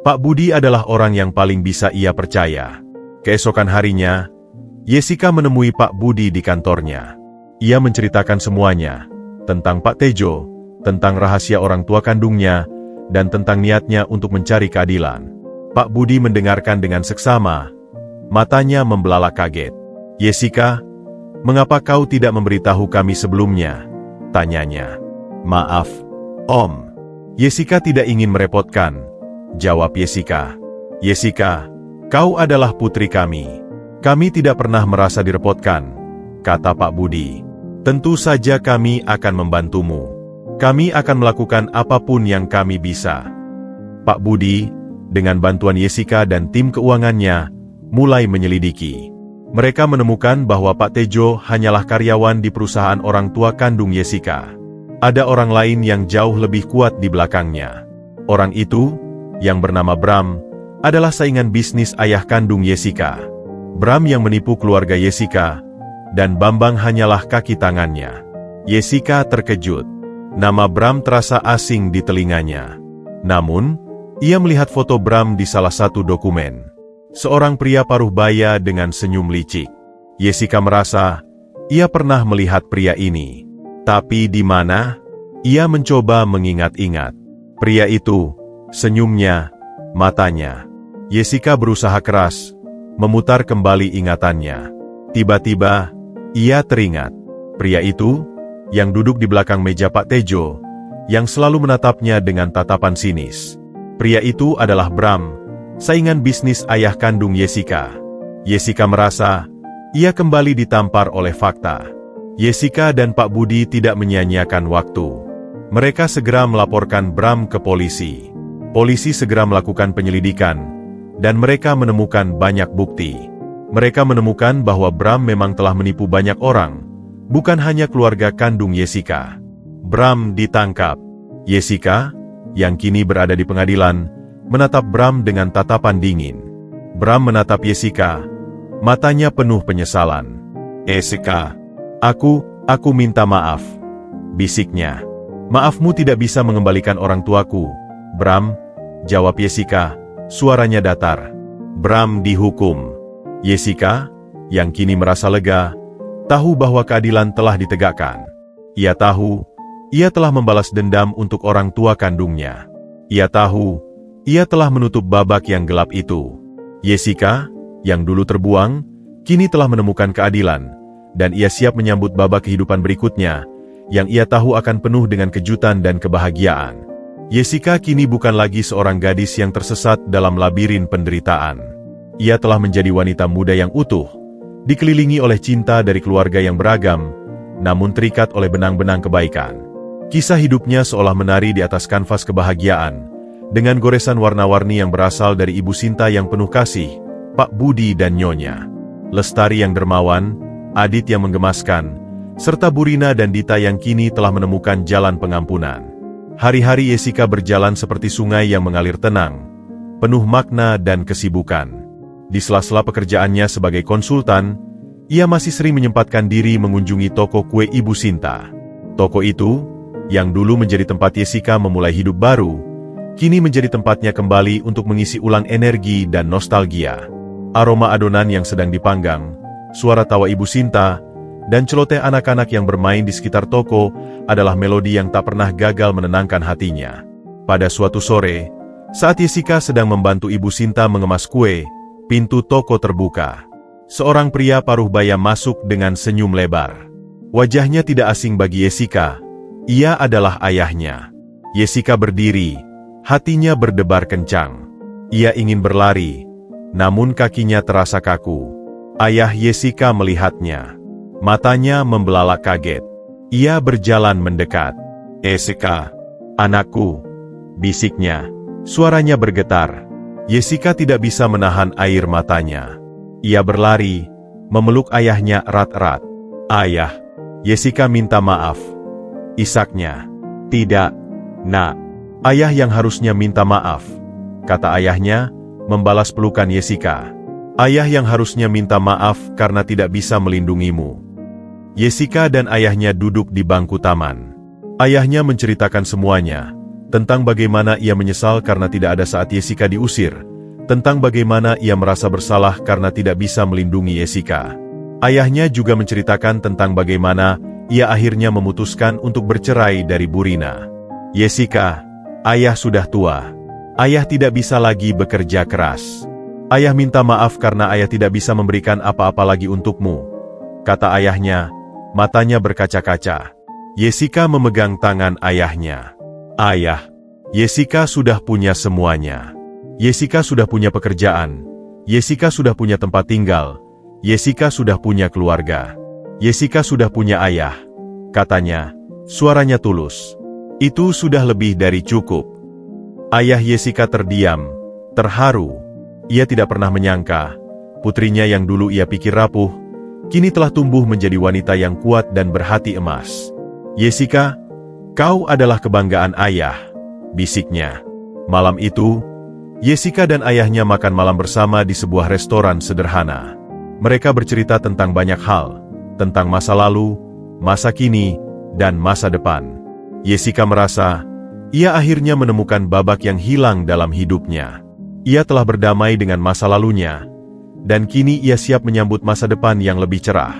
Pak Budi adalah orang yang paling bisa ia percaya. Keesokan harinya, Jessica menemui Pak Budi di kantornya. Ia menceritakan semuanya, tentang Pak Tejo, tentang rahasia orang tua kandungnya, dan tentang niatnya untuk mencari keadilan. Pak Budi mendengarkan dengan seksama, matanya membelalak kaget. Jessica, mengapa kau tidak memberitahu kami sebelumnya? Tanyanya. Maaf, Om. Jessica tidak ingin merepotkan, jawab Jessica. Jessica, kau adalah putri kami. Kami tidak pernah merasa direpotkan, kata Pak Budi. Tentu saja kami akan membantumu. Kami akan melakukan apapun yang kami bisa. Pak Budi, dengan bantuan Jessica dan tim keuangannya, mulai menyelidiki. Mereka menemukan bahwa Pak Tejo hanyalah karyawan di perusahaan orang tua kandung Jessica. Ada orang lain yang jauh lebih kuat di belakangnya. Orang itu, yang bernama Bram, adalah saingan bisnis ayah kandung Jessica. Bram yang menipu keluarga Jessica, dan Bambang hanyalah kaki tangannya. Jessica terkejut. Nama Bram terasa asing di telinganya. Namun, ia melihat foto Bram di salah satu dokumen. Seorang pria paruh baya dengan senyum licik. Jessica merasa, ia pernah melihat pria ini. Tapi di mana? Ia mencoba mengingat-ingat. Pria itu, senyumnya, matanya. Jessica berusaha keras, memutar kembali ingatannya. Tiba-tiba, ia teringat. Pria itu, yang duduk di belakang meja Pak Tejo, yang selalu menatapnya dengan tatapan sinis. Pria itu adalah Bram, saingan bisnis ayah kandung Jessica. Jessica merasa, ia kembali ditampar oleh fakta. Jessica dan Pak Budi tidak menyia-nyiakan waktu. Mereka segera melaporkan Bram ke polisi. Polisi segera melakukan penyelidikan, dan mereka menemukan banyak bukti. Mereka menemukan bahwa Bram memang telah menipu banyak orang, bukan hanya keluarga kandung Jessica. Bram ditangkap. Jessica, yang kini berada di pengadilan, menatap Bram dengan tatapan dingin. Bram menatap Jessica, matanya penuh penyesalan. Jessica, Aku minta maaf, bisiknya. Maafmu tidak bisa mengembalikan orang tuaku, Bram, jawab Jessica, suaranya datar. Bram dihukum. Jessica, yang kini merasa lega, tahu bahwa keadilan telah ditegakkan. Ia tahu, ia telah membalas dendam untuk orang tua kandungnya. Ia tahu, ia telah menutup babak yang gelap itu. Jessica, yang dulu terbuang, kini telah menemukan keadilan, dan ia siap menyambut babak kehidupan berikutnya, yang ia tahu akan penuh dengan kejutan dan kebahagiaan. Jessica kini bukan lagi seorang gadis yang tersesat dalam labirin penderitaan. Ia telah menjadi wanita muda yang utuh, dikelilingi oleh cinta dari keluarga yang beragam, namun terikat oleh benang-benang kebaikan. Kisah hidupnya seolah menari di atas kanvas kebahagiaan, dengan goresan warna-warni yang berasal dari Ibu Sinta yang penuh kasih, Pak Budi dan Nyonya Lestari yang dermawan, Adit yang menggemaskan, serta Burina dan Dita yang kini telah menemukan jalan pengampunan. Hari-hari Jessica berjalan seperti sungai yang mengalir tenang, penuh makna dan kesibukan. Di sela-sela pekerjaannya sebagai konsultan, ia masih sering menyempatkan diri mengunjungi toko kue Ibu Sinta. Toko itu, yang dulu menjadi tempat Jessica memulai hidup baru, kini menjadi tempatnya kembali untuk mengisi ulang energi dan nostalgia. Aroma adonan yang sedang dipanggang, suara tawa Ibu Sinta, dan celoteh anak-anak yang bermain di sekitar toko adalah melodi yang tak pernah gagal menenangkan hatinya. Pada suatu sore, saat Jessica sedang membantu Ibu Sinta mengemas kue, pintu toko terbuka. Seorang pria paruh baya masuk dengan senyum lebar. Wajahnya tidak asing bagi Jessica, ia adalah ayahnya. Jessica berdiri, hatinya berdebar kencang. Ia ingin berlari, namun kakinya terasa kaku. Ayah Jessica melihatnya. Matanya membelalak kaget. Ia berjalan mendekat. Jessica, anakku, bisiknya. Suaranya bergetar. Jessica tidak bisa menahan air matanya. Ia berlari, memeluk ayahnya erat-erat. "Ayah." Jessica minta maaf. Isaknya, "Tidak, Nak." "Ayah yang harusnya minta maaf," kata ayahnya, membalas pelukan Jessica. "Ayah yang harusnya minta maaf karena tidak bisa melindungimu." Jessica dan ayahnya duduk di bangku taman. Ayahnya menceritakan semuanya, tentang bagaimana ia menyesal karena tidak ada saat Jessica diusir, tentang bagaimana ia merasa bersalah karena tidak bisa melindungi Jessica. Ayahnya juga menceritakan tentang bagaimana ia akhirnya memutuskan untuk bercerai dari Burina. "Jessica, ayah sudah tua. Ayah tidak bisa lagi bekerja keras. Ayah minta maaf karena ayah tidak bisa memberikan apa-apa lagi untukmu," kata ayahnya, matanya berkaca-kaca. Jessica memegang tangan ayahnya. "Ayah." Jessica sudah punya semuanya. Jessica sudah punya pekerjaan. Jessica sudah punya tempat tinggal. Jessica sudah punya keluarga. Jessica sudah punya ayah, katanya, suaranya tulus. "Itu sudah lebih dari cukup." Ayah Jessica terdiam, terharu. Ia tidak pernah menyangka, putrinya yang dulu ia pikir rapuh, kini telah tumbuh menjadi wanita yang kuat dan berhati emas. "Jessica, kau adalah kebanggaan ayah," bisiknya. Malam itu, Jessica dan ayahnya makan malam bersama di sebuah restoran sederhana. Mereka bercerita tentang banyak hal, tentang masa lalu, masa kini, dan masa depan. Jessica merasa, ia akhirnya menemukan babak yang hilang dalam hidupnya. Ia telah berdamai dengan masa lalunya, dan kini ia siap menyambut masa depan yang lebih cerah.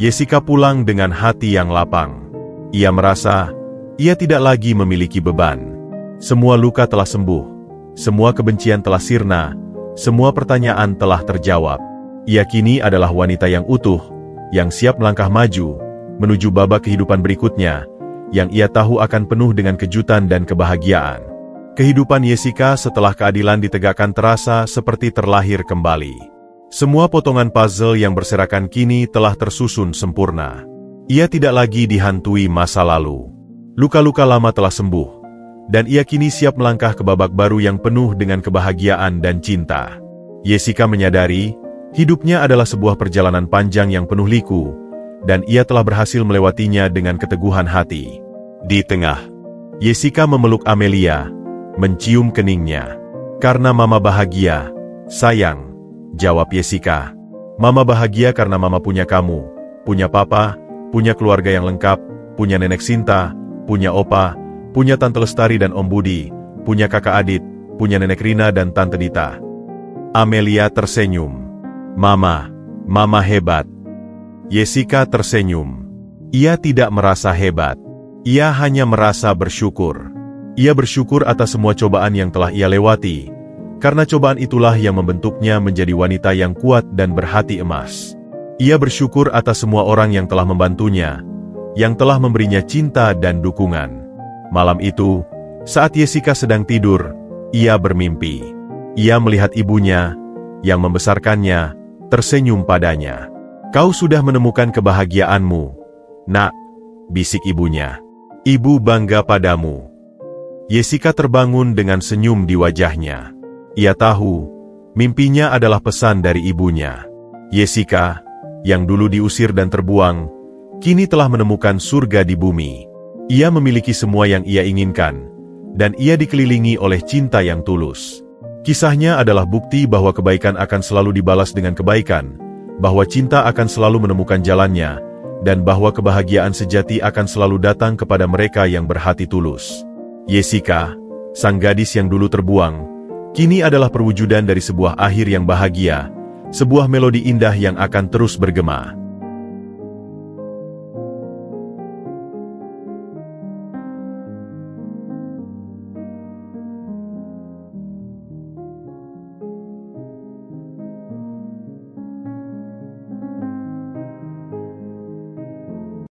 Jessica pulang dengan hati yang lapang. Ia merasa, ia tidak lagi memiliki beban. Semua luka telah sembuh, semua kebencian telah sirna, semua pertanyaan telah terjawab. Ia kini adalah wanita yang utuh, yang siap melangkah maju, menuju babak kehidupan berikutnya, yang ia tahu akan penuh dengan kejutan dan kebahagiaan. Kehidupan Jessica setelah keadilan ditegakkan terasa seperti terlahir kembali. Semua potongan puzzle yang berserakan kini telah tersusun sempurna. Ia tidak lagi dihantui masa lalu. Luka-luka lama telah sembuh, dan ia kini siap melangkah ke babak baru yang penuh dengan kebahagiaan dan cinta. Jessica menyadari, hidupnya adalah sebuah perjalanan panjang yang penuh liku, dan ia telah berhasil melewatinya dengan keteguhan hati. Di tengah, Jessica memeluk Amelia, mencium keningnya. "Karena Mama bahagia, sayang," jawab Jessica. "Mama bahagia karena Mama punya kamu, punya Papa, punya keluarga yang lengkap, punya Nenek Sinta, punya Opa, punya Tante Lestari dan Om Budi, punya Kakak Adit, punya Nenek Rina dan Tante Dita." Amelia tersenyum. Mama hebat." Jessica tersenyum. Ia tidak merasa hebat. Ia hanya merasa bersyukur. Ia bersyukur atas semua cobaan yang telah ia lewati, karena cobaan itulah yang membentuknya menjadi wanita yang kuat dan berhati emas. Ia bersyukur atas semua orang yang telah membantunya, yang telah memberinya cinta dan dukungan. Malam itu, saat Jessica sedang tidur, ia bermimpi. Ia melihat ibunya, yang membesarkannya, tersenyum padanya. "Kau sudah menemukan kebahagiaanmu, Nak," bisik ibunya. "Ibu bangga padamu." Jessica terbangun dengan senyum di wajahnya. Ia tahu, mimpinya adalah pesan dari ibunya. Jessica, yang dulu diusir dan terbuang, kini telah menemukan surga di bumi. Ia memiliki semua yang ia inginkan, dan ia dikelilingi oleh cinta yang tulus. Kisahnya adalah bukti bahwa kebaikan akan selalu dibalas dengan kebaikan, bahwa cinta akan selalu menemukan jalannya, dan bahwa kebahagiaan sejati akan selalu datang kepada mereka yang berhati tulus. Jessica, sang gadis yang dulu terbuang, kini adalah perwujudan dari sebuah akhir yang bahagia, sebuah melodi indah yang akan terus bergema.